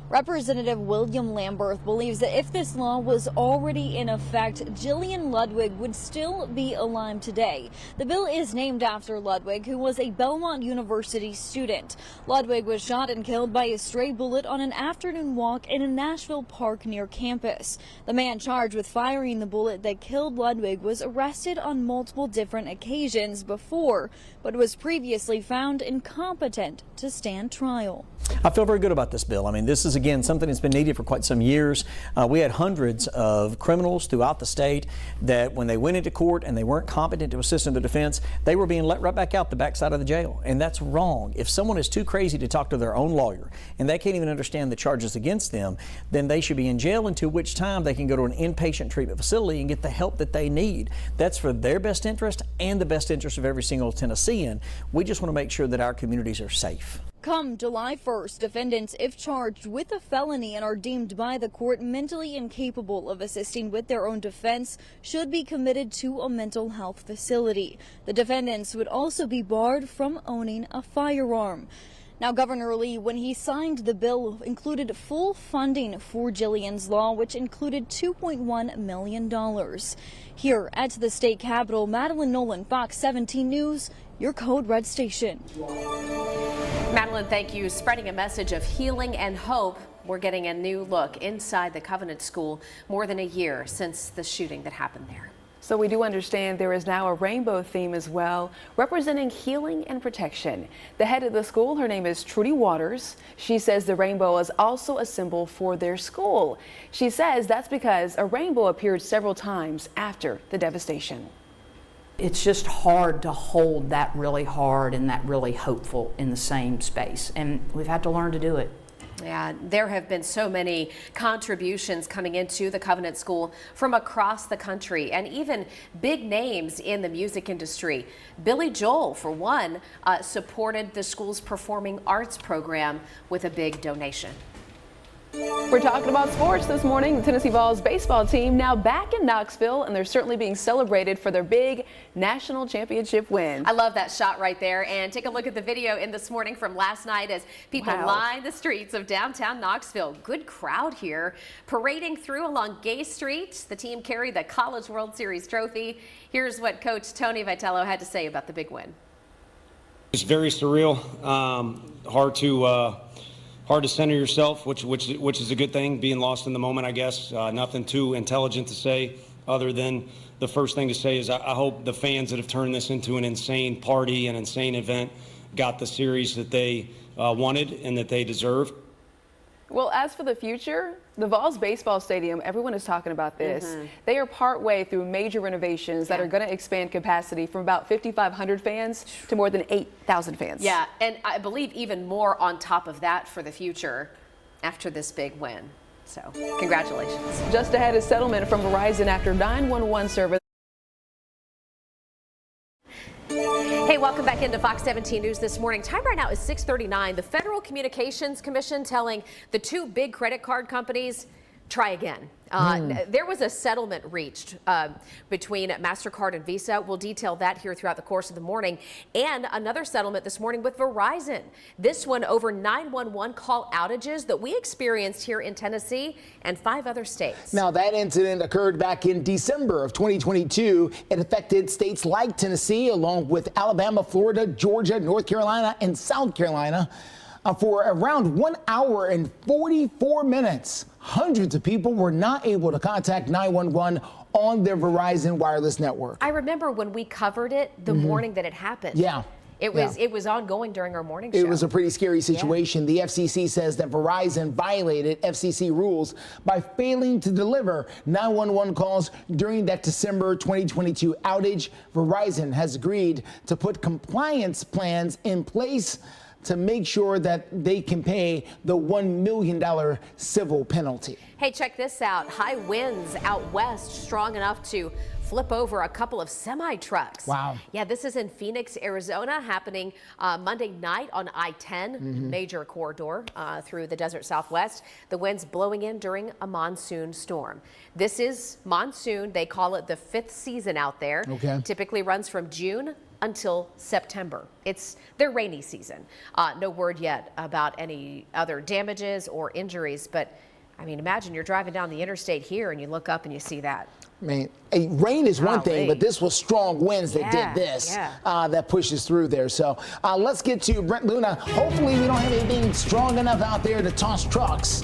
Representative William Lamberth believes that if this law was already in effect, Jillian Ludwig would still be alive today. The bill is named after Ludwig, who was a Belmont University student. Ludwig was shot and killed by a stray bullet on an afternoon walk in a Nashville park near campus. The man charged with firing the bullet that killed Ludwig was arrested on multiple different occasions before, but was previously found incompetent to stand trial. I feel very good about this bill. I mean, this is, again, something that's been needed for quite some years. We had hundreds of criminals throughout the state that when they went into court and they weren't competent to assist in the defense, they were being let right back out the backside of the jail. And that's wrong. If someone is too crazy to talk to their own lawyer and they can't even understand the charges against them, then they should be in jail, until which time they can go to an inpatient treatment facility and get the help that they need. That's for their best interest and the best interest of every single Tennessean. We just want to make sure that our communities are safe. Come July 1st, defendants, if charged with a felony and are deemed by the court mentally incapable of assisting with their own defense, should be committed to a mental health facility. The defendants would also be barred from owning a firearm. Now, Governor Lee, when he signed the bill, included full funding for Jillian's Law, which included $2.1 million. Here at the state capitol, Madeline Nolan, Fox 17 News, your Code Red station. Madeline, thank you. Spreading a message of healing and hope. We're getting a new look inside the Covenant School more than a year since the shooting that happened there. So we do understand there is now a rainbow theme as well, representing healing and protection. The head of the school, her name is Trudy Waters. She says the rainbow is also a symbol for their school. She says that's because a rainbow appeared several times after the devastation. It's just hard to hold that really hard and that really hopeful in the same space, and we've had to learn to do it. Yeah, there have been so many contributions coming into the Covenant School from across the country, and even big names in the music industry. Billy Joel, for one, supported the school's performing arts program with a big donation. We're talking about sports this morning. The Tennessee Vols baseball team now back in Knoxville, and they're certainly being celebrated for their big national championship win. I love that shot right there. And take a look at the video in this morning from last night as people line the streets of downtown Knoxville. Good crowd here, parading through along Gay Street. The team carried the College World Series trophy. Here's what Coach Tony Vitello had to say about the big win. It's very surreal, hard to center yourself, which is a good thing, being lost in the moment, I guess. Nothing too intelligent to say other than the first thing to say is I hope the fans that have turned this into an insane party, an insane event, got the series that they wanted and that they deserve. Well, as for the future, the Vols baseball stadium, everyone is talking about this. They are partway through major renovations that are going to expand capacity from about 5,500 fans to more than 8,000 fans. Yeah, and I believe even more on top of that for the future after this big win. So, congratulations. Just ahead is settlement from Verizon after 911 service. Hey, welcome back into Fox 17 News this morning. Time right now is 6:39. The Federal Communications Commission telling the two big credit card companies, try again. There was a settlement reached between MasterCard and Visa. We'll detail that here throughout the course of the morning. And another settlement this morning with Verizon. This one over 911 call outages that we experienced here in Tennessee and 5 other states. Now, that incident occurred back in December of 2022. It affected states like Tennessee, along with Alabama, Florida, Georgia, North Carolina, and South Carolina. For around 1 hour and 44 minutes, hundreds of people were not able to contact 911 on their Verizon wireless network. I remember when we covered it the morning that it happened. Yeah. It was ongoing during our morning show. It was a pretty scary situation. The FCC says that Verizon violated FCC rules by failing to deliver 911 calls during that December 2022 outage. Verizon has agreed to put compliance plans in place to make sure that they can pay the $1 million civil penalty. Hey, check this out. High winds out west, strong enough to flip over a couple of semi-trucks. Wow. Yeah, this is in Phoenix, Arizona, happening Monday night on I-10, major corridor through the desert Southwest. The winds blowing in during a monsoon storm. This is monsoon. They call it the 5th season out there. Okay. Typically runs from June until September. It's their rainy season. No word yet about any other damages or injuries, but I mean, imagine you're driving down the interstate here and you look up and you see that. I mean, rain is one thing, but this was strong winds that did this, that pushes through there. So let's get to Brent Luna. Hopefully we don't have anything strong enough out there to toss trucks.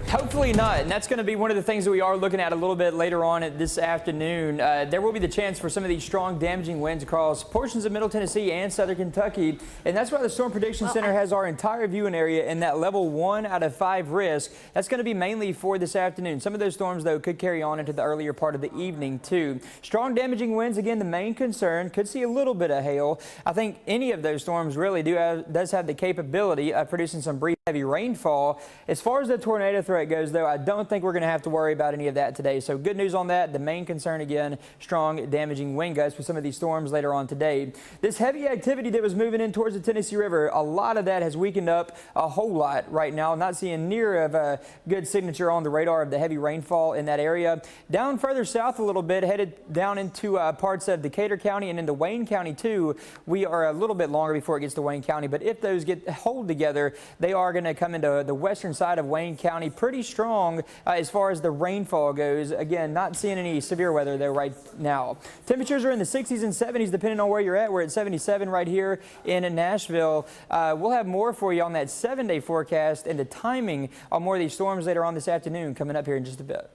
Hopefully not, and that's going to be one of the things that we are looking at a little bit later on this afternoon. There will be the chance for some of these strong, damaging winds across portions of Middle Tennessee and Southern Kentucky, and that's why the Storm Prediction Center has our entire viewing area in that level 1 out of 5 risk. That's going to be mainly for this afternoon. Some of those storms, though, could carry on into the earlier part of the evening, too. Strong, damaging winds, again, the main concern. Could see a little bit of hail. I think any of those storms really does have the capability of producing some brief heavy rainfall. As far as the tornado threat goes, though, I don't think we're going to have to worry about any of that today. So good news on that. The main concern, again, strong, damaging wind gusts with some of these storms later on today. This heavy activity that was moving in towards the Tennessee River, a lot of that has weakened up a whole lot right now. Not seeing near of a good signature on the radar of the heavy rainfall in that area. Down further south a little bit, headed down into parts of Decatur County and into Wayne County, too. We are a little bit longer before it gets to Wayne County, but if those hold together, they are going to come into the western side of Wayne County pretty strong as far as the rainfall goes. Again, not seeing any severe weather though right now. Temperatures are in the 60s and 70s depending on where you're at. We're at 77 right here in Nashville. We'll have more for you on that 7-day forecast and the timing on more of these storms later on this afternoon coming up here in just a bit.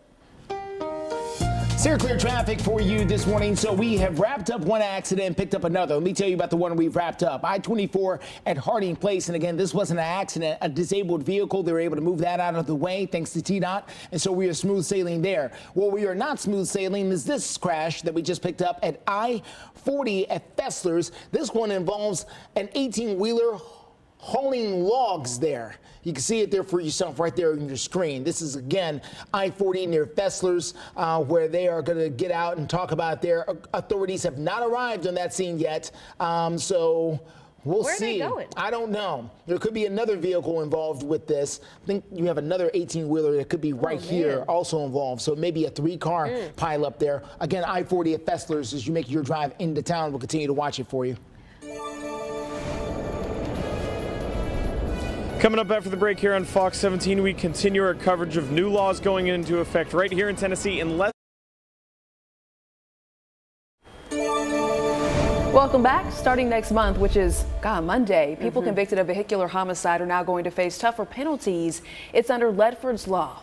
Steer clear traffic for you this morning. So we have wrapped up one accident and picked up another. Let me tell you about the one we've wrapped up. I-24 at Harding Place. And again, this wasn't an accident, a disabled vehicle. They were able to move that out of the way thanks to TDOT. And so we are smooth sailing there. Well, we are not smooth sailing is this crash that we just picked up at I-40 at Fessler's. This one involves an 18-wheeler hauling logs there. You can see it there for yourself right there on your screen. This is, again, I-40 near Fessler's, where they are going to get out and talk about their authorities have not arrived on that scene yet. So we'll see. Where are they going? I don't know. There could be another vehicle involved with this. I think you have another 18-wheeler that could be right here also involved. So maybe a 3-car pile up there. Again, I-40 at Fessler's as you make your drive into town. We'll continue to watch it for you. Coming up after the break here on Fox 17, we continue our coverage of new laws going into effect right here in Tennessee in less. Welcome back. Starting next month, which is Monday, people convicted of vehicular homicide are now going to face tougher penalties. It's under Ledford's law.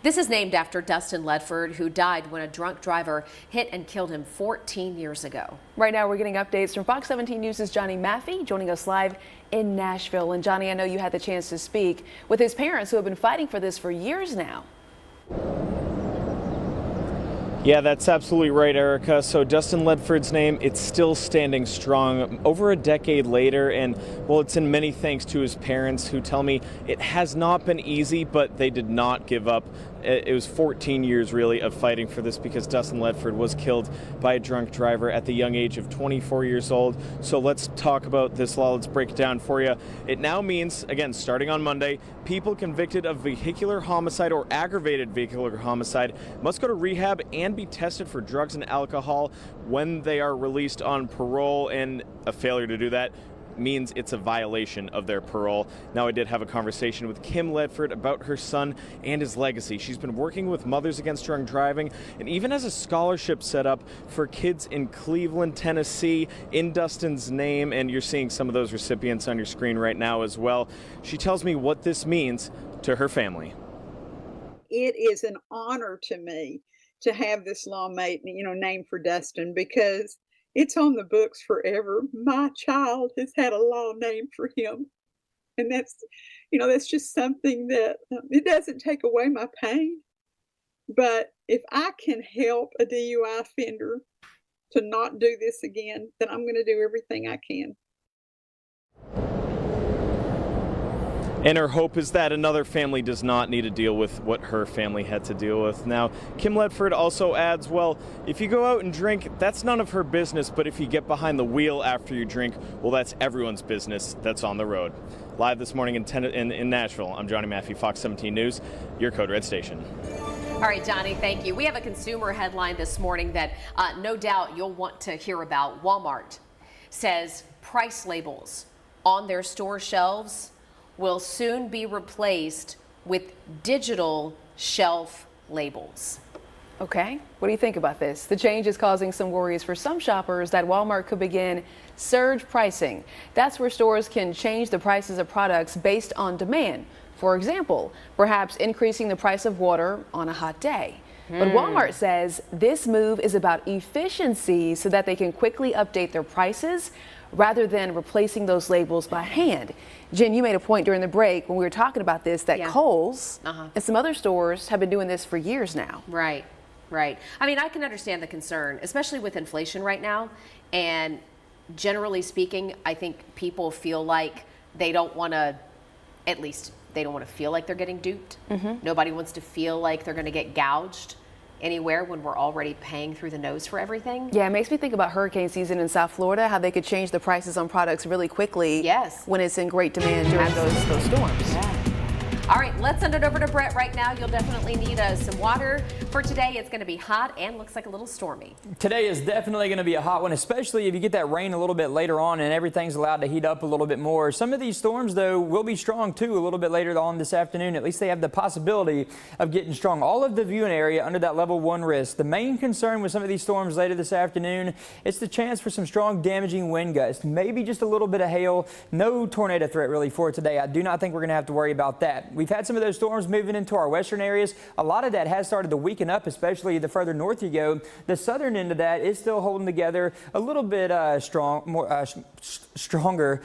This is named after Dustin Ledford, who died when a drunk driver hit and killed him 14 years ago. Right now, we're getting updates from Fox 17 News' Johnny Maffey joining us live in Nashville. And Johnny, I know you had the chance to speak with his parents who have been fighting for this for years now. Yeah, that's absolutely right, Erica. So Dustin Ledford's name, it's still standing strong over a decade later. And, well, it's in many thanks to his parents who tell me it has not been easy, but they did not give up. It was 14 years, really, of fighting for this because Dustin Ledford was killed by a drunk driver at the young age of 24 years old. So let's talk about this law. Let's break it down for you. It now means, again, starting on Monday, people convicted of vehicular homicide or aggravated vehicular homicide must go to rehab and be tested for drugs and alcohol when they are released on parole, and a failure to do that means it's a violation of their parole. Now, I did have a conversation with Kim Ledford about her son and his legacy. She's been working with Mothers Against Drunk Driving and even has a scholarship set up for kids in Cleveland, Tennessee in Dustin's name, and you're seeing some of those recipients on your screen right now as well. She tells me what this means to her family. It is an honor to me to have this law made, named for Dustin, because it's on the books forever. My child has had a law named for him. And that's just something that it doesn't take away my pain. But if I can help a DUI offender to not do this again, then I'm going to do everything I can. And her hope is that another family does not need to deal with what her family had to deal with. Now, Kim Ledford also adds, well, if you go out and drink, that's none of her business, but if you get behind the wheel after you drink, well, that's everyone's business that's on the road. Live this morning in Nashville, I'm Johnny Maffey, Fox 17 News, your Code Red station. All right, Johnny, thank you. We have a consumer headline this morning that no doubt you'll want to hear about. Walmart says price labels on their store shelves will soon be replaced with digital shelf labels. Okay, what do you think about this? The change is causing some worries for some shoppers that Walmart could begin surge pricing. That's where stores can change the prices of products based on demand. For example, perhaps increasing the price of water on a hot day. But Walmart says this move is about efficiency so that they can quickly update their prices rather than replacing those labels by hand. Jen, you made a point during the break when we were talking about this that Kohl's and some other stores have been doing this for years now. Right, right. I mean, I can understand the concern, especially with inflation right now. And generally speaking, I think people feel like they don't want to, at least they don't want to feel like they're getting duped. Nobody wants to feel like they're going to get gouged anywhere when we're already paying through the nose for everything. Yeah, it makes me think about hurricane season in South Florida, how they could change the prices on products really quickly when it's in great demand during those storms. Yeah. All right, let's send it over to Brett right now. You'll definitely need some water for today. It's going to be hot and looks like a little stormy. Today is definitely going to be a hot one, especially if you get that rain a little bit later on and everything's allowed to heat up a little bit more. Some of these storms, though, will be strong, too, a little bit later on this afternoon. At least they have the possibility of getting strong. All of the viewing area under that level 1 risk. The main concern with some of these storms later this afternoon, it's the chance for some strong damaging wind gusts. Maybe just a little bit of hail. No tornado threat, really, for today. I do not think we're going to have to worry about that. We've had some of those storms moving into our western areas. A lot of that has started to weaken up, especially the further north you go. The southern end of that is still holding together a little bit stronger.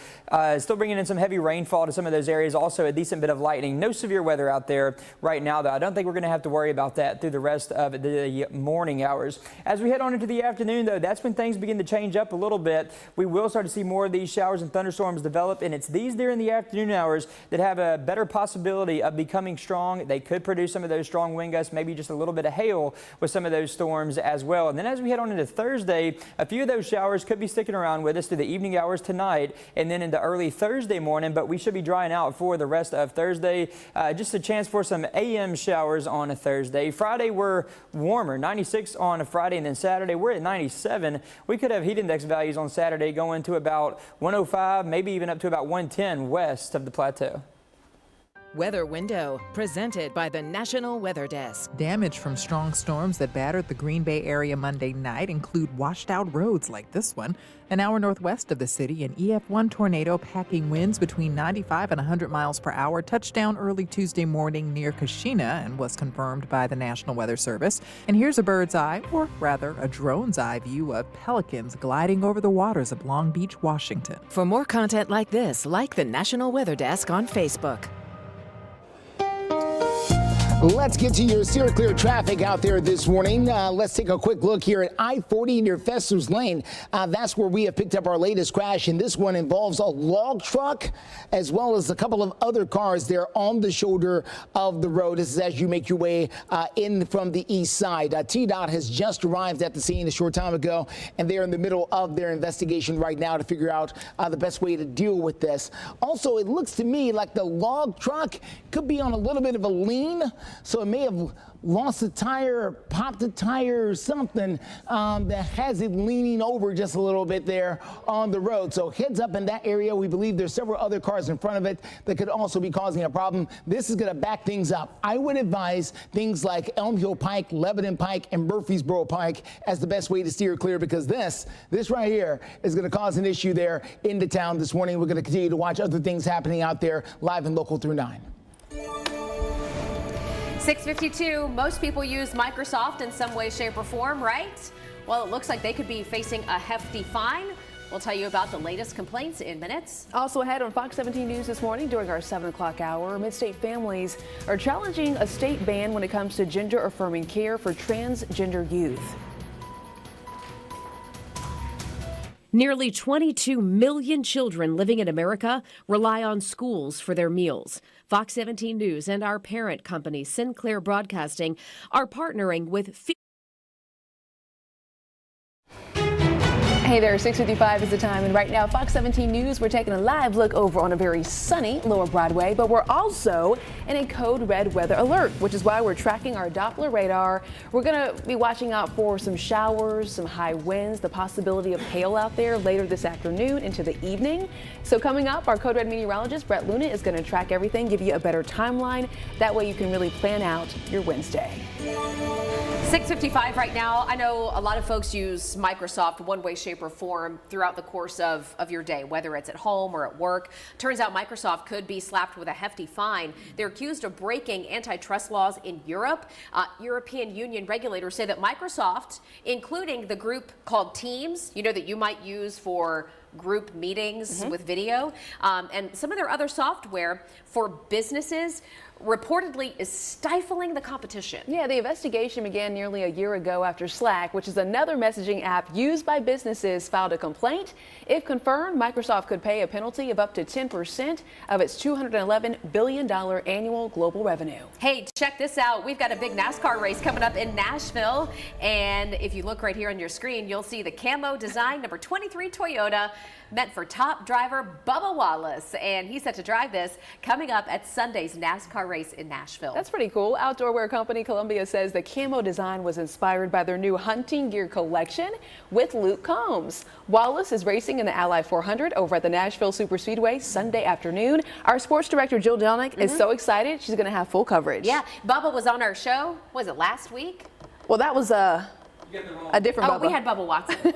Still bringing in some heavy rainfall to some of those areas. Also a decent bit of lightning. No severe weather out there right now, though. I don't think we're going to have to worry about that through the rest of the morning hours. As we head on into the afternoon, though, that's when things begin to change up a little bit. We will start to see more of these showers and thunderstorms develop, and it's these during the afternoon hours that have a better possibility of becoming strong. They could produce some of those strong wind gusts, maybe just a little bit of hail with some of those storms as well. And then as we head on into Thursday, a few of those showers could be sticking around with us through the evening hours tonight and then into early Thursday morning, but we should be drying out for the rest of Thursday. Just a chance for some AM showers on a Thursday. Friday, we're warmer, 96 on a Friday, and then Saturday, we're at 97. We could have heat index values on Saturday going to about 105, maybe even up to about 110 west of the plateau. Weather Window, presented by the National Weather Desk. Damage from strong storms that battered the Green Bay area Monday night include washed out roads like this one. An hour northwest of the city, an EF1 tornado packing winds between 95 and 100 miles per hour touched down early Tuesday morning near Kashina and was confirmed by the National Weather Service. And here's a bird's eye, or rather a drone's eye view of pelicans gliding over the waters of Long Beach, Washington. For more content like this, like the National Weather Desk on Facebook. Let's get to your Steer Clear traffic out there this morning. Let's take a quick look here at I-40 near Fester's Lane. That's where we have picked up our latest crash, and this one involves a log truck as well as a couple of other cars there on the shoulder of the road. This is as you make your way in from the east side. TDOT has just arrived at the scene a short time ago, and they're in the middle of their investigation right now to figure out the best way to deal with this. Also, it looks to me like the log truck could be on a little bit of a lean. So it may have lost a tire, popped a tire or something that has it leaning over just a little bit there on the road. So heads up in that area. We believe there's several other cars in front of it that could also be causing a problem. This is going to back things up. I would advise things like Elm Hill Pike, Lebanon Pike, and Murfreesboro Pike as the best way to steer clear, because this right here is going to cause an issue there into town this morning. We're going to continue to watch other things happening out there live and local through 9. 6:52, most people use Microsoft in some way, shape, or form, right? Well, it looks like they could be facing a hefty fine. We'll tell you about the latest complaints in minutes. Also ahead on Fox 17 News this morning during our 7 o'clock hour, mid-state families are challenging a state ban when it comes to gender-affirming care for transgender youth. Nearly 22 million children living in America rely on schools for their meals. Fox 17 News and our parent company, Sinclair Broadcasting, are partnering with Hey there, 6:55 is the time, and right now, Fox 17 News, we're taking a live look over on a very sunny Lower Broadway, but we're also in a code red weather alert, which is why we're tracking our Doppler radar. We're going to be watching out for some showers, some high winds, the possibility of hail out there later this afternoon into the evening. So coming up, our code red meteorologist, Brett Luna, is going to track everything, give you a better timeline. That way you can really plan out your Wednesday. 6:55 right now. I know a lot of folks use Microsoft one way, shape, or form throughout the course of your day, whether it's at home or at work. Turns out Microsoft could be slapped with a hefty fine. They're accused of breaking antitrust laws in Europe. European Union regulators say that Microsoft, including the group called Teams, you know, that you might use for group meetings with video, and some of their other software for businesses, reportedly is stifling the competition. Yeah, the investigation began nearly a year ago after Slack, which is another messaging app used by businesses, filed a complaint. If confirmed, Microsoft could pay a penalty of up to 10% of its $211 billion annual global revenue. Hey, check this out. We've got a big NASCAR race coming up in Nashville. And if you look right here on your screen, you'll see the camo design number 23 Toyota, meant for top driver Bubba Wallace. And he's set to drive this coming up at Sunday's NASCAR race in Nashville. That's pretty cool. Outdoor wear company Columbia says the camo design was inspired by their new hunting gear collection with Luke Combs. Wallace is racing in the Ally 400 over at the Nashville Superspeedway Sunday afternoon. Our sports director Jill Donick is so excited. She's going to have full coverage. Yeah, Bubba was on our show. Was it last week? Well, that was a different Bubba. We had Bubba Watson.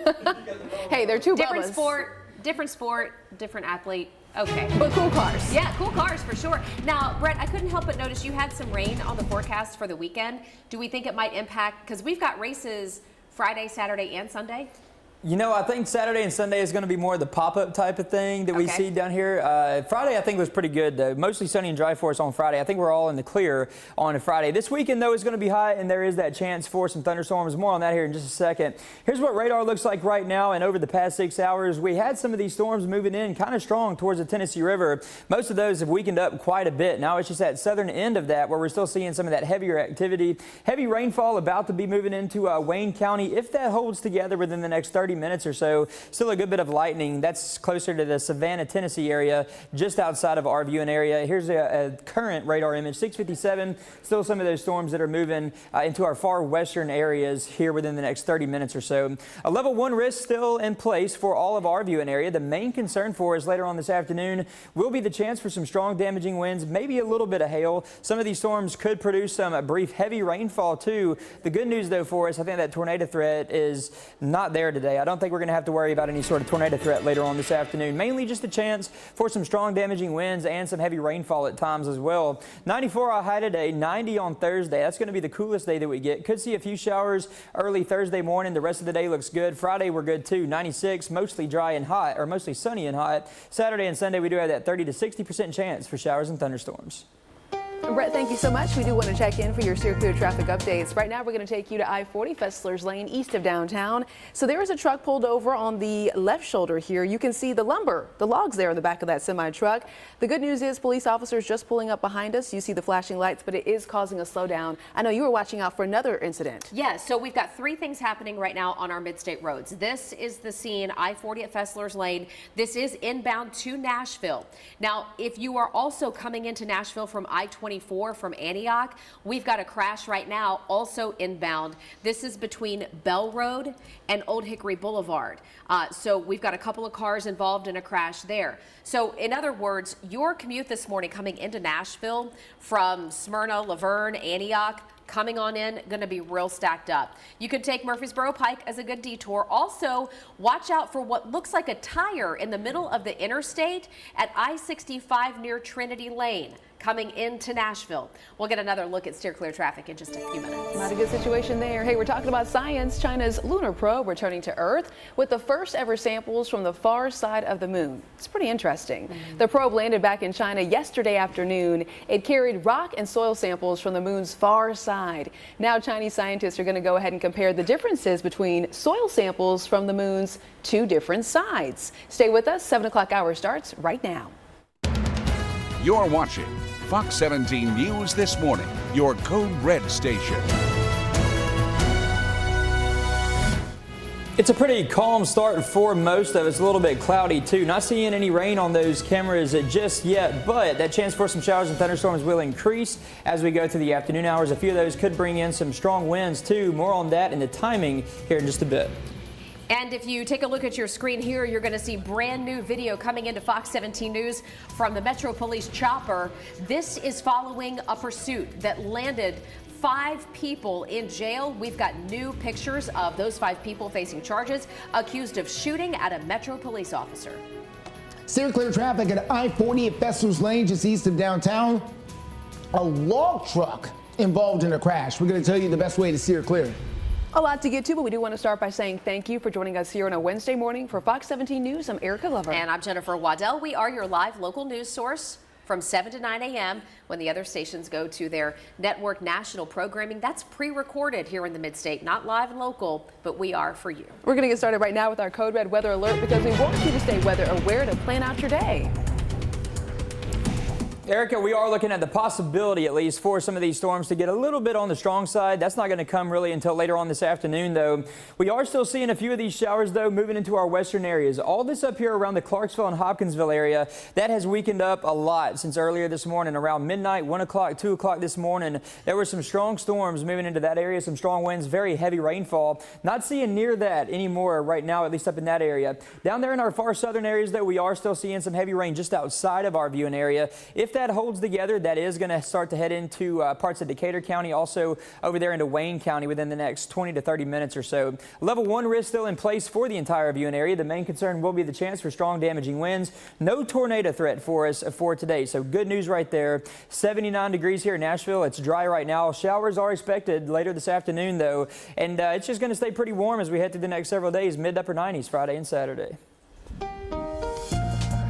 Hey, they're two different Bubbas. Different sport, different athlete. Okay. But cool cars. Yeah, cool cars for sure. Now, Brett, I couldn't help but notice you had some rain on the forecast for the weekend. Do we think it might impact, because we've got races Friday, Saturday, and Sunday? You know, I think Saturday and Sunday is going to be more the pop-up type of thing that we see down here. Friday, I think, was pretty good, though. Mostly sunny and dry for us on Friday. I think we're all in the clear on Friday. This weekend, though, is going to be hot, and there is that chance for some thunderstorms. More on that here in just a second. Here's what radar looks like right now, and over the past 6 hours, we had some of these storms moving in kind of strong towards the Tennessee River. Most of those have weakened up quite a bit. Now it's just that southern end of that where we're still seeing some of that heavier activity. Heavy rainfall about to be moving into Wayne County. If that holds together within the next 30 minutes or so, still a good bit of lightning. That's closer to the Savannah, Tennessee area, just outside of our viewing area. Here's a current radar image, 6:57. Still some of those storms that are moving into our far western areas here within the next 30 minutes or so. A level 1 risk still in place for all of our viewing area. The main concern for us later on this afternoon will be the chance for some strong damaging winds, maybe a little bit of hail. Some of these storms could produce some brief heavy rainfall too. The good news though for us, I think that tornado threat is not there today. I don't think we're going to have to worry about any sort of tornado threat later on this afternoon. Mainly just a chance for some strong damaging winds and some heavy rainfall at times as well. 94 our high today, 90 on Thursday. That's going to be the coolest day that we get. Could see a few showers early Thursday morning. The rest of the day looks good. Friday we're good too. 96, mostly dry and hot, or mostly sunny and hot. Saturday and Sunday we do have that 30 to 60% chance for showers and thunderstorms. Brett, thank you so much. We do want to check in for your Steer Clear traffic updates. Right now, we're going to take you to I-40 Fessler's Lane east of downtown. So there is a truck pulled over on the left shoulder here. You can see the lumber, the logs there in the back of that semi-truck. The good news is police officers just pulling up behind us. You see the flashing lights, but it is causing a slowdown. I know you were watching out for another incident. Yeah, so we've got 3 things happening right now on our mid-state roads. This is the scene, I-40 at Fessler's Lane. This is inbound to Nashville. Now, if you are also coming into Nashville from I-24 from Antioch, we've got a crash right now, also inbound. This is between Bell Road and Old Hickory Boulevard. So we've got a couple of cars involved in a crash there. So in other words, your commute this morning coming into Nashville from Smyrna, Laverne, Antioch, coming on in, going to be real stacked up. You could take Murfreesboro Pike as a good detour. Also, watch out for what looks like a tire in the middle of the interstate at I-65 near Trinity Lane, coming into Nashville. We'll get another look at Steer Clear traffic in just a few minutes. Not a good situation there. Hey, we're talking about science. China's lunar probe returning to Earth with the first ever samples from the far side of the moon. It's pretty interesting. The probe landed back in China yesterday afternoon. It carried rock and soil samples from the moon's far side. Now Chinese scientists are going to go ahead and compare the differences between soil samples from the moon's 2 different sides. Stay with us. 7 o'clock hour starts right now. You're watching Fox 17 News This Morning, your Code Red station. It's a pretty calm start for most of us, a little bit cloudy too. Not seeing any rain on those cameras just yet, but that chance for some showers and thunderstorms will increase as we go through the afternoon hours. A few of those could bring in some strong winds too. More on that and the timing here in just a bit. And if you take a look at your screen here, you're going to see brand new video coming into Fox 17 News from the Metro Police chopper. This is following a pursuit that landed 5 people in jail. We've got new pictures of those 5 people facing charges accused of shooting at a Metro Police officer. Steer Clear traffic at I-40 at Fessler's Lane just east of downtown. A log truck involved in a crash. We're going to tell you the best way to steer clear. A lot to get to, but we do want to start by saying thank you for joining us here on a Wednesday morning for Fox 17 News. I'm Erica Glover. And I'm Jennifer Waddell. We are your live local news source from 7 to 9 a.m. when the other stations go to their network national programming. That's pre-recorded here in the Mid-State, not live and local, but we are for you. We're going to get started right now with our Code Red weather alert because we want you to stay weather aware to plan out your day. Erica, we are looking at the possibility, at least, for some of these storms to get a little bit on the strong side. That's not going to come really until later on this afternoon, though. We are still seeing a few of these showers, though, moving into our western areas. All this up here around the Clarksville and Hopkinsville area, that has weakened up a lot since earlier this morning. Around midnight, 1 o'clock, 2 o'clock this morning, there were some strong storms moving into that area, some strong winds, very heavy rainfall. Not seeing near that anymore right now, at least up in that area. Down there in our far southern areas, though, we are still seeing some heavy rain just outside of our viewing area. If that that holds together, that is going to start to head into parts of Decatur County, also over there into Wayne County within the next 20 to 30 minutes or so. Level 1 risk still in place for the entire viewing area. The main concern will be the chance for strong damaging winds. No tornado threat for us for today, so good news right there. 79 degrees here in Nashville. It's dry right now. Showers are expected later this afternoon, though, and it's just going to stay pretty warm as we head through the next several days, mid to upper 90s Friday and Saturday.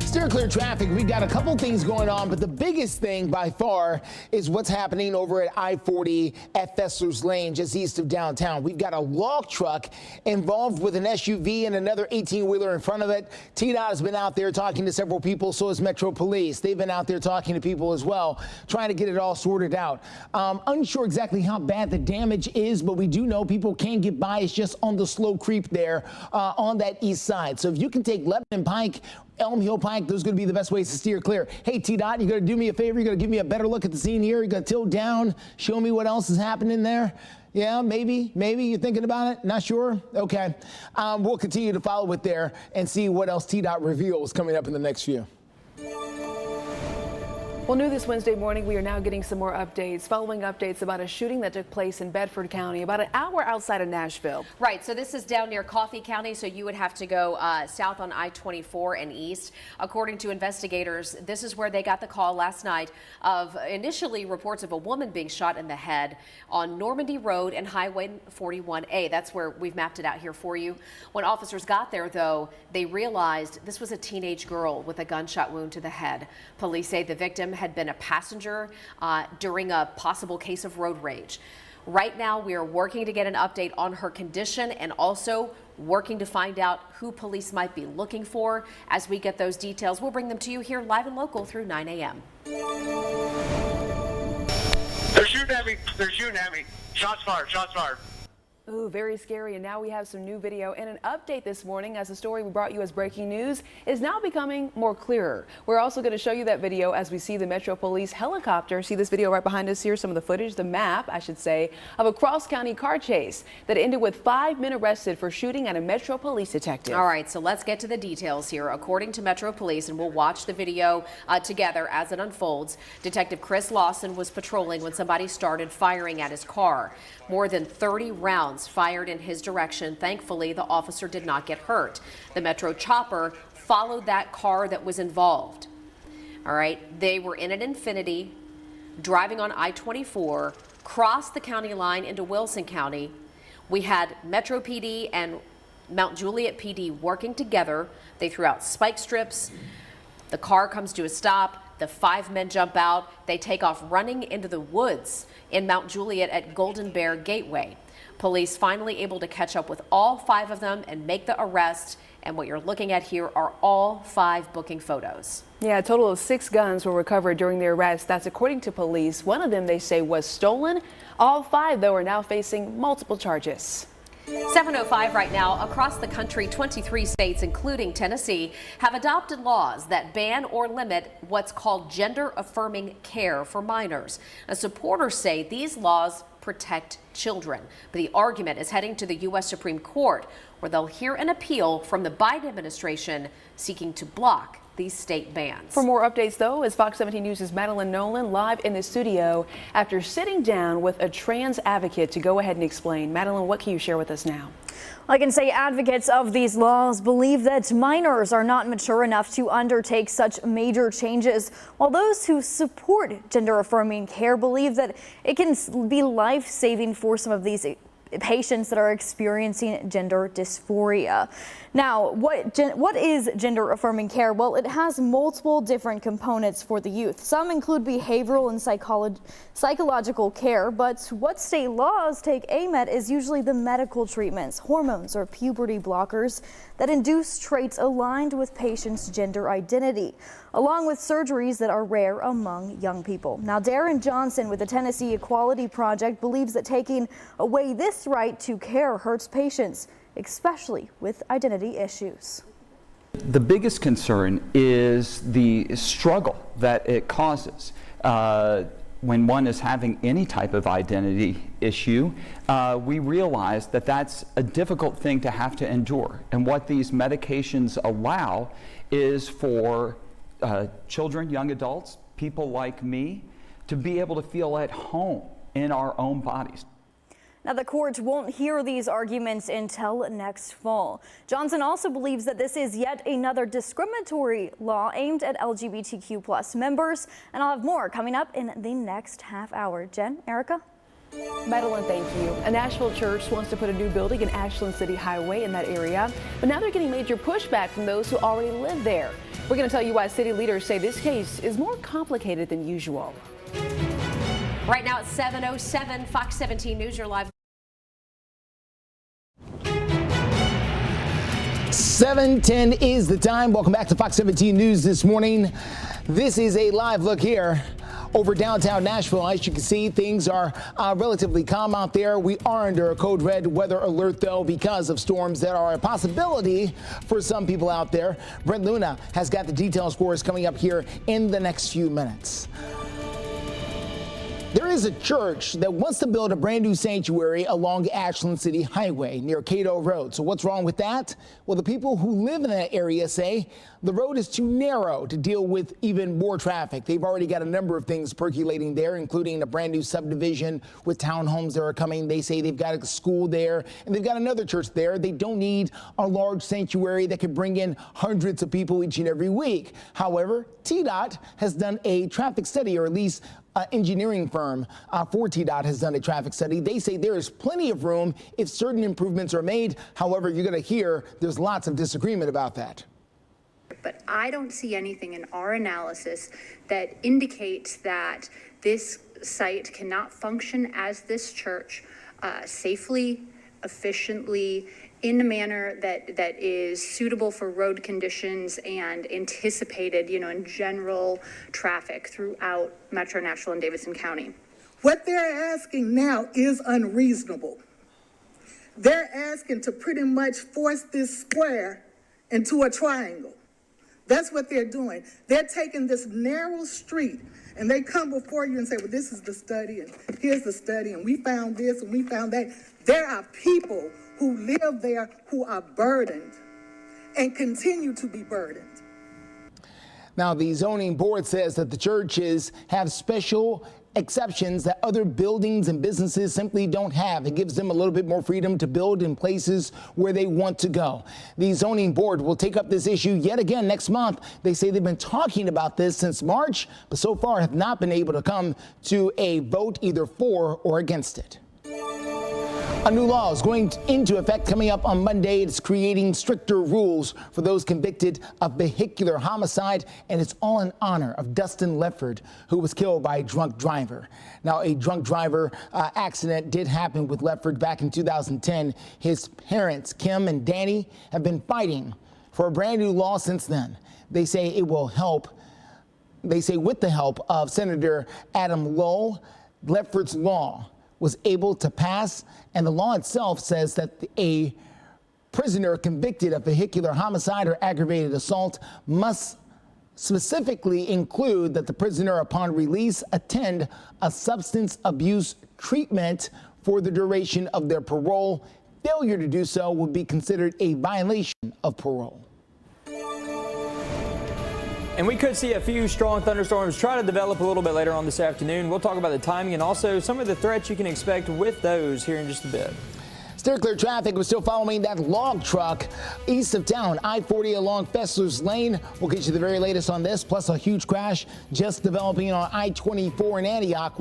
Steer clear traffic. We've got a couple things going on, but the biggest thing by far is what's happening over at I-40 at Fessler's Lane, just east of downtown. We've got a log truck involved with an SUV and another 18-wheeler in front of it. TDOT has been out there talking to several people, so has Metro Police. They've been out there talking to people as well, trying to get it all sorted out. Unsure exactly how bad the damage is, but we do know people can get by. It's just on the slow creep there on that east side. So if you can take Lebanon Pike, Elm Hill Pike, those are going to be the best ways to steer clear. Hey, T-Dot, you're going to do me a favor. You're going to give me a better look at the scene here. You're going to tilt down, show me what else is happening there. Yeah, maybe you're thinking about it. Not sure. Okay. We'll continue to follow it there and see what else T-Dot reveals coming up in the next few. Well, new this Wednesday morning, we are now getting some more updates, following updates about a shooting that took place in Bedford County, about an hour outside of Nashville. Right, so this is down near Coffee County, so you would have to go south on I-24 and east. According to investigators, this is where they got the call last night of initially reports of a woman being shot in the head on Normandy Road and Highway 41A. That's where we've mapped it out here for you. When officers got there, though, they realized this was a teenage girl with a gunshot wound to the head. Police say the victim had been a passenger during a possible case of road rage. Right now, we are working to get an update on her condition and also working to find out who police might be looking for. As we get those details, we'll bring them to you here live and local through 9 a.m. They're shooting at me. They're shooting at me. Shots fired. Shots fired. Ooh, very scary. And now we have some new video and an update this morning as the story we brought you as breaking news is now becoming more clearer. We're also going to show you that video as we see the Metro Police helicopter. See this video right behind us here, some of the footage, the map, I should say, of a cross-county car chase that ended with 5 men arrested for shooting at a Metro Police detective. All right, so let's get to the details here. According to Metro Police, and we'll watch the video together as it unfolds, Detective Chris Lawson was patrolling when somebody started firing at his car. More than 30 rounds fired in his direction. Thankfully, the officer did not get hurt. The Metro chopper followed that car that was involved. All right, they were in an Infiniti, driving on I-24, crossed the county line into Wilson County. We had Metro PD and Mount Juliet PD working together. They threw out spike strips. The car comes to a stop. The 5 men jump out. They take off running into the woods in Mount Juliet at Golden Bear Gateway. Police finally able to catch up with all 5 of them and make the arrest. And what you're looking at here are all 5 booking photos. Yeah, a total of 6 guns were recovered during the arrest. That's according to police. One of them, they say, was stolen. All 5, though, are now facing multiple charges. 7:05 right now. Across the country, 23 states, including Tennessee, have adopted laws that ban or limit what's called gender-affirming care for minors. Now, supporters say these laws protect children, but the argument is heading to the U.S. Supreme Court, where they'll hear an appeal from the Biden administration seeking to block these state bans. For more updates, though, is Fox 17 News' Madeline Nolan live in the studio after sitting down with a trans advocate to go ahead and explain. Madeline, what can you share with us now? I can say advocates of these laws believe that minors are not mature enough to undertake such major changes, while those who support gender-affirming care believe that it can be life-saving for some of these patients that are experiencing gender dysphoria. Now, what is gender-affirming care? Well, it has multiple different components for the youth. Some include behavioral and psychological care, but what state laws take aim at is usually the medical treatments, hormones, or puberty blockers that induce traits aligned with patients' gender identity, along with surgeries that are rare among young people. Now, Darren Johnson with the Tennessee Equality Project believes that taking away this right to care hurts patients, especially with identity issues. The biggest concern is the struggle that it causes when one is having any type of identity issue. We realize that that's a difficult thing to have to endure. And what these medications allow is for children, young adults, people like me to be able to feel at home in our own bodies. Now, the court won't hear these arguments until next fall. Johnson also believes that this is yet another discriminatory law aimed at LGBTQ+ members. And I'll have more coming up in the next half hour. Jen, Erica? Madeline, thank you. A Nashville church wants to put a new building in Ashland City Highway in that area, but now they're getting major pushback from those who already live there. We're going to tell you why city leaders say this case is more complicated than usual. Right now at 7:07, Fox 17 News, you're live. 7:10 is the time. Welcome back to Fox 17 News this morning. This is a live look here over downtown Nashville. As you can see, things are relatively calm out there. We are under a code red weather alert, though, because of storms that are a possibility for some people out there. Brent Luna has got the details for us coming up here in the next few minutes. There is a church that wants to build a brand new sanctuary along Ashland City Highway near Cato Road. So what's wrong with that? Well, the people who live in that area say the road is too narrow to deal with even more traffic. They've already got a number of things percolating there, including a brand new subdivision with townhomes that are coming. They say they've got a school there and they've got another church there. They don't need a large sanctuary that could bring in hundreds of people each and every week. However, TDOT has done a traffic study, or at least engineering firm for TDOT has done a traffic study. They say there is plenty of room if certain improvements are made. However, you're going to hear there's lots of disagreement about that. But I don't see anything in our analysis that indicates that this site cannot function as this church safely, efficiently, in a manner that is suitable for road conditions and anticipated, in general traffic throughout Metro Nashville and Davidson County. What they're asking now is unreasonable. They're asking to pretty much force this square into a triangle. That's what they're doing. They're taking this narrow street and they come before you and say, well, this is the study and here's the study and we found this and we found that. There are people who live there who are burdened and continue to be burdened. Now, the zoning board says that the churches have special exceptions that other buildings and businesses simply don't have. It gives them a little bit more freedom to build in places where they want to go. The zoning board will take up this issue yet again next month. They say they've been talking about this since March, but so far have not been able to come to a vote either for or against it. A new law is going into effect coming up on Monday. It's creating stricter rules for those convicted of vehicular homicide, and it's all in honor of Dustin Ledford, who was killed by a drunk driver. Now, a drunk driver accident did happen with Ledford back in 2010. His parents, Kim and Danny, have been fighting for a brand new law since then. They say it will help. They say with the help of Senator Adam Lowell, Ledford's law was able to pass, and the law itself says that a prisoner convicted of vehicular homicide or aggravated assault must specifically include that the prisoner upon release attend a substance abuse treatment for the duration of their parole. Failure to do so would be considered a violation of parole. And we could see a few strong thunderstorms try to develop a little bit later on this afternoon. We'll talk about the timing and also some of the threats you can expect with those here in just a bit. Steer clear traffic was still following that log truck east of town, I-40 along Fessler's Lane. We'll get you the very latest on this, plus a huge crash just developing on I-24 in Antioch.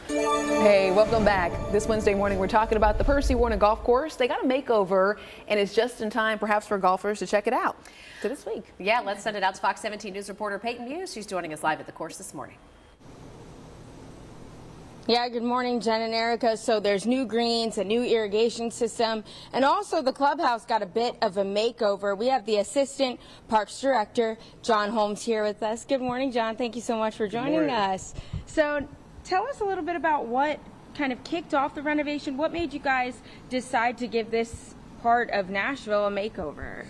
Hey, welcome back. This Wednesday morning, we're talking about the Percy Warner Golf Course. They got a makeover, and it's just in time, perhaps, for golfers to check it out. So this week. Yeah, let's send it out to Fox 17 News reporter Peyton Hughes. She's joining us live at the course this morning. Yeah, good morning, Jen and Erica. So there's new greens, a new irrigation system, and also the clubhouse got a bit of a makeover. We have the Assistant Parks Director, John Holmes, here with us. Good morning, John. Thank you so much for joining us. So tell us a little bit about what kind of kicked off the renovation. What made you guys decide to give this part of Nashville a makeover?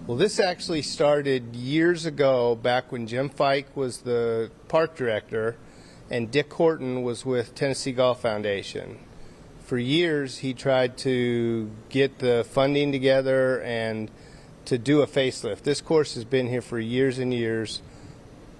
Well, this actually started years ago, back when Jim Fike was the park director and Dick Horton was with Tennessee Golf Foundation. For years, he tried to get the funding together and to do a facelift. This course has been here for years and years.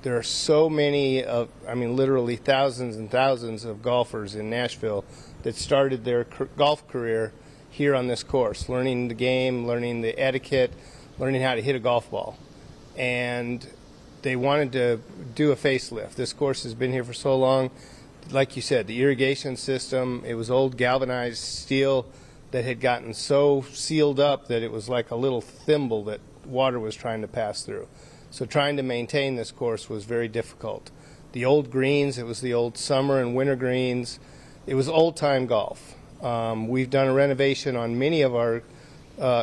There are so many literally thousands and thousands of golfers in Nashville that started their golf career here on this course, learning the game, learning the etiquette, learning how to hit a golf ball. And they wanted to do a facelift. This course has been here for so long. Like you said, the irrigation system, it was old galvanized steel that had gotten so sealed up that it was like a little thimble that water was trying to pass through. So trying to maintain this course was very difficult. The old greens, it was the old summer and winter greens. It was old-time golf. We've done a renovation on many of our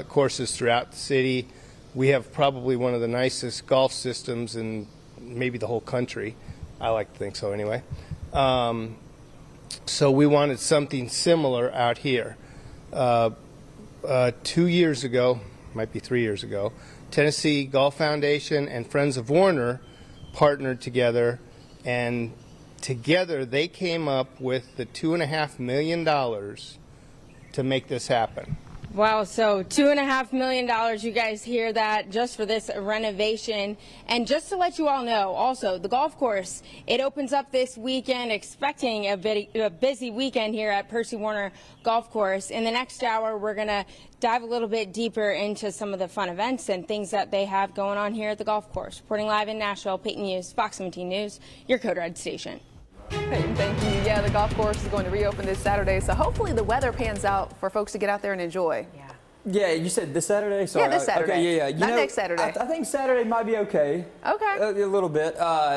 courses throughout the city. We have probably one of the nicest golf systems in maybe the whole country. I like to think so anyway. So we wanted something similar out here. 2 years ago, might be 3 years ago, Tennessee Golf Foundation and Friends of Warner partnered together, and together they came up with the $2.5 million to make this happen. Wow, so $2.5 million, you guys hear that, just for this renovation. And just to let you all know, also, the golf course, it opens up this weekend, expecting a busy weekend here at Percy Warner Golf Course. In the next hour, we're going to dive a little bit deeper into some of the fun events and things that they have going on here at the golf course. Reporting live in Nashville, Peyton Hughes, Fox 17 News, your Code Red station. Peyton, thank you. Yeah, the golf course is going to reopen this Saturday, so hopefully the weather pans out for folks to get out there and enjoy. Yeah, you said this Saturday? Sorry. Yeah, this Saturday. Okay, yeah. Not next Saturday. I think Saturday might be okay. Okay. A little bit.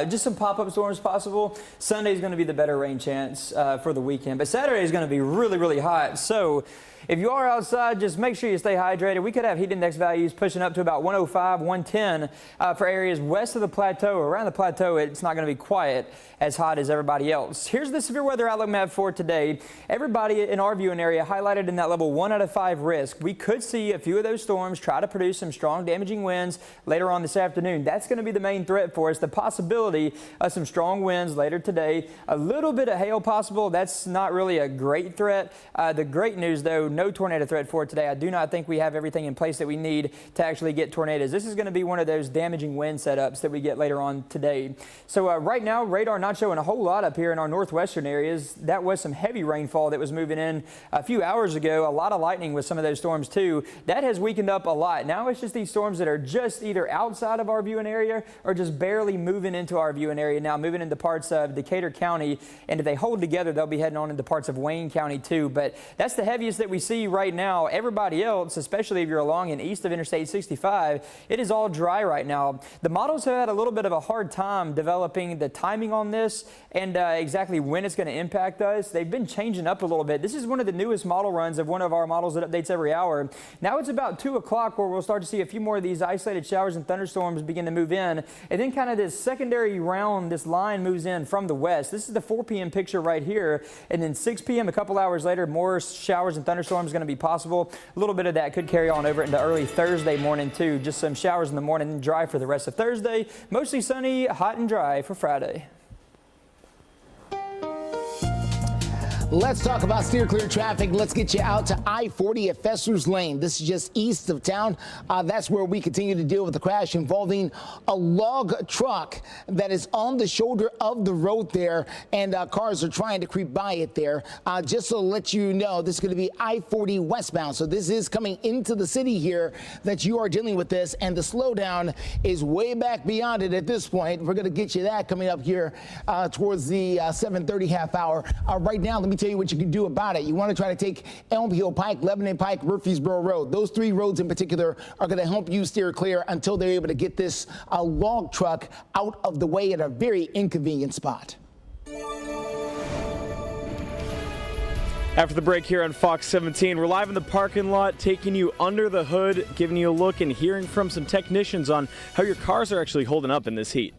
Just some pop-up storms possible. Sunday's going to be the better rain chance for the weekend, but Saturday is going to be really, really hot. So if you are outside, just make sure you stay hydrated. We could have heat index values pushing up to about 105, 110 for areas west of the plateau. Around the plateau, it's not going to be quite as hot as everybody else. Here's the severe weather outlook map for today. Everybody in our viewing area highlighted in that level 1 out of 5 risk. We could see a few of those storms try to produce some strong damaging winds later on this afternoon. That's going to be the main threat for us, the possibility of some strong winds later today. A little bit of hail possible. That's not really a great threat. The great news, though, no tornado threat for today. I do not think we have everything in place that we need to actually get tornadoes. This is going to be one of those damaging wind setups that we get later on today. So right now, radar not showing a whole lot up here in our northwestern areas. That was some heavy rainfall that was moving in a few hours ago. A lot of lightning with some of those storms too. That has weakened up a lot. Now it's just these storms that are just either outside of our viewing area or just barely moving into our viewing area now, moving into parts of Decatur County. And if they hold together, they'll be heading on into parts of Wayne County too. But that's the heaviest that we see right now. Everybody else, especially if you're along and east of Interstate 65, it is all dry right now. The models have had a little bit of a hard time developing the timing on this and exactly when it's going to impact us. They've been changing up a little bit. This is one of the newest model runs of one of our models that updates every hour. Now it's about 2 o'clock where we'll start to see a few more of these isolated showers and thunderstorms begin to move in. And then kind of this secondary round, this line moves in from the west. This is the 4 p.m. picture right here. And then 6 p.m. a couple hours later, more showers and thunderstorms going to be possible. A little bit of that could carry on over into early Thursday morning too. Just some showers in the morning and dry for the rest of Thursday. Mostly sunny, hot and dry for Friday. Let's talk about steer clear traffic. Let's get you out to I-40 at Fesser's Lane. This is just east of town. That's where we continue to deal with the crash involving a log truck that is on the shoulder of the road there, and cars are trying to creep by it there. Just to let you know, this is going to be I-40 westbound. So this is coming into the city here that you are dealing with this, and the slowdown is way back beyond it at this point. We're going to get you that coming up here towards the 7:30 half hour. Right now, let me tell you what you can do about it. You want to try to take Elm Hill Pike, Lebanon Pike, Murfreesboro Road. Those 3 roads in particular are going to help you steer clear until they're able to get this log truck out of the way at a very inconvenient spot. After the break here on Fox 17, we're live in the parking lot, taking you under the hood, giving you a look and hearing from some technicians on how your cars are actually holding up in this heat.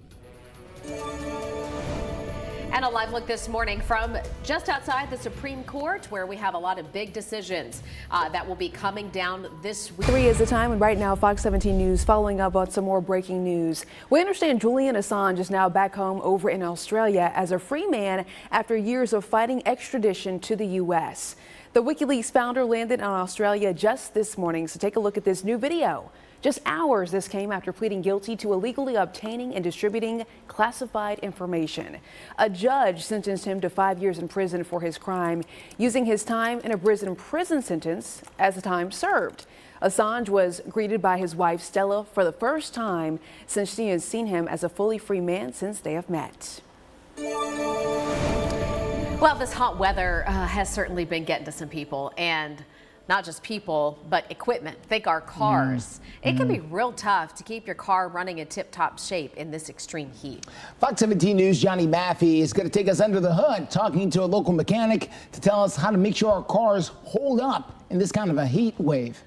And a live look this morning from just outside the Supreme Court, where we have a lot of big decisions that will be coming down this week. 3 is the time, and right now Fox 17 News following up on some more breaking news. We understand Julian Assange is now back home over in Australia as a free man after years of fighting extradition to the U.S. The WikiLeaks founder landed in Australia just this morning, so take a look at this new video. Just hours this came after pleading guilty to illegally obtaining and distributing classified information. A judge sentenced him to 5 years in prison for his crime, using his time in a prison sentence as the time served. Assange was greeted by his wife Stella for the first time since she has seen him as a fully free man since they have met. Well, this hot weather has certainly been getting to some people, and not just people, but equipment. Think our cars. It can be real tough to keep your car running in tip-top shape in this extreme heat. Fox 17 News' Johnny Maffey is going to take us under the hood, talking to a local mechanic to tell us how to make sure our cars hold up in this kind of a heat wave.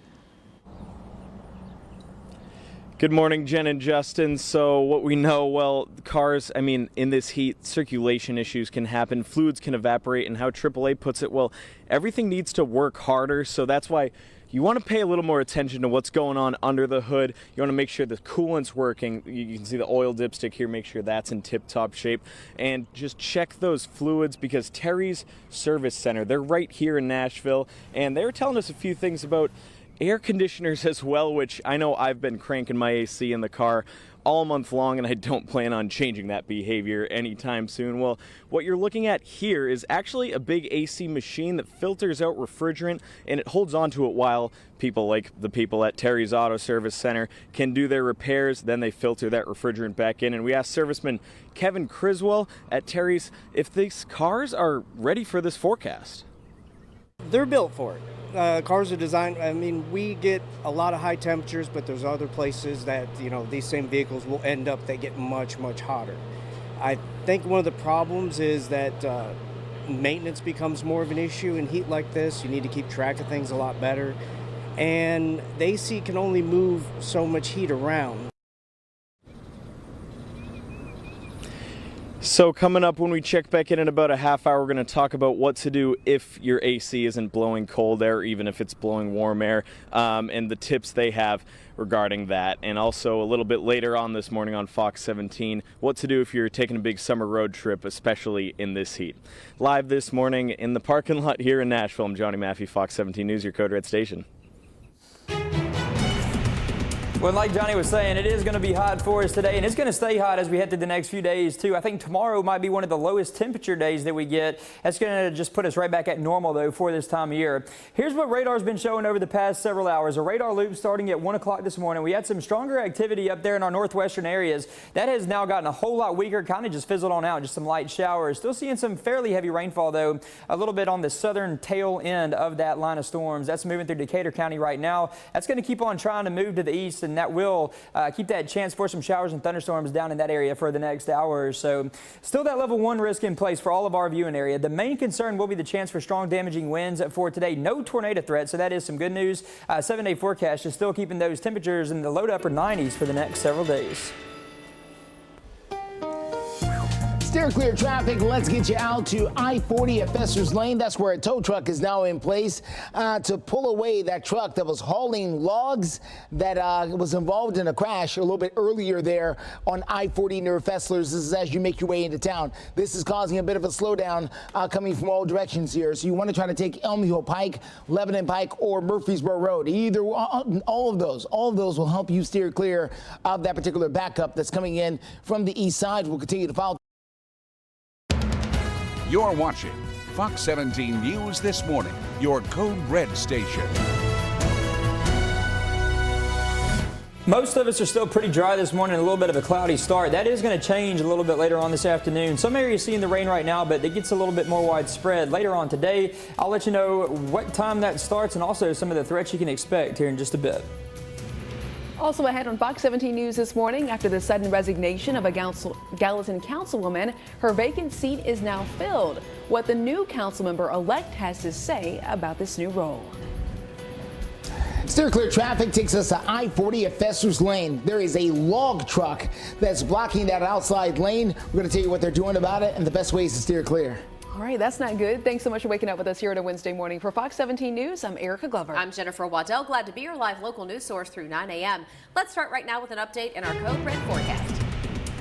Good morning, Jen and Justin. So what we know, well, cars, I mean, in this heat, circulation issues can happen, fluids can evaporate, and how AAA puts it, well, everything needs to work harder. So that's why you want to pay a little more attention to what's going on under the hood. You want to make sure the coolant's working. You can see the oil dipstick here, make sure that's in tip-top shape. And just check those fluids, because Terry's Service Center, they're right here in Nashville, and they were telling us a few things about air conditioners as well, which I know I've been cranking my AC in the car all month long, and I don't plan on changing that behavior anytime soon. Well, what you're looking at here is actually a big AC machine that filters out refrigerant, and it holds onto it while people like the people at Terry's Auto Service Center can do their repairs. Then they filter that refrigerant back in. And we asked serviceman Kevin Criswell at Terry's if these cars are ready for this forecast. They're built for it. Cars are designed, I mean, we get a lot of high temperatures, but there's other places that, you know, these same vehicles will end up, they get much, much hotter. I think one of the problems is that maintenance becomes more of an issue in heat like this. You need to keep track of things a lot better. And the AC can only move so much heat around. So coming up when we check back in about a half hour, we're going to talk about what to do if your AC isn't blowing cold air, even if it's blowing warm air, and the tips they have regarding that. And also a little bit later on this morning on Fox 17, what to do if you're taking a big summer road trip, especially in this heat. Live this morning in the parking lot here in Nashville, I'm Johnny Maffey, Fox 17 News, your Code Red station. Well, like Johnny was saying, it is going to be hot for us today, and it's going to stay hot as we head through the next few days, too. I think tomorrow might be one of the lowest temperature days that we get. That's going to just put us right back at normal, though, for this time of year. Here's what radar's been showing over the past several hours. A radar loop starting at 1 o'clock this morning. We had some stronger activity up there in our northwestern areas. That has now gotten a whole lot weaker, kind of just fizzled on out, just some light showers. Still seeing some fairly heavy rainfall, though, a little bit on the southern tail end of that line of storms. That's moving through Decatur County right now. That's going to keep on trying to move to the east, and that will keep that chance for some showers and thunderstorms down in that area for the next hour or so. Still that level 1 risk in place for all of our viewing area. The main concern will be the chance for strong damaging winds for today. No tornado threat, so that is some good news. 7-day forecast is still keeping those temperatures in the low to upper 90s for the next several days. Steer clear traffic. Let's get you out to I-40 at Fester's Lane. That's where a tow truck is now in place to pull away that truck that was hauling logs that was involved in a crash a little bit earlier there on I-40 near Fessler's. This is as you make your way into town. This is causing a bit of a slowdown coming from all directions here. So you want to try to take Elm Hill Pike, Lebanon Pike, or Murfreesboro Road. Either all of those will help you steer clear of that particular backup that's coming in from the east side. We'll continue to follow. You're watching Fox 17 News This Morning, your Code Red station. Most of us are still pretty dry this morning, a little bit of a cloudy start. That is going to change a little bit later on this afternoon. Some areas seeing the rain right now, but it gets a little bit more widespread later on today. I'll let you know what time that starts and also some of the threats you can expect here in just a bit. Also ahead on Fox 17 News this morning, after the sudden resignation of a Gallatin councilwoman, her vacant seat is now filled. What the new council member-elect has to say about this new role. Steer clear traffic takes us to I-40 at Fester's Lane. There is a log truck that's blocking that outside lane. We're going to tell you what they're doing about it and the best ways to steer clear. All right, that's not good. Thanks so much for waking up with us here on a Wednesday morning. For Fox 17 News, I'm Erica Glover. I'm Jennifer Waddell. Glad to be your live local news source through 9 a.m. Let's start right now with an update in our Code Red forecast.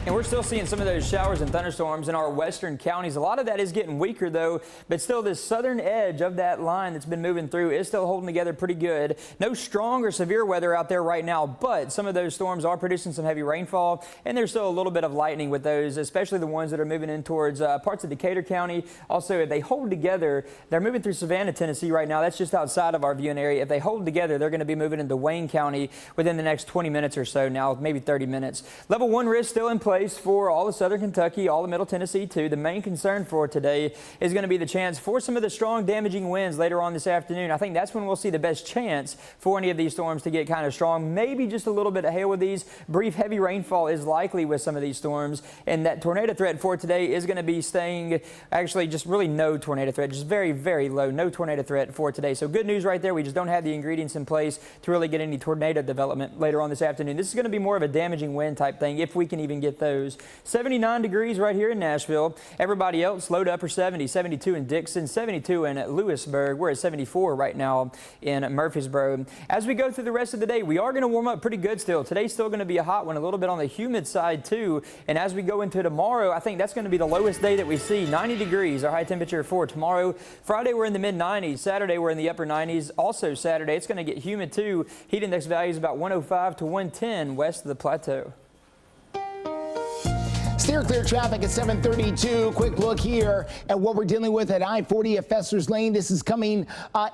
And we're still seeing some of those showers and thunderstorms in our western counties. A lot of that is getting weaker, though, but still this southern edge of that line that's been moving through is still holding together pretty good. No strong or severe weather out there right now, but some of those storms are producing some heavy rainfall, and there's still a little bit of lightning with those, especially the ones that are moving in towards parts of Decatur County. Also, if they hold together, they're moving through Savannah, Tennessee right now. That's just outside of our viewing area. If they hold together, they're going to be moving into Wayne County within the next 20 minutes or so now, maybe 30 minutes. Level 1 risk still in place for all of southern Kentucky, all of Middle Tennessee too. The main concern for today is going to be the chance for some of the strong damaging winds later on this afternoon. I think that's when we'll see the best chance for any of these storms to get kind of strong. Maybe just a little bit of hail with these. Brief heavy rainfall is likely with some of these storms, and that tornado threat for today is going to be staying, actually just really no tornado threat, just very, very low, no tornado threat for today. So good news right there. We just don't have the ingredients in place to really get any tornado development later on this afternoon. This is going to be more of a damaging wind type thing if we can even get those. 79 degrees right here in Nashville. Everybody else low to upper 70, 72 in Dickson, 72 in Lewisburg. We're at 74 right now in Murfreesboro. As we go through the rest of the day, we are going to warm up pretty good still. Today's still going to be a hot one, a little bit on the humid side too. And as we go into tomorrow, I think that's going to be the lowest day that we see. 90 degrees, our high temperature for tomorrow. Friday, we're in the mid 90s. Saturday, we're in the upper 90s. Also Saturday, it's going to get humid too. Heat index value is about 105 to 110 west of the plateau. Steer clear traffic at 7:32. Quick look here at what we're dealing with at I-40 at Fester's Lane. This is coming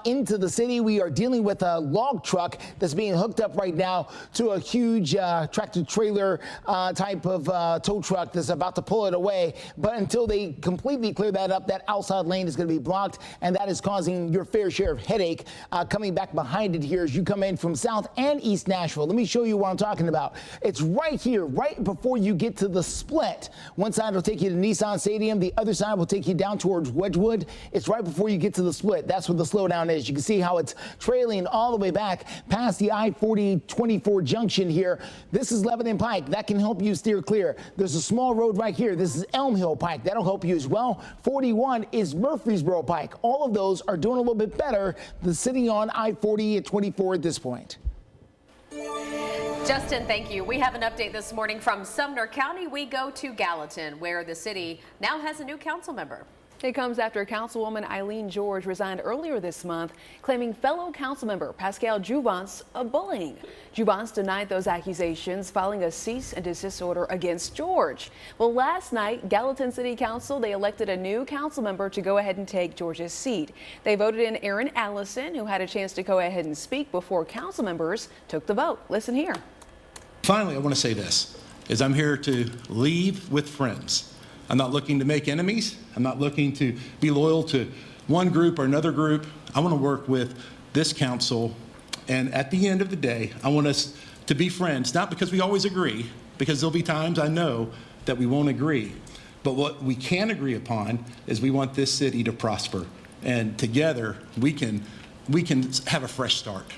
into the city. We are dealing with a log truck that's being hooked up right now to a huge tractor trailer type of tow truck that's about to pull it away. But until they completely clear that up, that outside lane is going to be blocked, and that is causing your fair share of headache coming back behind it here as you come in from South and East Nashville. Let me show you what I'm talking about. It's right here, right before you get to the split. One side will take you to Nissan Stadium. The other side will take you down towards Wedgwood. It's right before you get to the split. That's where the slowdown is. You can see how it's trailing all the way back past the I-40-24 junction here. This is Lebanon Pike. That can help you steer clear. There's a small road right here. This is Elm Hill Pike. That'll help you as well. 41 is Murfreesboro Pike. All of those are doing a little bit better than sitting on I-40 at 24 at this point. Justin, thank you. We have an update this morning from Sumner County. We go to Gallatin, where the city now has a new council member. It comes after Councilwoman Eileen George resigned earlier this month, claiming fellow council member Pascal Joubance of bullying. Joubance denied those accusations, filing a cease and desist order against George. Well, last night, Gallatin City Council, they elected a new council member to go ahead and take George's seat. They voted in Aaron Allison, who had a chance to go ahead and speak before council members took the vote. Listen here. Finally, I want to say this, is I'm here to leave with friends. I'm not looking to make enemies. I'm not looking to be loyal to one group or another group. I want to work with this council, and at the end of the day, I want us to be friends, not because we always agree, because there'll be times I know that we won't agree. But what we can agree upon is we want this city to prosper, and together we can have a fresh start.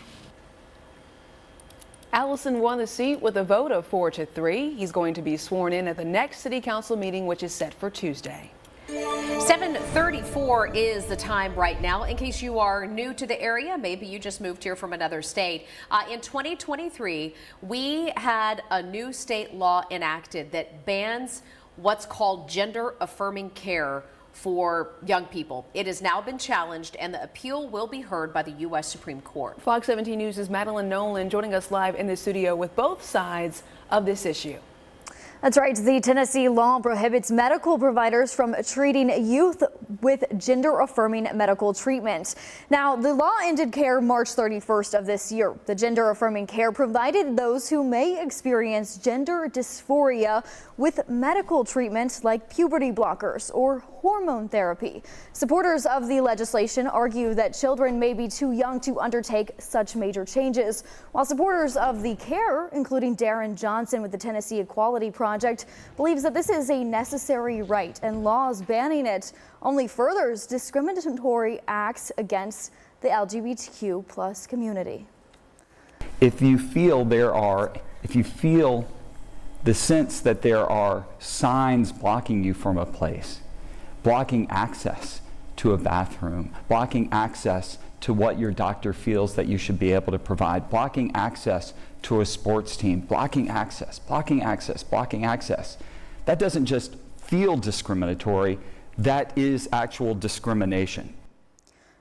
Allison won the seat with a vote of 4-3. He's going to be sworn in at the next city council meeting, which is set for Tuesday. 7:34 is the time right now. In case you are new to the area, maybe you just moved here from another state. In 2023, we had a new state law enacted that bans what's called gender-affirming care for young people. It has now been challenged, and the appeal will be heard by the U.S. Supreme Court. Fox 17 News' Madeline Nolan joining us live in the studio with both sides of this issue. That's right. The Tennessee law prohibits medical providers from treating youth with gender-affirming medical treatment. Now, the law ended care March 31st of this year. The gender-affirming care provided those who may experience gender dysphoria with medical treatment like puberty blockers or hormone therapy. Supporters of the legislation argue that children may be too young to undertake such major changes, while supporters of the care, including Darren Johnson with the Tennessee Equality Project, believes that this is a necessary right, and laws banning it only furthers discriminatory acts against the LGBTQ plus community. If you feel the sense that there are signs blocking you from a place, blocking access to a bathroom, blocking access to what your doctor feels that you should be able to provide, blocking access to a sports team, blocking access, that doesn't just feel discriminatory, that is actual discrimination.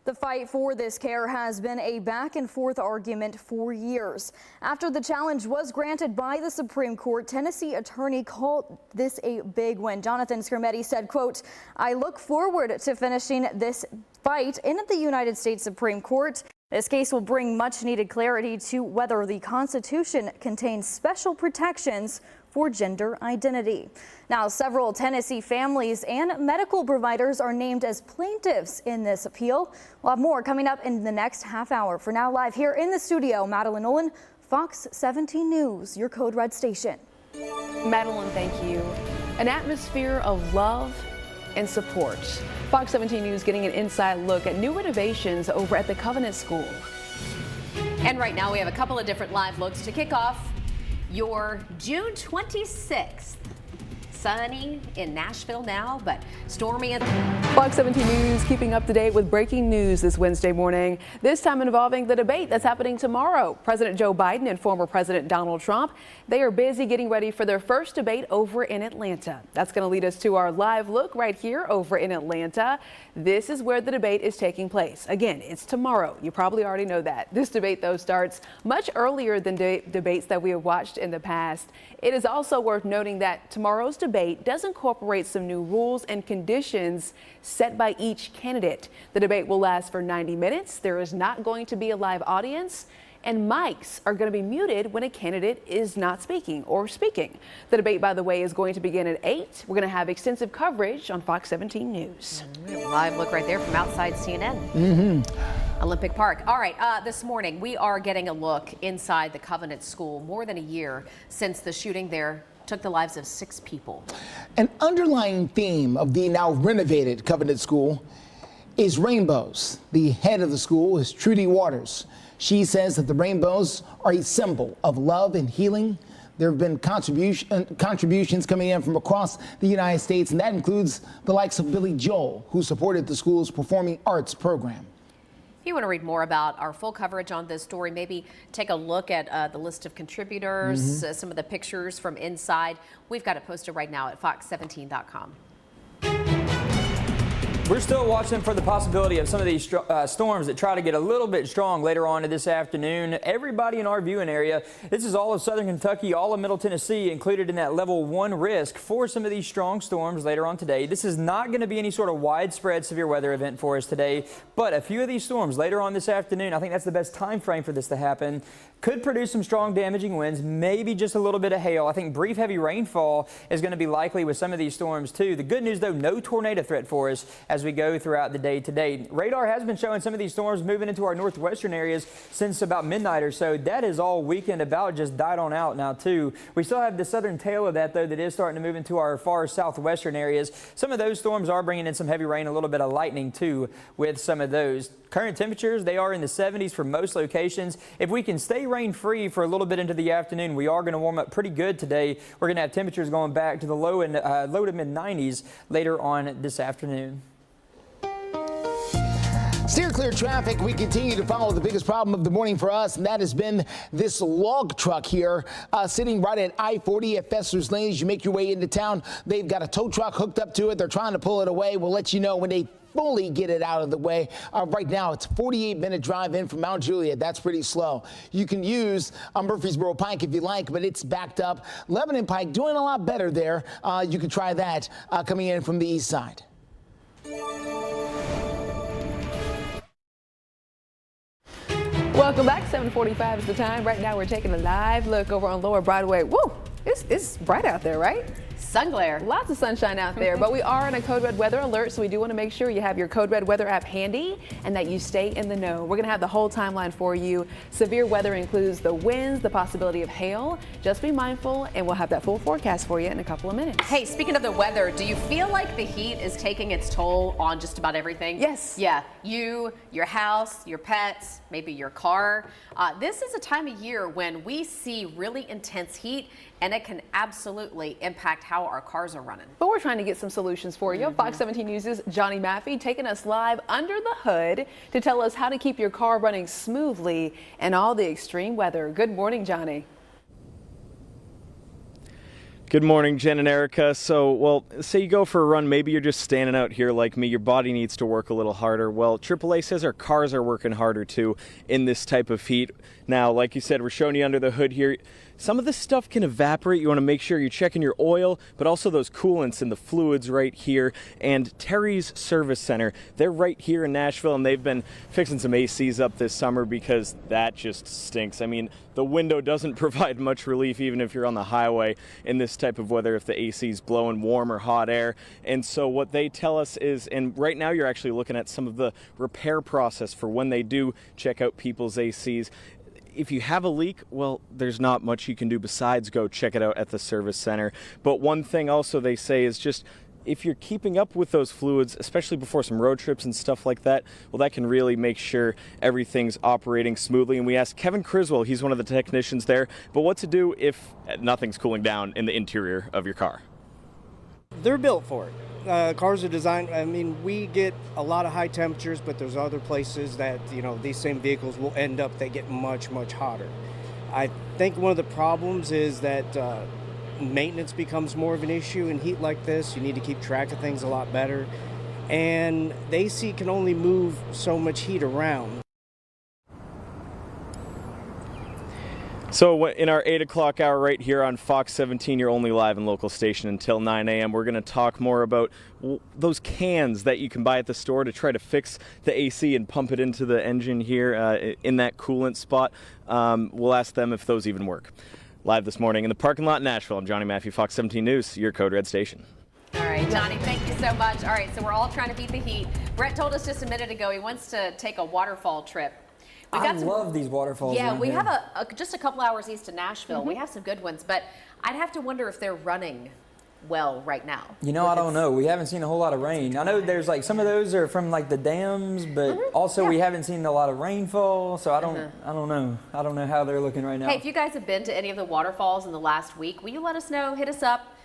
The fight for this care has been a back and forth argument for years. After the challenge was granted by the Supreme Court, Tennessee attorney called this a big win. Jonathan Scrimetti said, quote, "I look forward to finishing this fight in the United States Supreme Court. This case will bring much needed clarity to whether the Constitution contains special protections for gender identity." Now, several Tennessee families and medical providers are named as plaintiffs in this appeal. We'll have more coming up in the next half hour. For now, live here in the studio, Madeline Nolan, Fox 17 News, your Code Red station. Madeline, thank you. An atmosphere of love and support. Fox 17 News getting an inside look at new renovations over at the Covenant School. And right now we have a couple of different live looks to kick off your June 26th. Sunny in Nashville now, but stormy. Fox 17 News keeping up to date with breaking news this Wednesday morning, this time involving the debate that's happening tomorrow. President Joe Biden and former President Donald Trump, they are busy getting ready for their first debate over in Atlanta. That's going to lead us to our live look right here over in Atlanta. This is where the debate is taking place. Again, it's tomorrow. You probably already know that. This debate, though, starts much earlier than debates that we have watched in the past. It is also worth noting that tomorrow's debate does incorporate some new rules and conditions set by each candidate. The debate will last for 90 minutes. There is not going to be a live audience, and mics are going to be muted when a candidate is not speaking or speaking. The debate, by the way, is going to begin at 8. We're going to have extensive coverage on Fox 17 News. Live look right there from outside CNN. Olympic Park. All right, this morning we are getting a look inside the Covenant School. More than a year since the shooting there took the lives of 6 people. An underlying theme of the now renovated Covenant School is rainbows. The head of the school is Trudy Waters. She says that the rainbows are a symbol of love and healing. There have been contributions coming in from across the United States, and that includes the likes of Billy Joel, who supported the school's performing arts program. If you want to read more about our full coverage on this story, maybe take a look at the list of contributors, some of the pictures from inside. We've got it posted right now at fox17.com. We're still watching for the possibility of some of these storms that try to get a little bit strong later on this afternoon. Everybody in our viewing area, this is all of southern Kentucky, all of Middle Tennessee included in that level 1 risk for some of these strong storms later on today. This is not going to be any sort of widespread severe weather event for us today, but a few of these storms later on this afternoon, I think that's the best time frame for this to happen, could produce some strong damaging winds, maybe just a little bit of hail. I think brief heavy rainfall is going to be likely with some of these storms too. The good news though, no tornado threat for us as we go throughout the day today. Radar has been showing some of these storms moving into our northwestern areas since about midnight or so. That is all weekend about just died on out now too. We still have the southern tail of that though that is starting to move into our far southwestern areas. Some of those storms are bringing in some heavy rain, a little bit of lightning too with some of those. Current temperatures, they are in the 70s for most locations. If we can stay rain-free for a little bit into the afternoon, we are going to warm up pretty good today. We're going to have temperatures going back to the low to mid 90s later on this afternoon. Steer clear traffic. We continue to follow the biggest problem of the morning for us, and that has been this log truck here sitting right at I-40 at Fester's Lane. As you make your way into town, they've got a tow truck hooked up to it. They're trying to pull it away. We'll let you know when they fully get it out of the way. Right now, it's a 48-minute drive in from Mount Juliet. That's pretty slow. You can use Murfreesboro Pike if you like, but it's backed up. Lebanon Pike doing a lot better there. You can try that coming in from the east side. Welcome back. 7:45 is the time. Right now we're taking a live look over on Lower Broadway. Woo! It's bright out there, right? Sun glare. Lots of sunshine out there, but we are in a Code Red weather alert, so we do want to make sure you have your Code Red weather app handy and that you stay in the know. We're going to have the whole timeline for you. Severe weather includes the winds, the possibility of hail. Just be mindful, and we'll have that full forecast for you in a couple of minutes. Hey, speaking of the weather, do you feel like the heat is taking its toll on just about everything? Yes. Yeah, you, your house, your pets, maybe your car. This is a time of year when we see really intense heat, and it can absolutely impact how our cars are running. But we're trying to get some solutions for you. Fox 17 News' Johnny Maffey taking us live under the hood to tell us how to keep your car running smoothly in all the extreme weather. Good morning, Johnny. Good morning, Jen and Erica. So, well, say you go for a run, maybe you're just standing out here like me, your body needs to work a little harder. Well, AAA says our cars are working harder too in this type of heat. Now, like you said, we're showing you under the hood here. Some of this stuff can evaporate. You want to make sure you're checking your oil, but also those coolants and the fluids right here. And Terry's Service Center, they're right here in Nashville, and they've been fixing some ACs up this summer because that just stinks. I mean, the window doesn't provide much relief even if you're on the highway in this type of weather, if the AC's blowing warm or hot air. And so what they tell us is, and right now you're actually looking at some of the repair process for when they do check out people's ACs. If you have a leak, well, there's not much you can do besides go check it out at the service center. But one thing also they say is just if you're keeping up with those fluids, especially before some road trips and stuff like that, well, that can really make sure everything's operating smoothly. And we asked Kevin Criswell, he's one of the technicians there, but what to do if nothing's cooling down in the interior of your car. They're built for it. Cars are designed, I mean, we get a lot of high temperatures, but there's other places that, you know, these same vehicles will end up, they get much, much hotter. I think one of the problems is that maintenance becomes more of an issue in heat like this. You need to keep track of things a lot better. And the AC can only move so much heat around. So in our 8 o'clock hour right here on Fox 17, you're only live in local station until 9 a.m. We're going to talk more about those cans that you can buy at the store to try to fix the AC and pump it into the engine here in that coolant spot. We'll ask them if those even work. Live this morning in the parking lot in Nashville, I'm Johnny Matthew, Fox 17 News, your Code Red station. All right, Johnny, thank you so much. All right, so we're all trying to beat the heat. Brett told us just a minute ago he wants to take a waterfall trip. I love these waterfalls. Yeah, we here. have just a couple hours east of Nashville. We have some good ones, but I'd have to wonder if they're running well right now. You know, I don't know. We haven't seen a whole lot of rain. I know there's like some of those are from like the dams, but also we haven't seen a lot of rainfall. So I don't know. I don't know how they're looking right now. Hey, if you guys have been to any of the waterfalls in the last week, will you let us know? Hit us up.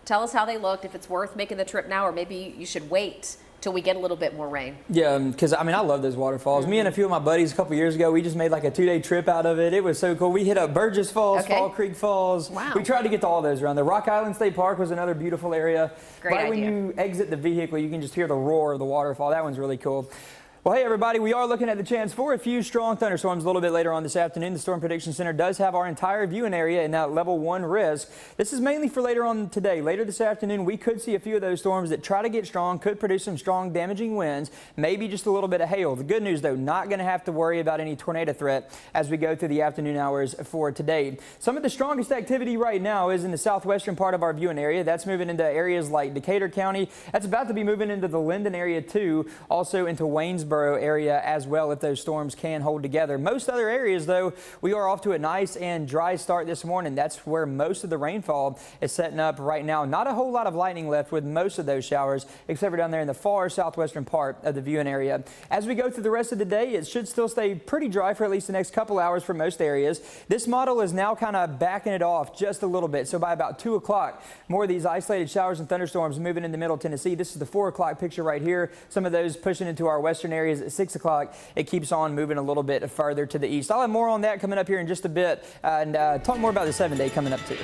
Tell us how they looked, if it's worth making the trip now, or maybe you should wait till we get a little bit more rain. Yeah, because I mean, I love those waterfalls. Me and a few of my buddies a couple years ago, we just made like a 2-day trip out of it. It was so cool. We hit up Burgess Falls, Fall Creek Falls. Wow. We tried to get to all those around. The Rock Island State Park was another beautiful area. Great right idea. when you exit the vehicle, you can just hear the roar of the waterfall. That one's really cool. Well, hey, everybody, we are looking at the chance for a few strong thunderstorms a little bit later on this afternoon. The Storm Prediction Center does have our entire viewing area in that level 1 risk. This is mainly for later on today. Later this afternoon, we could see a few of those storms that try to get strong, could produce some strong damaging winds, maybe just a little bit of hail. The good news, though, not going to have to worry about any tornado threat as we go through the afternoon hours for today. Some of the strongest activity right now is in the southwestern part of our viewing area. That's moving into areas like Decatur County. That's about to be moving into the Linden area, too, also into Waynesboro area as well if those storms can hold together. Most other areas, though, we are off to a nice and dry start this morning. That's where most of the rainfall is setting up right now. Not a whole lot of lightning left with most of those showers, except for down there in the far southwestern part of the viewing area. As we go through the rest of the day, it should still stay pretty dry for at least the next couple hours for most areas. This model is now kind of backing it off just a little bit. So by about 2 o'clock, more of these isolated showers and thunderstorms moving into middle Tennessee. This is the 4 o'clock picture right here. Some of those pushing into our western areas at 6 o'clock. It keeps on moving a little bit further to the east. I'll have more on that coming up here in just a bit and talk more about the 7-day coming up too.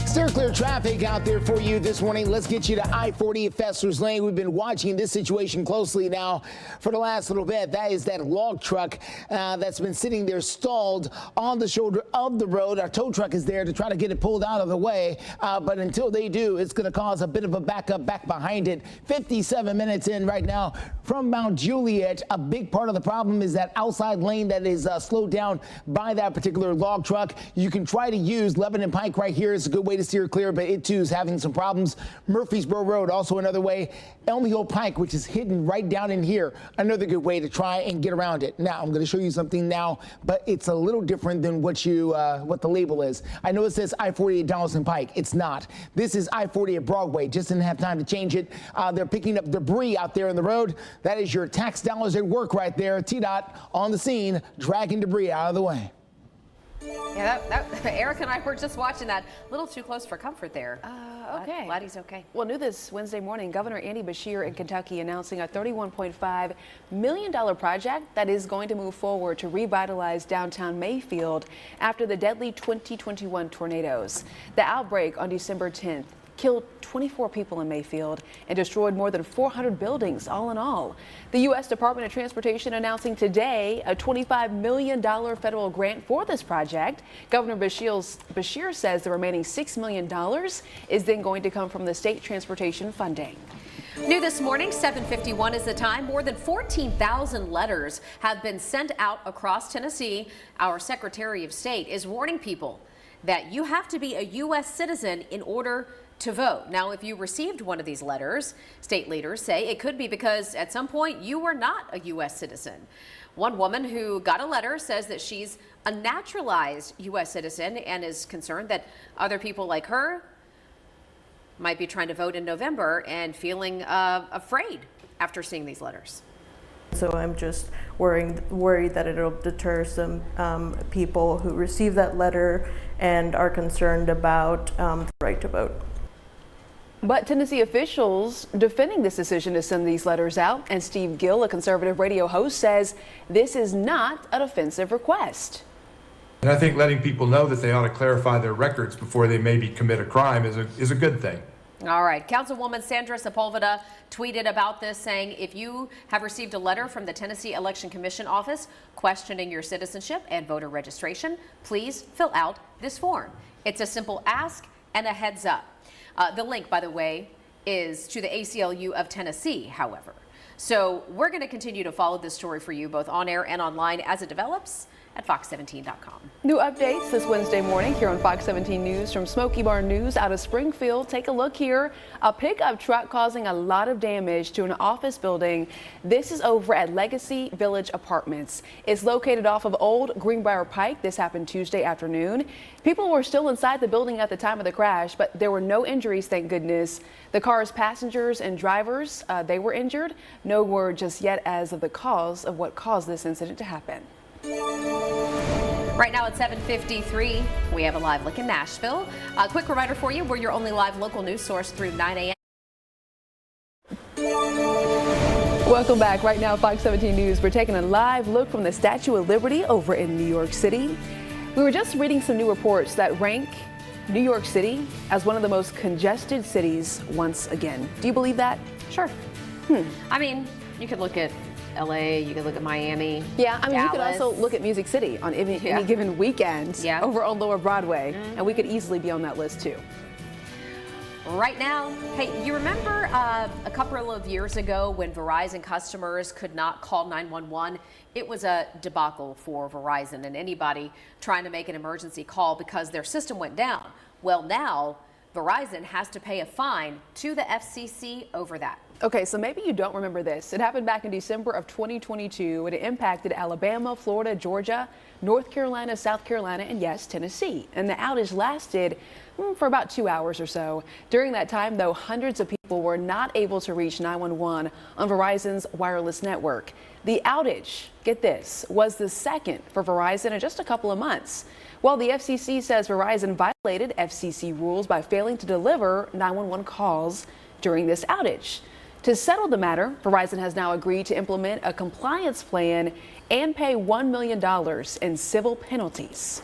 Steer clear traffic out there for you this morning. Let's get you to I-40 at Fester's Lane. We've been watching this situation closely now for the last little bit. That is that log truck that's been sitting there stalled on the shoulder of the road. Our tow truck is there to try to get it pulled out of the way. But until they do, it's going to cause a bit of a backup back behind it. 57 minutes in right now from Mount Juliet. A big part of the problem is that outside lane that is slowed down by that particular log truck. You can try to use Lebanon Pike right here. It's a good way to steer clear, but it too is having some problems. Murfreesboro Road, also another way. Elm Hill Pike, which is hidden right down in here, another good way to try and get around it. Now, I'm going to show you something now, but it's a little different than what the label is. I know it says I-40 at Donaldson Pike. It's not. This is I-40 at Broadway. Just didn't have time to change it. They're picking up debris out there in the road. That is your tax dollars at work right there. TDOT on the scene, dragging debris out of the way. Yeah, Eric and I were just watching that. A little too close for comfort there. Okay. Glad he's okay. Well, new this Wednesday morning, Governor Andy Beshear in Kentucky announcing a $31.5 million project that is going to move forward to revitalize downtown Mayfield after the deadly 2021 tornadoes. The outbreak on December 10th killed 24 people in Mayfield and destroyed more than 400 buildings, all in all. The U.S. Department of Transportation announcing today a $25 million federal grant for this project. Governor Beshear says the remaining $6 million is then going to come from the state transportation funding. New this morning, 7:51 is the time. More than 14,000 letters have been sent out across Tennessee. Our Secretary of State is warning people that you have to be a U.S. citizen in order to vote. Now, if you received one of these letters, state leaders say it could be because at some point you were not a U.S. citizen. One woman who got a letter says that she's a naturalized U.S. citizen and is concerned that other people like her might be trying to vote in November and feeling afraid after seeing these letters. So I'm just worried that it'll deter some people who receive that letter and are concerned about the right to vote. But Tennessee officials defending this decision to send these letters out, and Steve Gill, a conservative radio host, says this is not an offensive request. And I think letting people know that they ought to clarify their records before they maybe commit a crime is a good thing. All right. Councilwoman Sandra Sepulveda tweeted about this, saying if you have received a letter from the Tennessee Election Commission office questioning your citizenship and voter registration, please fill out this form. It's a simple ask and a heads up. The link, by the way, is to the ACLU of Tennessee, however. So we're going to continue to follow this story for you both on air and online as it develops at fox17.com. New updates this Wednesday morning here on Fox 17 News from Smoky Barn News out of Springfield. Take a look here. A pickup truck causing a lot of damage to an office building. This is over at Legacy Village Apartments. It's located off of Old Greenbrier Pike. This happened Tuesday afternoon. People were still inside the building at the time of the crash, but there were no injuries, thank goodness. The car's passengers and drivers, they were injured. No word just yet as of the cause of what caused this incident to happen. Right now at 7:53, we have a live look in Nashville. A quick reminder for you, we're your only live local news source through 9 a.m. Welcome back. Right now, Fox 17 News, we're taking a live look from the Statue of Liberty over in New York City. We were just reading some new reports that rank New York City as one of the most congested cities once again. Do you believe that? Sure. I mean, you could look at LA, you could look at Miami. Yeah, I mean, Dallas. you could also look at Music City on any given weekend over on Lower Broadway, and we could easily be on that list too. Right now, hey, you remember a couple of years ago when Verizon customers could not call 911? It was a debacle for Verizon and anybody trying to make an emergency call because their system went down. Well, now Verizon has to pay a fine to the FCC over that. Okay, so maybe you don't remember this. It happened back in December of 2022, and it impacted Alabama, Florida, Georgia, North Carolina, South Carolina, and yes, Tennessee. And the outage lasted for about 2 hours or so. During that time, though, hundreds of people were not able to reach 911 on Verizon's wireless network. The outage, get this, was the second for Verizon in just a couple of months. While the FCC says Verizon violated FCC rules by failing to deliver 911 calls during this outage. To settle the matter, Verizon has now agreed to implement a compliance plan and pay $1 million in civil penalties.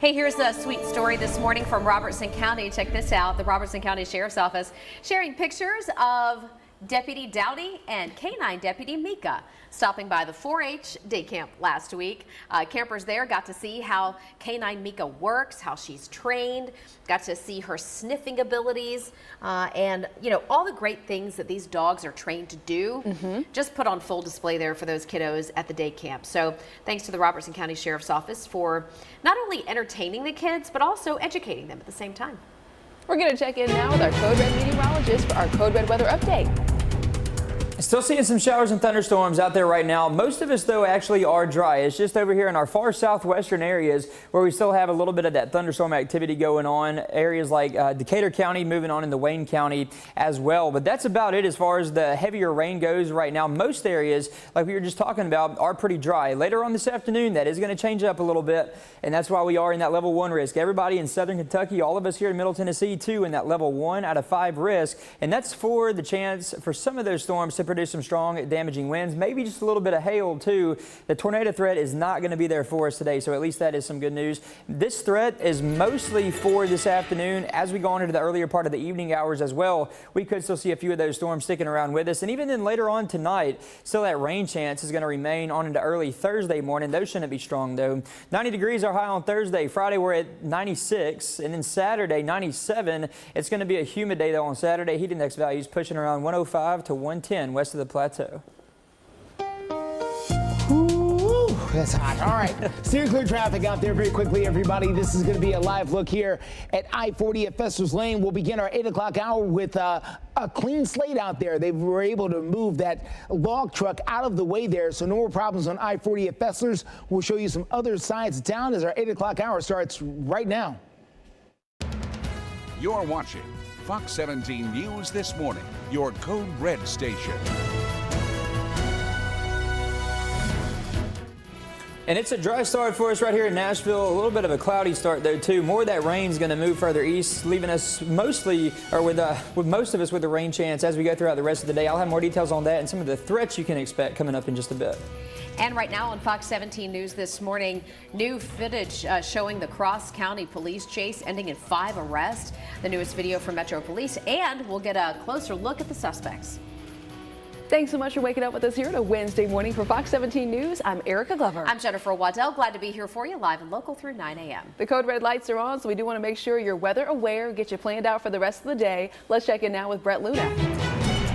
Hey, here's a sweet story this morning from Robertson County. Check this out. The Robertson County Sheriff's Office sharing pictures of Deputy Dowdy and K-9 Deputy Mika stopping by the 4-H day camp last week. Campers there got to see how K-9 Mika works, how she's trained, got to see her sniffing abilities, and you know, all the great things that these dogs are trained to do, just put on full display there for those kiddos at the day camp. So thanks to the Robertson County Sheriff's Office for not only entertaining the kids, but also educating them at the same time. We're going to check in now with our Code Red meteorologist for our Code Red weather update. Still seeing some showers and thunderstorms out there right now. Most of us, though, actually are dry. It's just over here in our far southwestern areas where we still have a little bit of that thunderstorm activity going on. Areas like Decatur County, moving on into Wayne County as well. But that's about it as far as the heavier rain goes right now. Most areas, like we were just talking about, are pretty dry. Later on this afternoon, that is going to change up a little bit, and that's why we are in that level 1 risk. Everybody in southern Kentucky, all of us here in Middle Tennessee, too, in that level 1 out of 5 risk. And that's for the chance for some of those storms to produce some strong damaging winds, maybe just a little bit of hail too. The tornado threat is not going to be there for us today, so at least that is some good news. This threat is mostly for this afternoon. As we go on into the earlier part of the evening hours as well, we could still see a few of those storms sticking around with us. And even then later on tonight, still that rain chance is going to remain on into early Thursday morning. Those shouldn't be strong though. 90 degrees are high on Thursday. Friday we're at 96, and then Saturday 97. It's going to be a humid day though on Saturday. Heat index values pushing around 105 to 110 west of the plateau. Ooh, that's hot. All right, steer clear traffic out there very quickly, everybody. This is going to be a live look here at I-40 at Fester's Lane. We'll begin our 8 o'clock hour with a clean slate out there. They were able to move that log truck out of the way there, so no more problems on I-40 at Fester's. We'll show you some other sides of town as our 8 o'clock hour starts right now. You're watching Fox 17 News This Morning, your Code Red station. And it's a dry start for us right here in Nashville. A little bit of a cloudy start though too. More of that rain's going to move further east, leaving us mostly, or with most of us with a rain chance as we go throughout the rest of the day. I'll have more details on that and some of the threats you can expect coming up in just a bit. And right now on Fox 17 News this morning, new footage showing the Cross County police chase ending in 5 arrests. The newest video from Metro Police, and we'll get a closer look at the suspects. Thanks so much for waking up with us here on a Wednesday morning for Fox 17 News. I'm Erica Glover. I'm Jennifer Waddell. Glad to be here for you live and local through 9 a.m. The Code Red lights are on, so we do want to make sure you're weather aware, get you planned out for the rest of the day. Let's check in now with Brett Luna.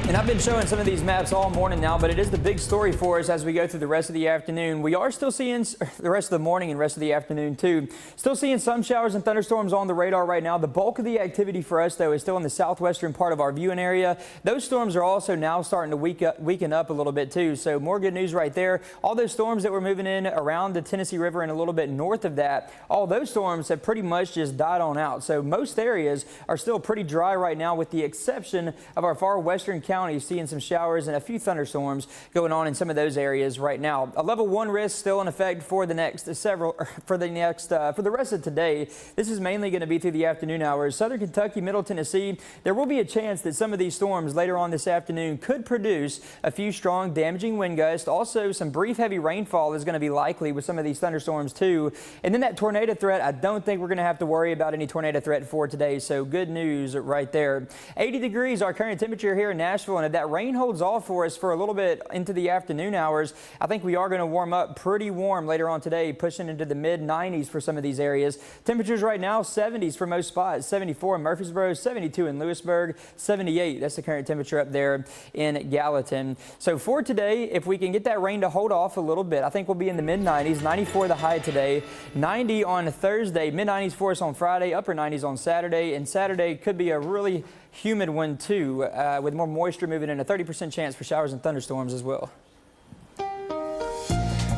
And I've been showing some of these maps all morning now, but it is the big story for us as we go through the rest of the afternoon. We are still seeing the rest of the morning and rest of the afternoon too. Still seeing some showers and thunderstorms on the radar right now. The bulk of the activity for us though is still in the southwestern part of our viewing area. Those storms are also now starting to weaken up a little bit too. So more good news right there. All those storms that were moving in around the Tennessee River and a little bit north of that, all those storms have pretty much just died on out. So most areas are still pretty dry right now with the exception of our far western counties, seeing some showers and a few thunderstorms going on in some of those areas right now. A level 1 risk still in effect for the rest of today. This is mainly going to be through the afternoon hours. Southern Kentucky, Middle Tennessee, there will be a chance that some of these storms later on this afternoon could produce a few strong damaging wind gusts. Also, some brief heavy rainfall is going to be likely with some of these thunderstorms too. And then that tornado threat, I don't think we're going to have to worry about any tornado threat for today. So good news right there. 80 degrees our current temperature here in Nashville, and if that rain holds off for us for a little bit into the afternoon hours, I think we are going to warm up pretty warm later on today, pushing into the mid 90s for some of these areas. Temperatures right now 70s for most spots, 74 in Murfreesboro, 72 in Lewisburg, 78. That's the current temperature up there in Gallatin. So for today, if we can get that rain to hold off a little bit, I think we'll be in the mid 90s, 94 the high today, 90 on Thursday, mid 90s for us on Friday, upper 90s on Saturday, and Saturday could be a really humid one too, with more moisture moving in, a 30% chance for showers and thunderstorms as well.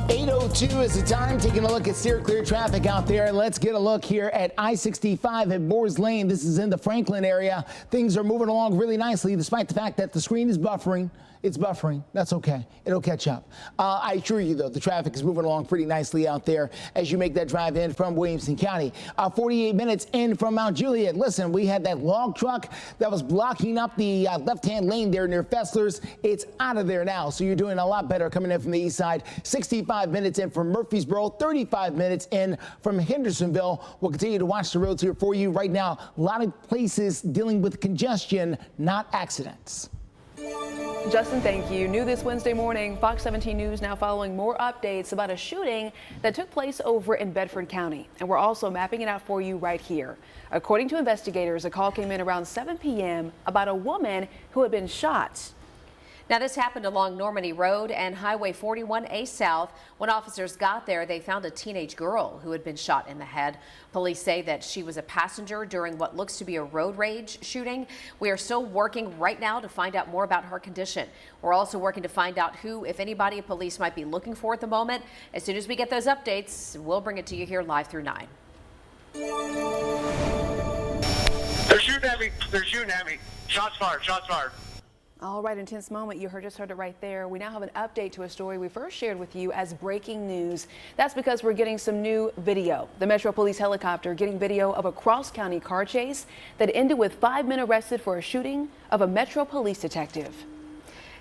8:02 is the time. Taking a look at steer clear traffic out there. Let's get a look here at I-65 at Boers Lane. This is in the Franklin area. Things are moving along really nicely despite the fact that the screen is buffering. It's buffering. That's okay. It'll catch up. I assure you, though, the traffic is moving along pretty nicely out there as you make that drive in from Williamson County. 48 minutes in from Mount Juliet. Listen, we had that log truck that was blocking up the left-hand lane there near Fessler's. It's out of there now, so you're doing a lot better coming in from the east side. 65 minutes in from Murfreesboro, 35 minutes in from Hendersonville. We'll continue to watch the roads here for you right now. A lot of places dealing with congestion, not accidents. Justin, thank you. New this Wednesday morning, Fox 17 News now following more updates about a shooting that took place over in Bedford County. And we're also mapping it out for you right here. According to investigators, a call came in around 7 p.m. about a woman who had been shot. Now, this happened along Normandy Road and Highway 41A South. When officers got there, they found a teenage girl who had been shot in the head. Police say that she was a passenger during what looks to be a road rage shooting. We are still working right now to find out more about her condition. We're also working to find out who, if anybody, police might be looking for at the moment. As soon as we get those updates, we'll bring it to you here live through 9. They're shooting at me. They're shooting at me. Shots fired. Shots fired. All right, intense moment. You just heard it right there. We now have an update to a story we first shared with you as breaking news. That's because we're getting some new video. The Metro Police helicopter getting video of a cross-county car chase that ended with 5 men arrested for a shooting of a Metro Police detective.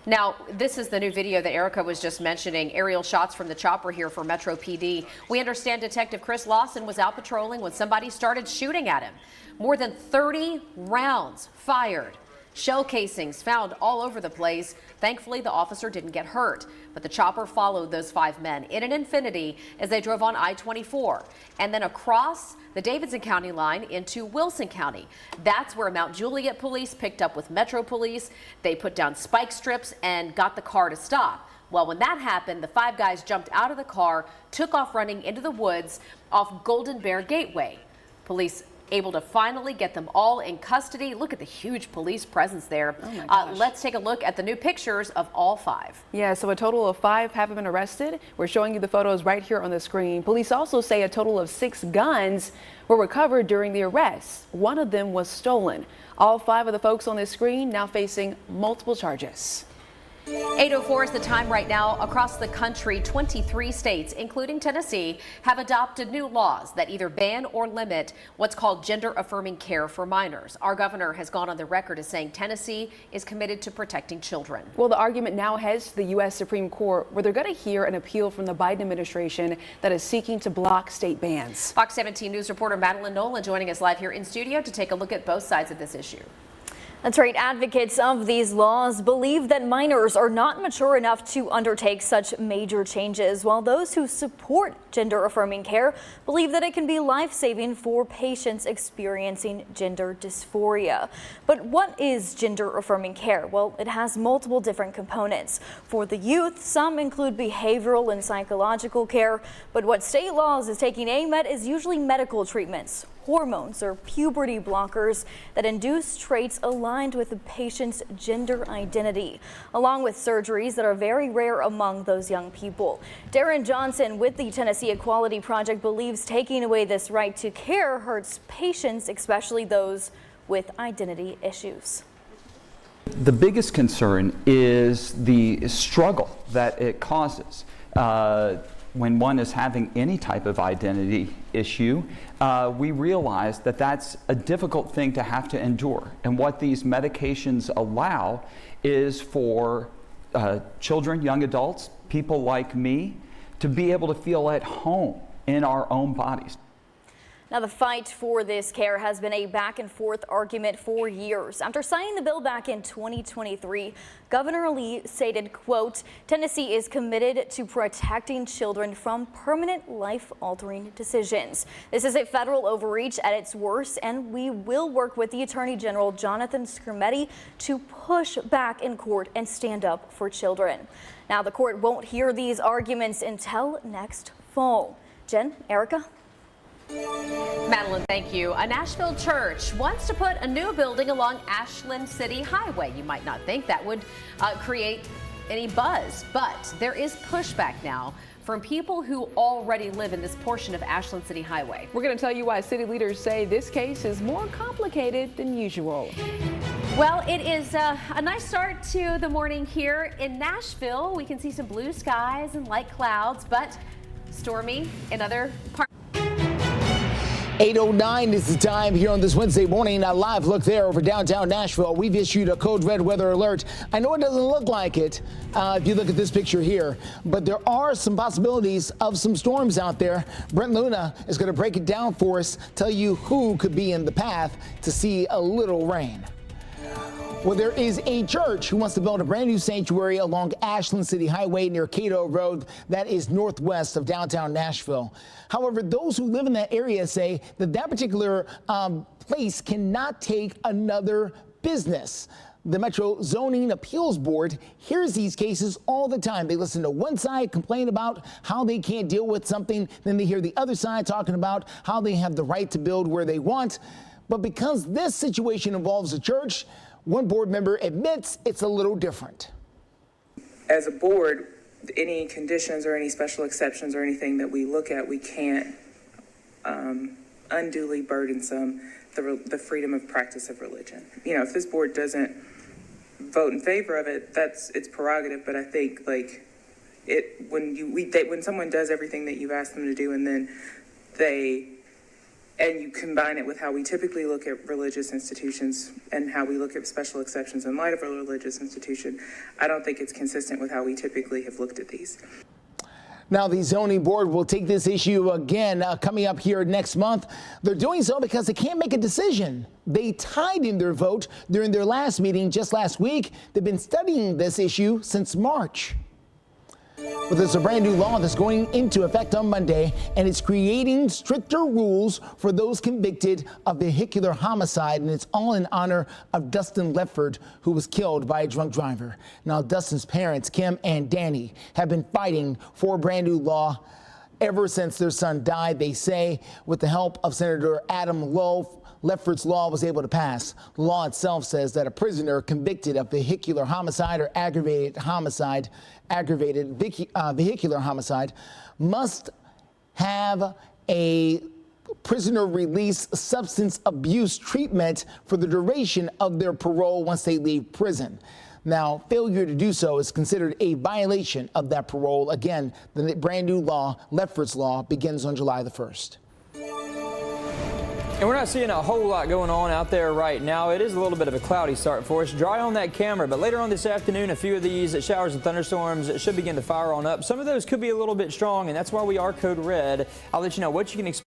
Now, this is the new video that Erica was just mentioning. Aerial shots from the chopper here for Metro PD. We understand Detective Chris Lawson was out patrolling when somebody started shooting at him. More than 30 rounds fired. Shell casings found all over the place. Thankfully, the officer didn't get hurt, but the chopper followed those 5 men in an Infiniti as they drove on I-24 and then across the Davidson County line into Wilson County. That's where Mount Juliet police picked up with Metro Police. They put down spike strips and got the car to stop. Well, when that happened, the 5 guys jumped out of the car, took off running into the woods off Golden Bear Gateway. Police able to finally get them all in custody. Look at the huge police presence there. Oh my gosh. Let's take a look at the new pictures of all 5. Yeah, so a total of 5 have been arrested. We're showing you the photos right here on the screen. Police also say a total of 6 guns were recovered during the arrests. One of them was stolen. All 5 of the folks on this screen now facing multiple charges. 8:04 is the time right now. Across the country, 23 states, including Tennessee, have adopted new laws that either ban or limit what's called gender-affirming care for minors. Our governor has gone on the record as saying Tennessee is committed to protecting children. Well, the argument now heads to the U.S. Supreme Court, where they're going to hear an appeal from the Biden administration that is seeking to block state bans. Fox 17 News reporter Madeline Nolan joining us live here in studio to take a look at both sides of this issue. That's right. Advocates of these laws believe that minors are not mature enough to undertake such major changes, while those who support gender-affirming care believe that it can be life-saving for patients experiencing gender dysphoria. But what is gender-affirming care? Well, it has multiple different components. For the youth, some include behavioral and psychological care, but what state laws is taking aim at is usually medical treatments, hormones or puberty blockers that induce traits aligned with the patient's gender identity, along with surgeries that are very rare among those young people. Darren Johnson with the Tennessee Equality Project believes taking away this right to care hurts patients, especially those with identity issues. The biggest concern is the struggle that it causes. When one is having any type of identity issue, we realize that that's a difficult thing to have to endure. And what these medications allow is for children, young adults, people like me, to be able to feel at home in our own bodies. Now, the fight for this care has been a back and forth argument for years. After signing the bill back in 2023, Governor Lee stated, quote, Tennessee is committed to protecting children from permanent life-altering decisions. This is a federal overreach at its worst, and we will work with the Attorney General Jonathan Skrmetti to push back in court and stand up for children. Now, the court won't hear these arguments until next fall. Jen, Erica? Madeline, thank you. A Nashville church wants to put a new building along Ashland City Highway. You might not think that would create any buzz, but there is pushback now from people who already live in this portion of Ashland City Highway. We're going to tell you why city leaders say this case is more complicated than usual. Well, it is a nice start to the morning here in Nashville. We can see some blue skies and light clouds, but stormy in other parts. 8:09 is the time here on this Wednesday morning. A live look there over downtown Nashville. We've issued a code red weather alert. I know it doesn't look like it if you look at this picture here, but there are some possibilities of some storms out there. Brent Luna is going to break it down for us, tell you who could be in the path to see a little rain. Well, there is a church who wants to build a brand new sanctuary along Ashland City Highway near Cato Road that is northwest of downtown Nashville. However, those who live in that area say that that particular place cannot take another business. The Metro Zoning Appeals Board hears these cases all the time. They listen to one side complain about how they can't deal with something, then they hear the other side talking about how they have the right to build where they want. But because this situation involves a church, one board member admits it's a little different. As a board, any conditions or any special exceptions or anything that we look at, we can't unduly burdensome the freedom of practice of religion. You know, if this board doesn't vote in favor of it, that's its prerogative. But I think when someone does everything that you've asked them to do, and then you combine it with how we typically look at religious institutions and how we look at special exceptions in light of a religious institution, I don't think it's consistent with how we typically have looked at these. Now, the zoning board will take this issue again coming up here next month. They're doing so because they can't make a decision. They tied in their vote during their last meeting just last week. They've been studying this issue since March. But there's a brand new law that's going into effect on Monday, and it's creating stricter rules for those convicted of vehicular homicide, and it's all in honor of Dustin Ledford, who was killed by a drunk driver. Now, Dustin's parents, Kim and Danny, have been fighting for a brand new law ever since their son died. They say with the help of Senator Adam Lowe, Ledford's law was able to pass. The law itself says that a prisoner convicted of vehicular homicide or aggravated vehicular homicide must have a prisoner release substance abuse treatment for the duration of their parole once they leave prison. Now, failure to do so is considered a violation of that parole. Again, the brand new law, Ledford's law, begins on July the 1st. And we're not seeing a whole lot going on out there right now. It is a little bit of a cloudy start for us. Dry on that camera, but later on this afternoon, a few of these showers and thunderstorms should begin to fire on up. Some of those could be a little bit strong, and that's why we are code red. I'll let you know what you can expect.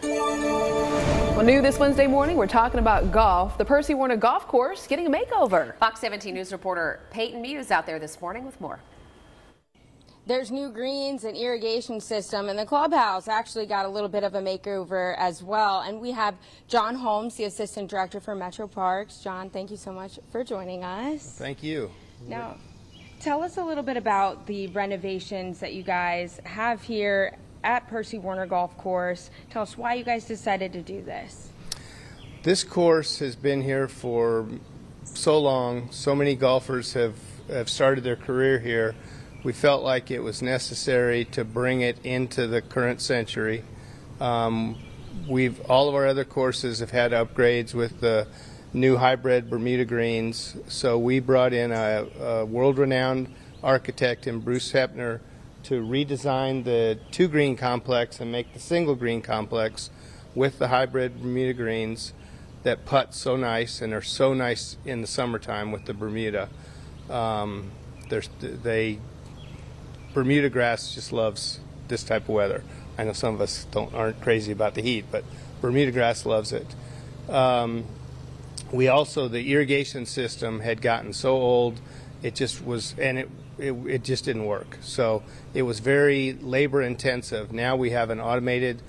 Well, new this Wednesday morning, we're talking about golf. The Percy Warner Golf Course getting a makeover. Fox 17 News reporter Peyton Muse out there this morning with more. There's new greens and irrigation system, and the clubhouse actually got a little bit of a makeover as well. And we have John Holmes, the assistant director for Metro Parks. John, thank you so much for joining us. Thank you. Now, tell us a little bit about the renovations that you guys have here at Percy Warner Golf Course. Tell us why you guys decided to do this. This course has been here for so long. So many golfers have started their career here. We felt like it was necessary to bring it into the current century. All of our other courses have had upgrades with the new hybrid Bermuda greens. So we brought in a world-renowned architect in Bruce Hepner to redesign the two green complex and make the single green complex with the hybrid Bermuda greens that putt so nice and are so nice in the summertime with the Bermuda. Bermuda grass just loves this type of weather. I know some of us aren't crazy about the heat, but Bermuda grass loves it. The irrigation system had gotten so old, it just was, and it just didn't work. So it was very labor intensive. Now we have an automated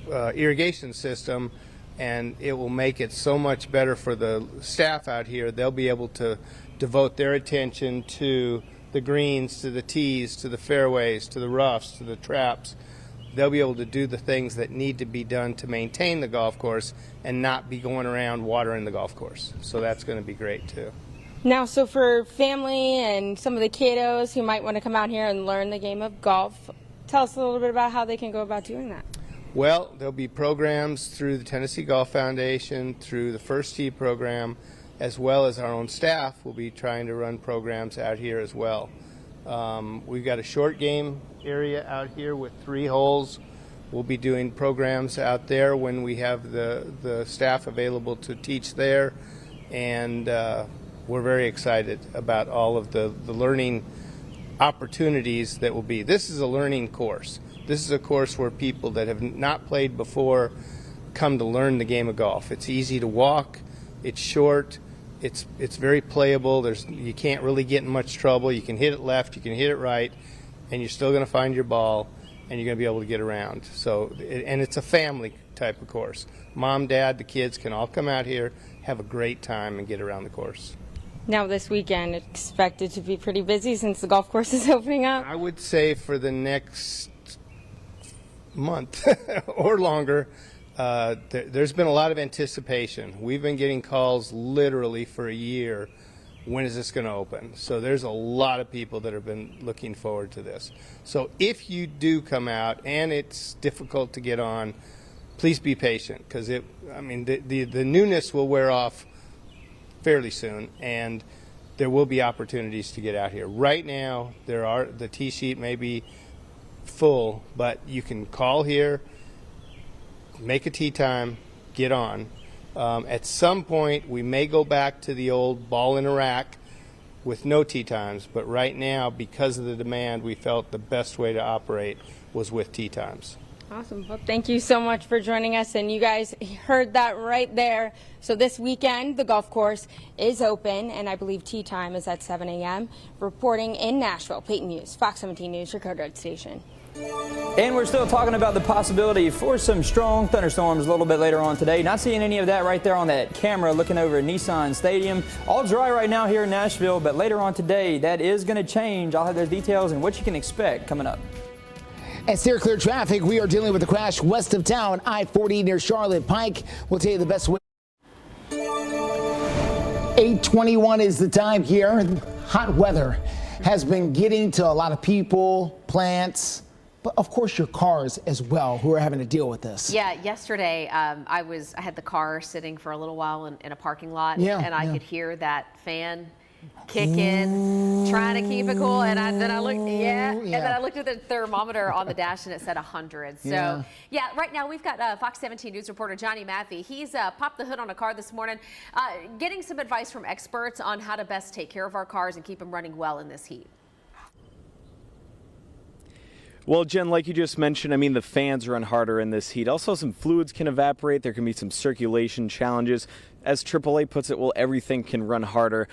irrigation system, and it will make it so much better for the staff out here. They'll be able to devote their attention to the greens, to the tees, to the fairways, to the roughs, to the traps. They'll be able to do the things that need to be done to maintain the golf course and not be going around watering the golf course. So that's going to be great too. Now, so for family and some of the kiddos who might want to come out here and learn the game of golf, tell us a little bit about how they can go about doing that. Well, there'll be programs through the Tennessee Golf Foundation, through the First Tee program, as well as our own staff will be trying to run programs out here as well. We've got a short game area out here with 3 holes. We'll be doing programs out there when we have the staff available to teach there, and we're very excited about all of the learning opportunities that will be. This is a learning course. This is a course where people that have not played before come to learn the game of golf. It's easy to walk, it's short, it's very playable. You can't really get in much trouble. You can hit it left, you can hit it right, and you're still going to find your ball, and you're going to be able to get around. So, and it's a family type of course. Mom, dad, the kids can all come out here, have a great time, and get around the course. Now this weekend, it's expected to be pretty busy since the golf course is opening up. I would say for the next month or longer, there's been a lot of anticipation. We've been getting calls literally for a year. When is this going to open? So there's a lot of people that have been looking forward to this. So if you do come out and it's difficult to get on, please be patient, because the newness will wear off fairly soon, and there will be opportunities to get out here. Right now, the tee sheet may be full, but you can call here, make a tee time, get on. At some point, we may go back to the old ball in a rack with no tee times, but right now, because of the demand, we felt the best way to operate was with tee times. Awesome. Well, thank you so much for joining us, and you guys heard that right there. So this weekend, the golf course is open, and I believe tee time is at 7 a.m. Reporting in Nashville, Peyton Hughes, Fox 17 News, your Code Red station. And we're still talking about the possibility for some strong thunderstorms a little bit later on today. Not seeing any of that right there on that camera looking over at Nissan Stadium. All dry right now here in Nashville, but later on today, that is going to change. I'll have those details and what you can expect coming up. And steer clear traffic, we are dealing with a crash west of town, I-40 near Charlotte Pike. We'll tell you the best way. 8:21 is the time here. Hot weather has been getting to a lot of people, plants, but of course your cars as well, who are having to deal with this. Yeah, yesterday I had the car sitting for a little while in a parking lot, and I could hear that fan kicking, trying to keep it cool, and then I looked, and then I looked at the thermometer on the dash, and it said 100. So yeah, right now we've got Fox 17 News reporter Johnny Maffey. He's popped the hood on a car this morning, getting some advice from experts on how to best take care of our cars and keep them running well in this heat. Well, Jen, like you just mentioned, I mean, the fans run harder in this heat. Also, some fluids can evaporate. There can be some circulation challenges. As AAA puts it, well, everything can run harder,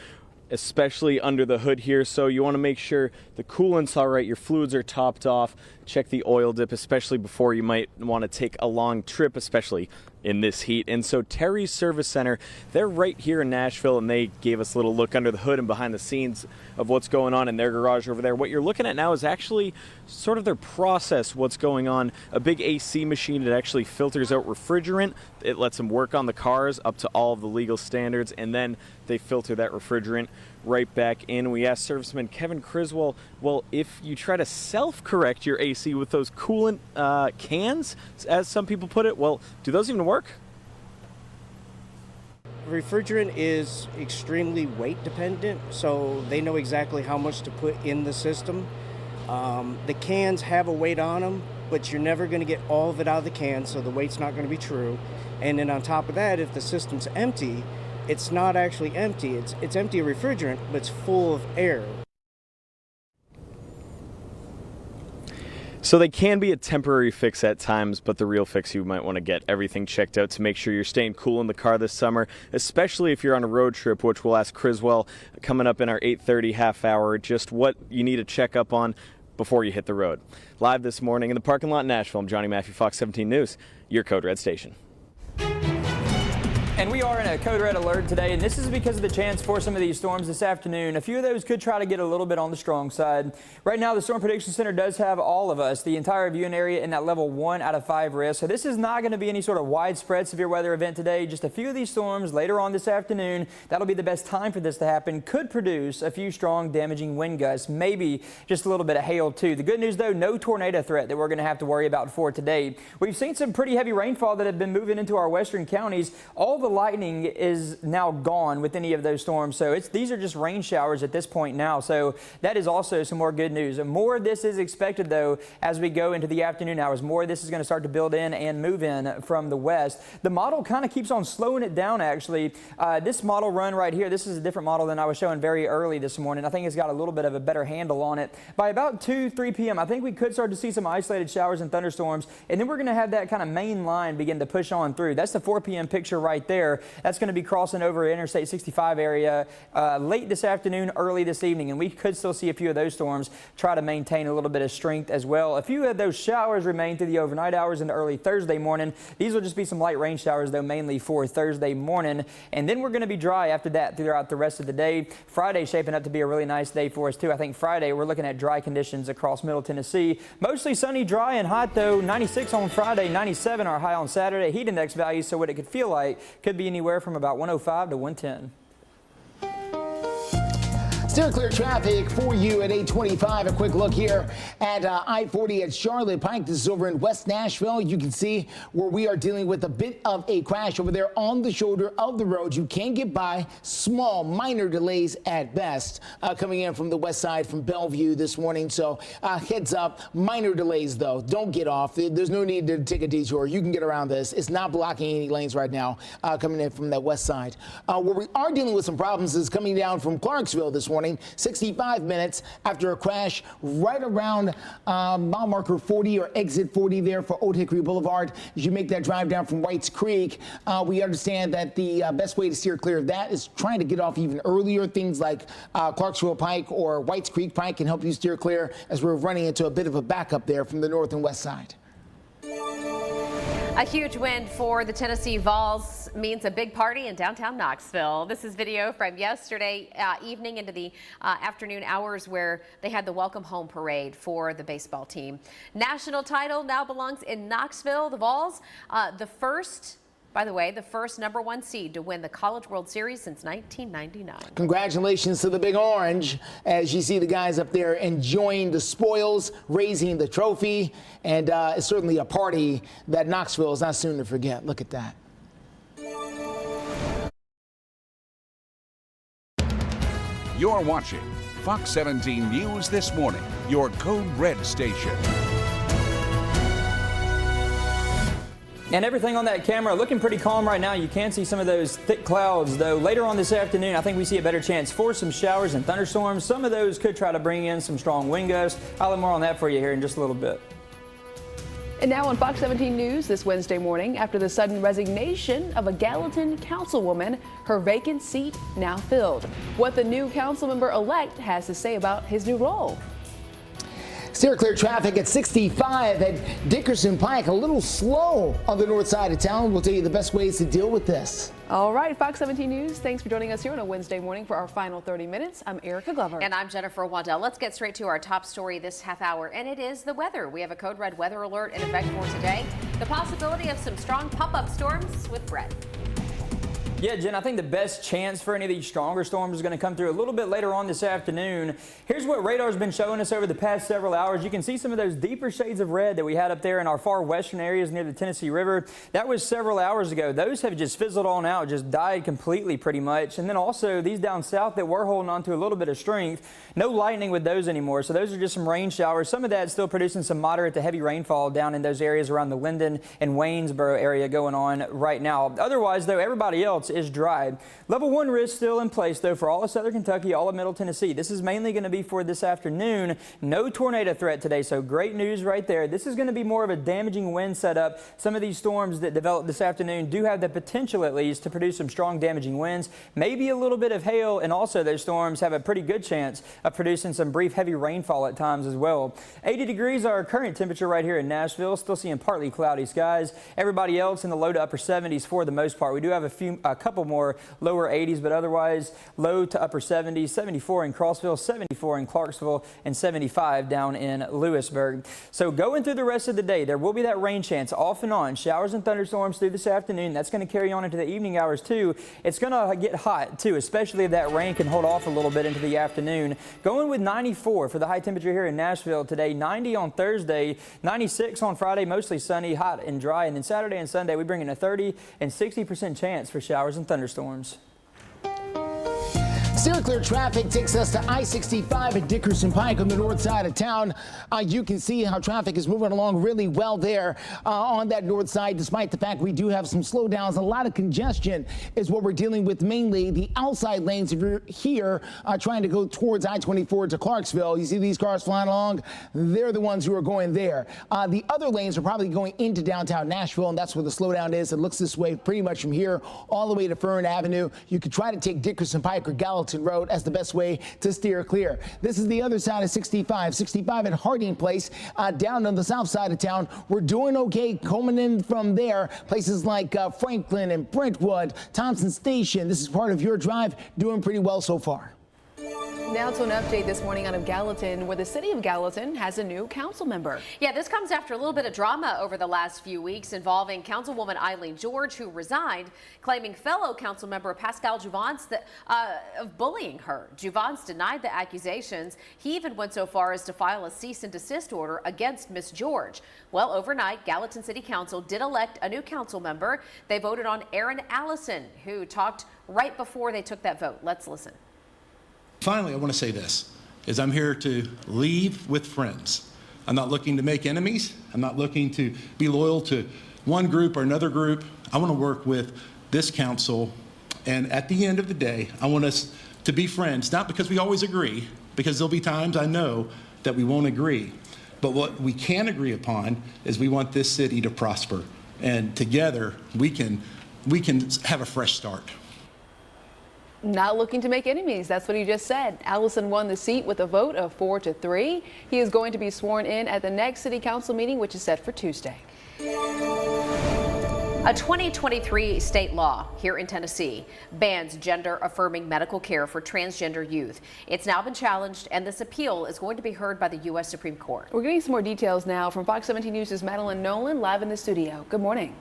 especially under the hood here. So you want to make sure the coolant's all right, your fluids are topped off. Check the oil dip, especially before you might want to take a long trip, especially in this heat. And so Terry's Service Center, they're right here in Nashville, and they gave us a little look under the hood and behind the scenes of what's going on in their garage over there. What you're looking at now is actually sort of their process, what's going on. A big AC machine that actually filters out refrigerant. It lets them work on the cars up to all of the legal standards, and then they filter that refrigerant right back in. We asked Serviceman Kevin Criswell, well, if you try to self-correct your AC with those coolant cans, as some people put it, well, do those even work? Refrigerant is extremely weight dependent, so they know exactly how much to put in the system. The cans have a weight on them, but you're never going to get all of it out of the can, so the weight's not going to be true. And then on top of that, if the system's empty, it's not actually empty. It's empty of refrigerant, but it's full of air. So they can be a temporary fix at times, but the real fix, you might want to get everything checked out to make sure you're staying cool in the car this summer, especially if you're on a road trip, which we'll ask Criswell coming up in our 8:30 half hour, just what you need to check up on before you hit the road. Live this morning in the parking lot in Nashville, I'm Johnny Maffey, Fox 17 News, your Code Red station. And we are in a code red alert today, and this is because of the chance for some of these storms this afternoon. A few of those could try to get a little bit on the strong side. Right now, the Storm Prediction Center does have all of us, the entire viewing area, in that level 1 out of 5 risk. So this is not going to be any sort of widespread severe weather event today. Just a few of these storms later on this afternoon. That'll be the best time for this to happen. Could produce a few strong, damaging wind gusts, maybe just a little bit of hail too. The good news, though, no tornado threat that we're going to have to worry about for today. We've seen some pretty heavy rainfall that have been moving into our western counties. All the lightning is now gone with any of those storms, so these are just rain showers at this point now, so that is also some more good news. And more of this is expected, though, as we go into the afternoon hours. More of this is going to start to build in and move in from the west. The model kind of keeps on slowing it down, actually. This model run right here, this is a different model than I was showing very early this morning. I think it's got a little bit of a better handle on it. By about 2-3 p.m., I think we could start to see some isolated showers and thunderstorms, and then we're going to have that kind of main line begin to push on through. That's the 4 p.m. picture right there. there. That's going to be crossing over Interstate 65 area late this afternoon, early this evening, and we could still see a few of those storms try to maintain a little bit of strength as well. A few of those showers remain through the overnight hours into early Thursday morning. These will just be some light rain showers, though, mainly for Thursday morning, and then we're going to be dry after that throughout the rest of the day. Friday shaping up to be a really nice day for us, too. I think Friday we're looking at dry conditions across Middle Tennessee. Mostly sunny, dry, and hot, though. 96 on Friday, 97 our high on Saturday. Heat index values, so what it could feel like could be anywhere from about 105 to 110. Still clear traffic for you at 825. A quick look here at I-40 at Charlotte Pike. This is over in West Nashville. You can see where we are dealing with a bit of a crash over there on the shoulder of the road. You can get by, small, minor delays at best coming in from the west side from Bellevue this morning. So heads up, minor delays though. Don't get off. There's no need to take a detour. You can get around this. It's not blocking any lanes right now coming in from that west side. Where we are dealing with some problems is coming down from Clarksville this morning. 65 minutes after a crash right around mile marker 40 or exit 40 there for Old Hickory Boulevard. As you make that drive down from Whites Creek, we understand that the best way to steer clear of that is trying to get off even earlier. Things like Clarksville Pike or Whites Creek Pike can help you steer clear as we're running into a bit of a backup there from the north and west side. A huge win for the Tennessee Vols means a big party in downtown Knoxville. This is video from yesterday evening into the afternoon hours where they had the welcome home parade for the baseball team. National title now belongs in Knoxville. The Vols, by the way, the first #1 seed to win the College World Series since 1999. Congratulations to the Big Orange as you see the guys up there enjoying the spoils, raising the trophy, and it's certainly a party that Knoxville is not soon to forget. Look at that. You're watching Fox 17 News This Morning, your Code Red station. And everything on that camera looking pretty calm right now. You can see some of those thick clouds, though. Later on this afternoon, I think we see a better chance for some showers and thunderstorms. Some of those could try to bring in some strong wind gusts. I'll have more on that for you here in just a little bit. And now on Fox 17 News this Wednesday morning, after the sudden resignation of a Gallatin councilwoman, her vacant seat now filled. What the new council member-elect has to say about his new role. Steer clear traffic at 65 at Dickerson Pike. A little slow on the north side of town. We'll tell you the best ways to deal with this. All right, Fox 17 News, thanks for joining us here on a Wednesday morning for our final 30 minutes. I'm Erica Glover. And I'm Jennifer Waddell. Let's get straight to our top story this half hour, and it is the weather. We have a code red weather alert in effect for today. The possibility of some strong pop-up storms with Brett. Yeah, Jen, I think the best chance for any of these stronger storms is going to come through a little bit later on this afternoon. Here's what radar's been showing us over the past several hours. You can see some of those deeper shades of red that we had up there in our far western areas near the Tennessee River. That was several hours ago. Those have just fizzled on out, just died completely pretty much. And then also these down south that were holding on to a little bit of strength, no lightning with those anymore. So those are just some rain showers. Some of that's still producing some moderate to heavy rainfall down in those areas around the Linden and Waynesboro area going on right now. Otherwise, though, everybody else is dry. Level 1 risk still in place, though, for all of southern Kentucky, all of Middle Tennessee. This is mainly going to be for this afternoon. No tornado threat today, so great news right there. This is going to be more of a damaging wind setup. Some of these storms that develop this afternoon do have the potential, at least, to produce some strong damaging winds, maybe a little bit of hail, and also those storms have a pretty good chance of producing some brief heavy rainfall at times as well. 80 degrees our current temperature right here in Nashville. Still seeing partly cloudy skies. Everybody else in the low to upper 70s for the most part. We do have a couple more lower 80s, but otherwise low to upper 70s, 74 in Crossville, 74 in Clarksville, and 75 down in Lewisburg. So going through the rest of the day, there will be that rain chance off and on. Showers and thunderstorms through this afternoon. That's going to carry on into the evening hours too. It's going to get hot too, especially if that rain can hold off a little bit into the afternoon. Going with 94 for the high temperature here in Nashville today, 90 on Thursday, 96 on Friday, mostly sunny, hot and dry. And then Saturday and Sunday, we bring in a 30 and 60% chance for showers and thunderstorms. Steer clear traffic takes us to I-65 at Dickerson Pike on the north side of town. You can see how traffic is moving along really well there on that north side, despite the fact we do have some slowdowns. A lot of congestion is what we're dealing with, mainly the outside lanes. If you're here trying to go towards I-24 to Clarksville, you see these cars flying along, they're the ones who are going there. The other lanes are probably going into downtown Nashville, and that's where the slowdown is. It looks this way pretty much from here all the way to Fern Avenue. You could try to take Dickerson Pike or Gallatin Road as the best way to steer clear. This is the other side of 65. 65 at Harding Place down on the south side of town. We're doing okay coming in from there. Places like Franklin and Brentwood, Thompson Station. This is part of your drive. Doing pretty well so far. Now to an update this morning out of Gallatin, where the city of Gallatin has a new council member. Yeah, this comes after a little bit of drama over the last few weeks involving Councilwoman Eileen George, who resigned, claiming fellow council member Pascal Jouvence of bullying her. Jouvence denied the accusations. He even went so far as to file a cease and desist order against Miss George. Well, overnight, Gallatin City Council did elect a new council member. They voted on Aaron Allison, who talked right before they took that vote. Let's listen. Finally, I want to say this, is I'm here to leave with friends. I'm not looking to make enemies. I'm not looking to be loyal to one group or another group. I want to work with this council, and at the end of the day, I want us to be friends, not because we always agree, because there'll be times I know that we won't agree. But what we can agree upon is we want this city to prosper, and together we can have a fresh start. Not looking to make enemies. That's what he just said. Allison won the seat with a vote of 4-3. He is going to be sworn in at the next city council meeting, which is set for Tuesday. A 2023 state law here in Tennessee bans gender-affirming medical care for transgender youth. It's now been challenged, and this appeal is going to be heard by the U.S. Supreme Court. We're getting some more details now from Fox 17 News' Madeline Nolan live in the studio. Good morning.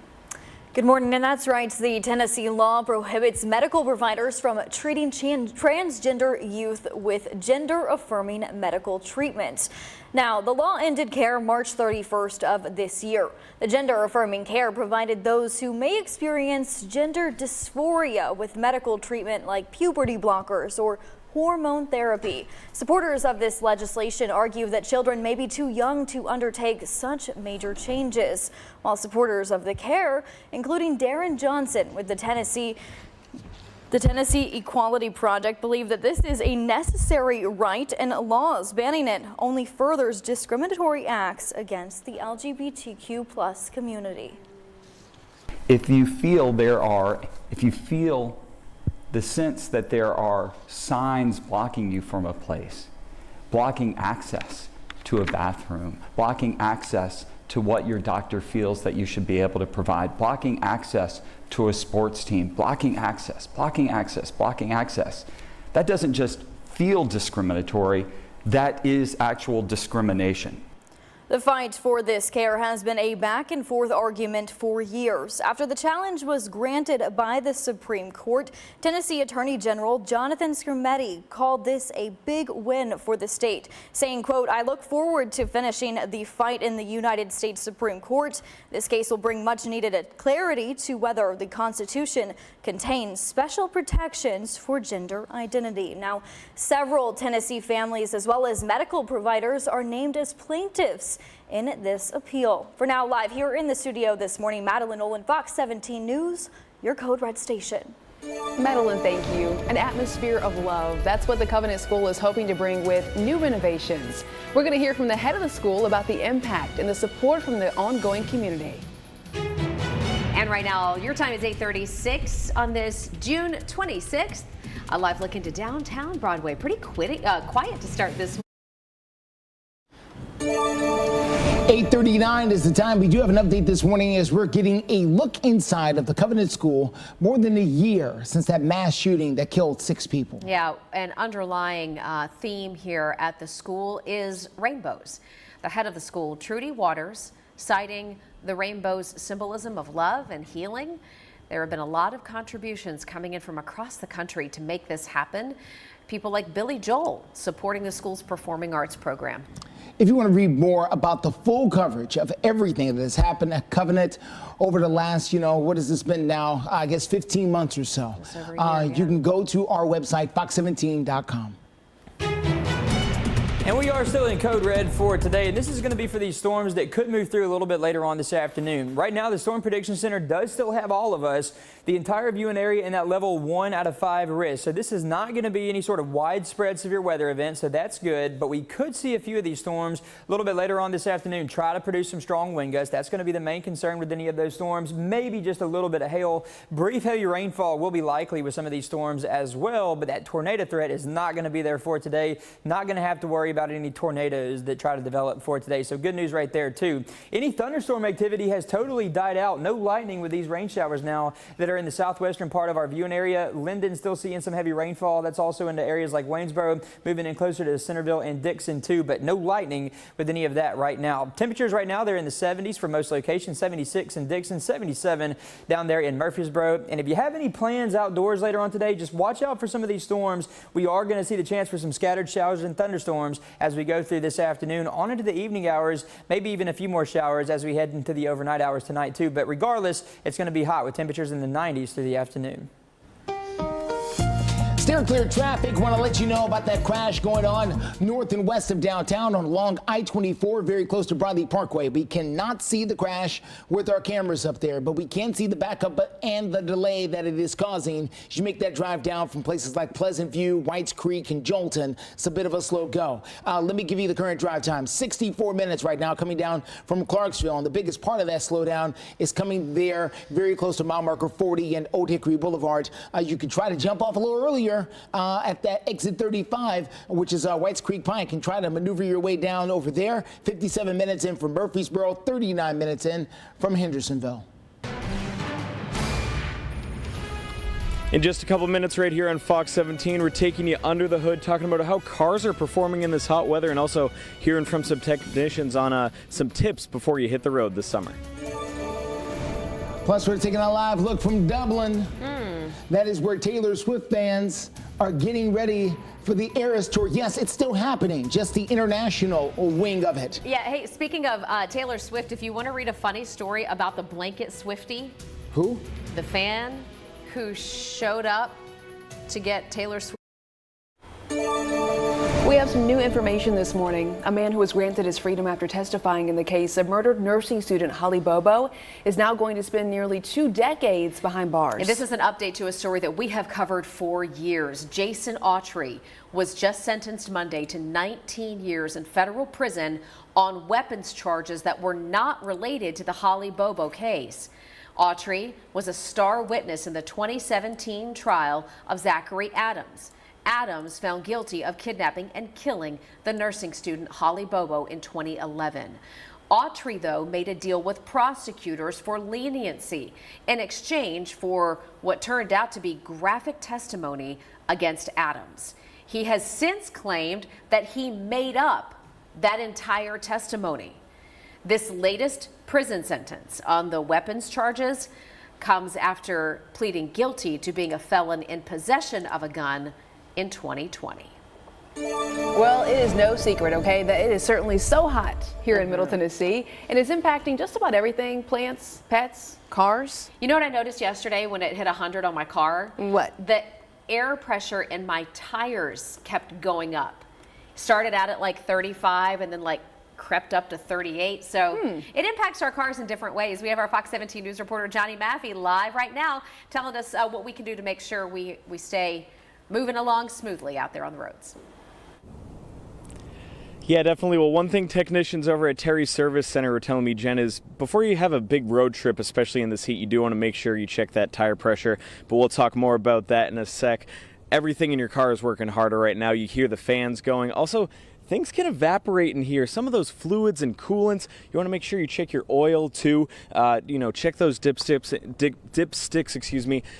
Good morning, and that's right. The Tennessee law prohibits medical providers from treating transgender youth with gender-affirming medical treatment. Now, the law ended care March 31st of this year. The gender-affirming care provided those who may experience gender dysphoria with medical treatment like puberty blockers or hormone therapy. Supporters of this legislation argue that children may be too young to undertake such major changes, while supporters of the care, including Darren Johnson with the Tennessee Equality Project, believe that this is a necessary right, and laws banning it only furthers discriminatory acts against the LGBTQ+ community. If you feel the sense that there are signs blocking you from a place, blocking access to a bathroom, blocking access to what your doctor feels that you should be able to provide, blocking access to a sports team, blocking access, that doesn't just feel discriminatory, that is actual discrimination. The fight for this care has been a back and forth argument for years. After the challenge was granted by the Supreme Court, Tennessee Attorney General Jonathan Skrmetti called this a big win for the state, saying, quote, "I look forward to finishing the fight in the United States Supreme Court. This case will bring much needed clarity to whether the Constitution contains special protections for gender identity." Now, several Tennessee families as well as medical providers are named as plaintiffs in this appeal. For now, live here in the studio this morning, Madeline Nolan, Fox 17 News, your Code Red station. Madeline, thank you. An atmosphere of love. That's what the Covenant School is hoping to bring with new renovations. We're going to hear from the head of the school about the impact and the support from the ongoing community. And right now, your time is 8:36 on this June 26th. A live look into downtown Broadway. Pretty quiet to start this. 8:39 is the time. We do have an update this morning as we're getting a look inside of the Covenant School more than a year since that mass shooting that killed 6 people. Yeah, an underlying theme here at the school is rainbows. The head of the school, Trudy Waters, citing the rainbow's symbolism of love and healing. There have been a lot of contributions coming in from across the country to make this happen. People like Billy Joel supporting the school's performing arts program. If you want to read more about the full coverage of everything that has happened at Covenant over the last, what has this been now? I guess 15 months or so. You can go to our website, fox17.com. And we are still in code red for today, and this is going to be for these storms that could move through a little bit later on this afternoon. Right now, the Storm Prediction Center does still have all of us, the entire viewing area, in that level 1 out of 5 risk. So this is not going to be any sort of widespread severe weather event, so that's good. But we could see a few of these storms a little bit later on this afternoon try to produce some strong wind gusts. That's going to be the main concern with any of those storms. Maybe just a little bit of hail. Brief heavy rainfall will be likely with some of these storms as well, but that tornado threat is not going to be there for today. Not going to have to worry about any tornadoes that try to develop for today. So good news right there too. Any thunderstorm activity has totally died out. No lightning with these rain showers now that are in the southwestern part of our viewing area. Linden still seeing some heavy rainfall. That's also into areas like Waynesboro, moving in closer to Centerville and Dickson too, but no lightning with any of that right now. Temperatures right now, they're in the 70s for most locations, 76 in Dickson, 77 down there in Murfreesboro. And if you have any plans outdoors later on today, just watch out for some of these storms. We are going to see the chance for some scattered showers and thunderstorms as we go through this afternoon on into the evening hours, maybe even a few more showers as we head into the overnight hours tonight too. But regardless, it's going to be hot with temperatures in the 90s through the afternoon. Steer clear traffic. Want to let you know about that crash going on north and west of downtown on along I-24, very close to Broadley Parkway. We cannot see the crash with our cameras up there, but we can see the backup and the delay that it is causing. As you make that drive down from places like Pleasant View, Whites Creek, and Jolton, it's a bit of a slow go. Let me give you the current drive time. 64 minutes right now coming down from Clarksville, and the biggest part of that slowdown is coming there very close to mile marker 40 and Old Hickory Boulevard. You could try to jump off a little earlier at that exit 35, which is Whites Creek Pike, and try to maneuver your way down over there. 57 minutes in from Murfreesboro, 39 minutes in from Hendersonville. In just a couple minutes right here on Fox 17, we're taking you under the hood, talking about how cars are performing in this hot weather, and also hearing from some technicians on some tips before you hit the road this summer. Plus, we're taking a live look from Dublin. That is where Taylor Swift fans are getting ready for the Eras Tour. Yes, it's still happening, just the international wing of it. Yeah, hey, speaking of Taylor Swift, if you want to read a funny story about the blanket Swiftie. Who? The fan who showed up to get Taylor Swift. We have some new information this morning. A man who was granted his freedom after testifying in the case of murdered nursing student Holly Bobo is now going to spend nearly 2 decades behind bars. And this is an update to a story that we have covered for years. Jason Autry was just sentenced Monday to 19 years in federal prison on weapons charges that were not related to the Holly Bobo case. Autry was a star witness in the 2017 trial of Zachary Adams. Adams found guilty of kidnapping and killing the nursing student Holly Bobo in 2011. Autry, though, made a deal with prosecutors for leniency in exchange for what turned out to be graphic testimony against Adams. He has since claimed that he made up that entire testimony. This latest prison sentence on the weapons charges comes after pleading guilty to being a felon in possession of a gun in 2020. Well, it is no secret, okay, that it is certainly so hot here in Middle Tennessee, and it's impacting just about everything: plants, pets, cars. You know what I noticed yesterday when it hit 100 on my car? What? The air pressure in my tires kept going up. Started out at like 35 and then like crept up to 38. So it impacts our cars in different ways. We have our Fox 17 News reporter Johnny Maffey live right now telling us what we can do to make sure we stay moving along smoothly out there on the roads. Yeah, definitely. Well, one thing technicians over at Terry's Service Center were telling me, Jen, is before you have a big road trip, especially in this heat, you do want to make sure you check that tire pressure. But we'll talk more about that in a sec. Everything in your car is working harder right now. You hear the fans going. Also, things can evaporate in here. Some of those fluids and coolants, you want to make sure you check your oil too. Check those dipsticks,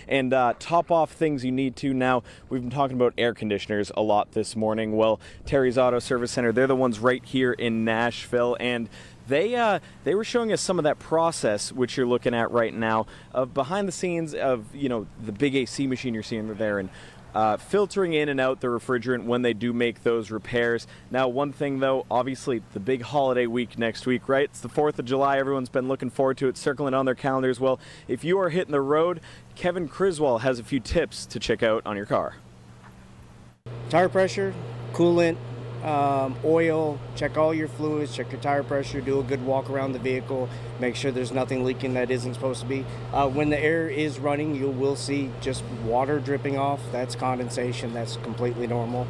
and top off things you need to. Now, we've been talking about air conditioners a lot this morning. Well, Terry's Auto Service Center, they're the ones right here in Nashville, and They were showing us some of that process, which you're looking at right now, of behind the scenes of, the big AC machine you're seeing there, and filtering in and out the refrigerant when they do make those repairs. Now, one thing though, obviously the big holiday week next week, right? It's the 4th of July. Everyone's been looking forward to it, circling on their calendars. Well, if you are hitting the road, Kevin Criswell has a few tips to check out on your car. Tire pressure, coolant, oil, check all your fluids, check your tire pressure, do a good walk around the vehicle, make sure there's nothing leaking that isn't supposed to be. When the air is running, you will see just water dripping off. That's condensation. That's completely normal.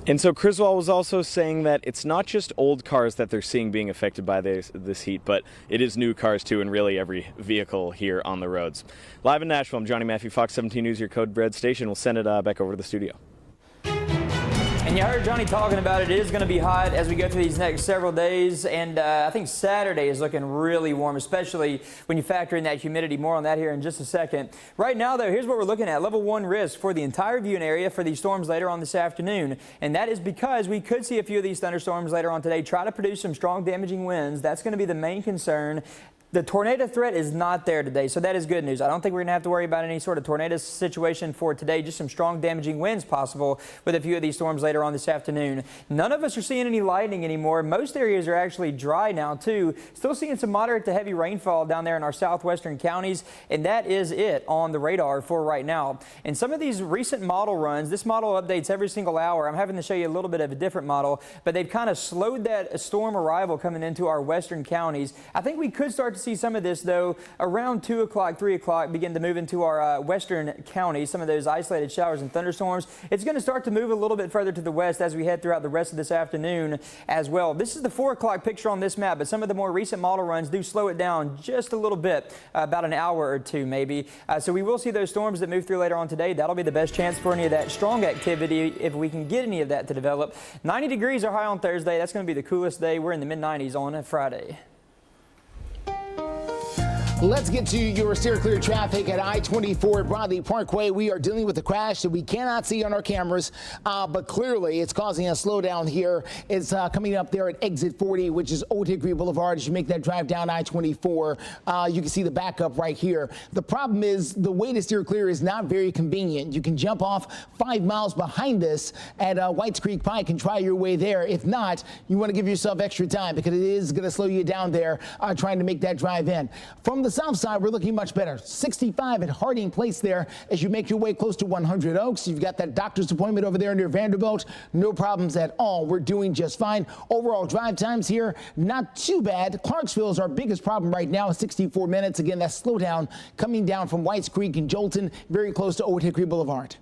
And so Criswell was also saying that it's not just old cars that they're seeing being affected by this heat, but it is new cars too, and really every vehicle here on the roads. Live in Nashville, I'm Johnny Matthew, Fox 17 News, your Code Red station. We'll send it back over to the studio. And you heard Johnny talking about it. It is going to be hot as we go through these next several days. And I think Saturday is looking really warm, especially when you factor in that humidity. More on that here in just a second. Right now, though, here's what we're looking at. Level 1 risk for the entire viewing area for these storms later on this afternoon. And that is because we could see a few of these thunderstorms later on today try to produce some strong damaging winds. That's going to be the main concern. The tornado threat is not there today, so that is good news. I don't think we're going to have to worry about any sort of tornado situation for today. Just some strong damaging winds possible with a few of these storms later on this afternoon. None of us are seeing any lightning anymore. Most areas are actually dry now, too. Still seeing some moderate to heavy rainfall down there in our southwestern counties, and that is it on the radar for right now. And some of these recent model runs, this model updates every single hour. I'm having to show you a little bit of a different model, but they've kind of slowed that storm arrival coming into our western counties. I think we could start to see some of this, though, around 2 o'clock, 3 o'clock, begin to move into our western counties. Some of those isolated showers and thunderstorms. It's going to start to move a little bit further to the west as we head throughout the rest of this afternoon as well. This is the 4 o'clock picture on this map, but some of the more recent model runs do slow it down just a little bit, about an hour or two maybe. So we will see those storms that move through later on today. That'll be the best chance for any of that strong activity if we can get any of that to develop. 90 degrees are high on Thursday. That's going to be the coolest day. We're in the mid-90s on Friday. Let's get to your steer clear traffic at I-24 Broadley Parkway. We are dealing with a crash that we cannot see on our cameras, but clearly it's causing a slowdown here. It's coming up there at exit 40, which is Old Hickory Boulevard. As you make that drive down I-24, you can see the backup right here. The problem is the way to steer clear is not very convenient. You can jump off 5 miles behind this at Whites Creek Pike and try your way there. If not, you want to give yourself extra time because it is going to slow you down there trying to make that drive in. From the south side, we're looking much better. 65 at Harding Place there as you make your way close to 100 Oaks. You've got that doctor's appointment over there near Vanderbilt. No problems at all. We're doing just fine. Overall drive times here, not too bad. Clarksville is our biggest problem right now, 64 minutes. Again, that slowdown coming down from Whites Creek and Jolton, very close to Old Hickory Boulevard.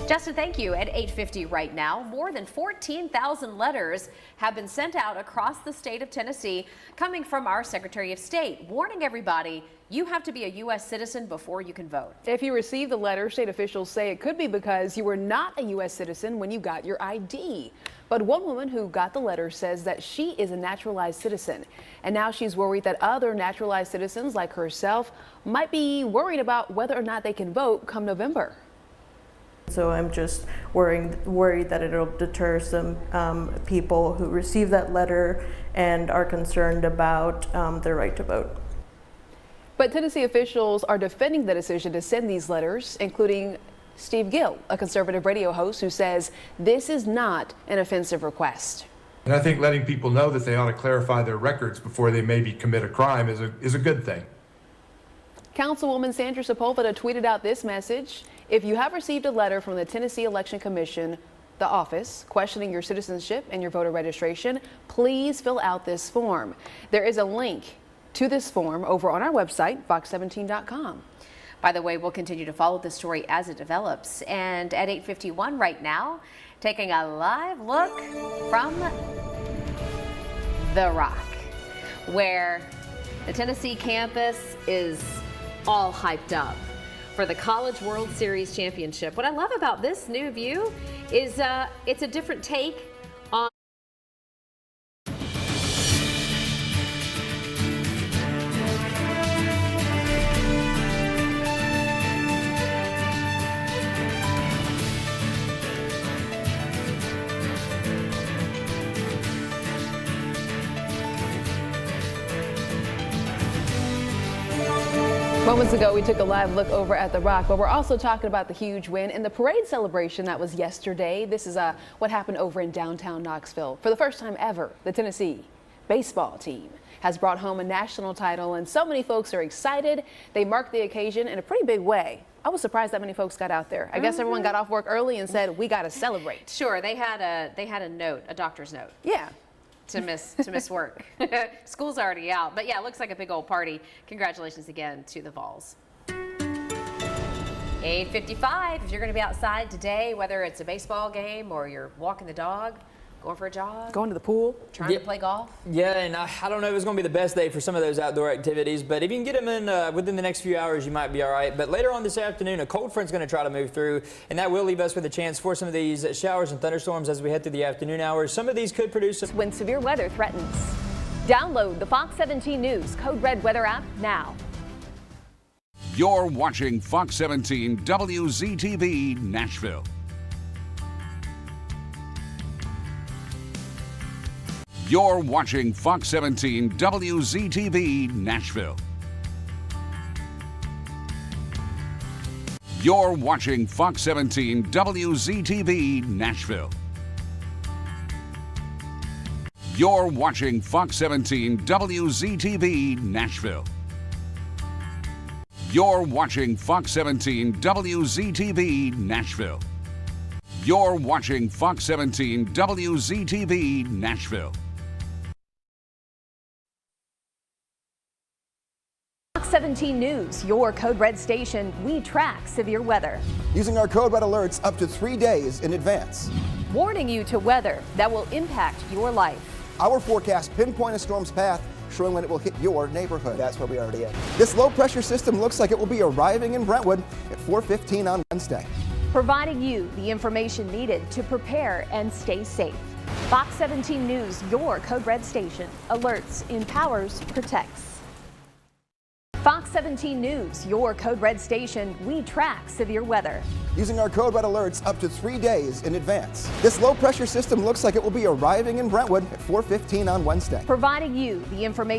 Justin, thank you. At 8:50 right now, more than 14,000 letters have been sent out across the state of Tennessee coming from our Secretary of State, warning everybody you have to be a U.S. citizen before you can vote. If you received the letter, state officials say it could be because you were not a U.S. citizen when you got your ID. But one woman who got the letter says that she is a naturalized citizen, and now she's worried that other naturalized citizens like herself might be worried about whether or not they can vote come November. So I'm just worried that it'll deter some people who receive that letter and are concerned about their right to vote. But Tennessee officials are defending the decision to send these letters, including Steve Gill, a conservative radio host who says this is not an offensive request. And I think letting people know that they ought to clarify their records before they maybe commit a crime is a good thing. Councilwoman Sandra Sepulveda tweeted out this message. If you have received a letter from the Tennessee Election Commission, the office, questioning your citizenship and your voter registration, please fill out this form. There is a link to this form over on our website, fox17.com. By the way, we'll continue to follow this story as it develops. And at 8:51 right now, taking a live look from The Rock, where the Tennessee campus is all hyped up for the College World Series Championship. What I love about this new view is it's a different take on Moments ago, we took a live look over at the Rock, but we're also talking about the huge win and the parade celebration that was yesterday. This is what happened over in downtown Knoxville. For the first time ever, the Tennessee baseball team has brought home a national title, and so many folks are excited. They marked the occasion in a pretty big way. I was surprised that many folks got out there. I guess everyone got off work early and said, we got to celebrate. Sure, they had a note, a doctor's note. Yeah. To miss work. School's already out, but yeah, it looks like a big old party. Congratulations again to the Vols. 8:55. If you're going to be outside today, whether it's a baseball game or you're walking the dog, going for a jog, going to the pool, trying to play golf. Yeah, and I don't know if it's going to be the best day for some of those outdoor activities, but if you can get them in within the next few hours, you might be all right. But later on this afternoon, a cold front's going to try to move through, and that will leave us with a chance for some of these showers and thunderstorms as we head through the afternoon hours. Some of these could produce when severe weather threatens. Download the Fox 17 News Code Red weather app now. You're watching Fox 17 WZTV Nashville. You're watching Fox 17 WZTV Nashville. You're watching Fox 17 WZTV Nashville. You're watching Fox 17 WZTV Nashville. You're watching Fox 17 WZTV Nashville. You're watching Fox 17 WZTV Nashville. Fox 17 News, your Code Red station. We track severe weather. Using our Code Red alerts up to 3 days in advance. Warning you to weather that will impact your life. Our forecast pinpoint a storm's path, showing when it will hit your neighborhood. That's where we already are. This low pressure system looks like it will be arriving in Brentwood at 4:15 on Wednesday. Providing you the information needed to prepare and stay safe. Fox 17 News, your Code Red station. Alerts, empowers, protects. Fox 17 News, your Code Red station. We track severe weather. Using our Code Red alerts up to 3 days in advance. This low pressure system looks like it will be arriving in Brentwood at 4:15 on Wednesday. Providing you the information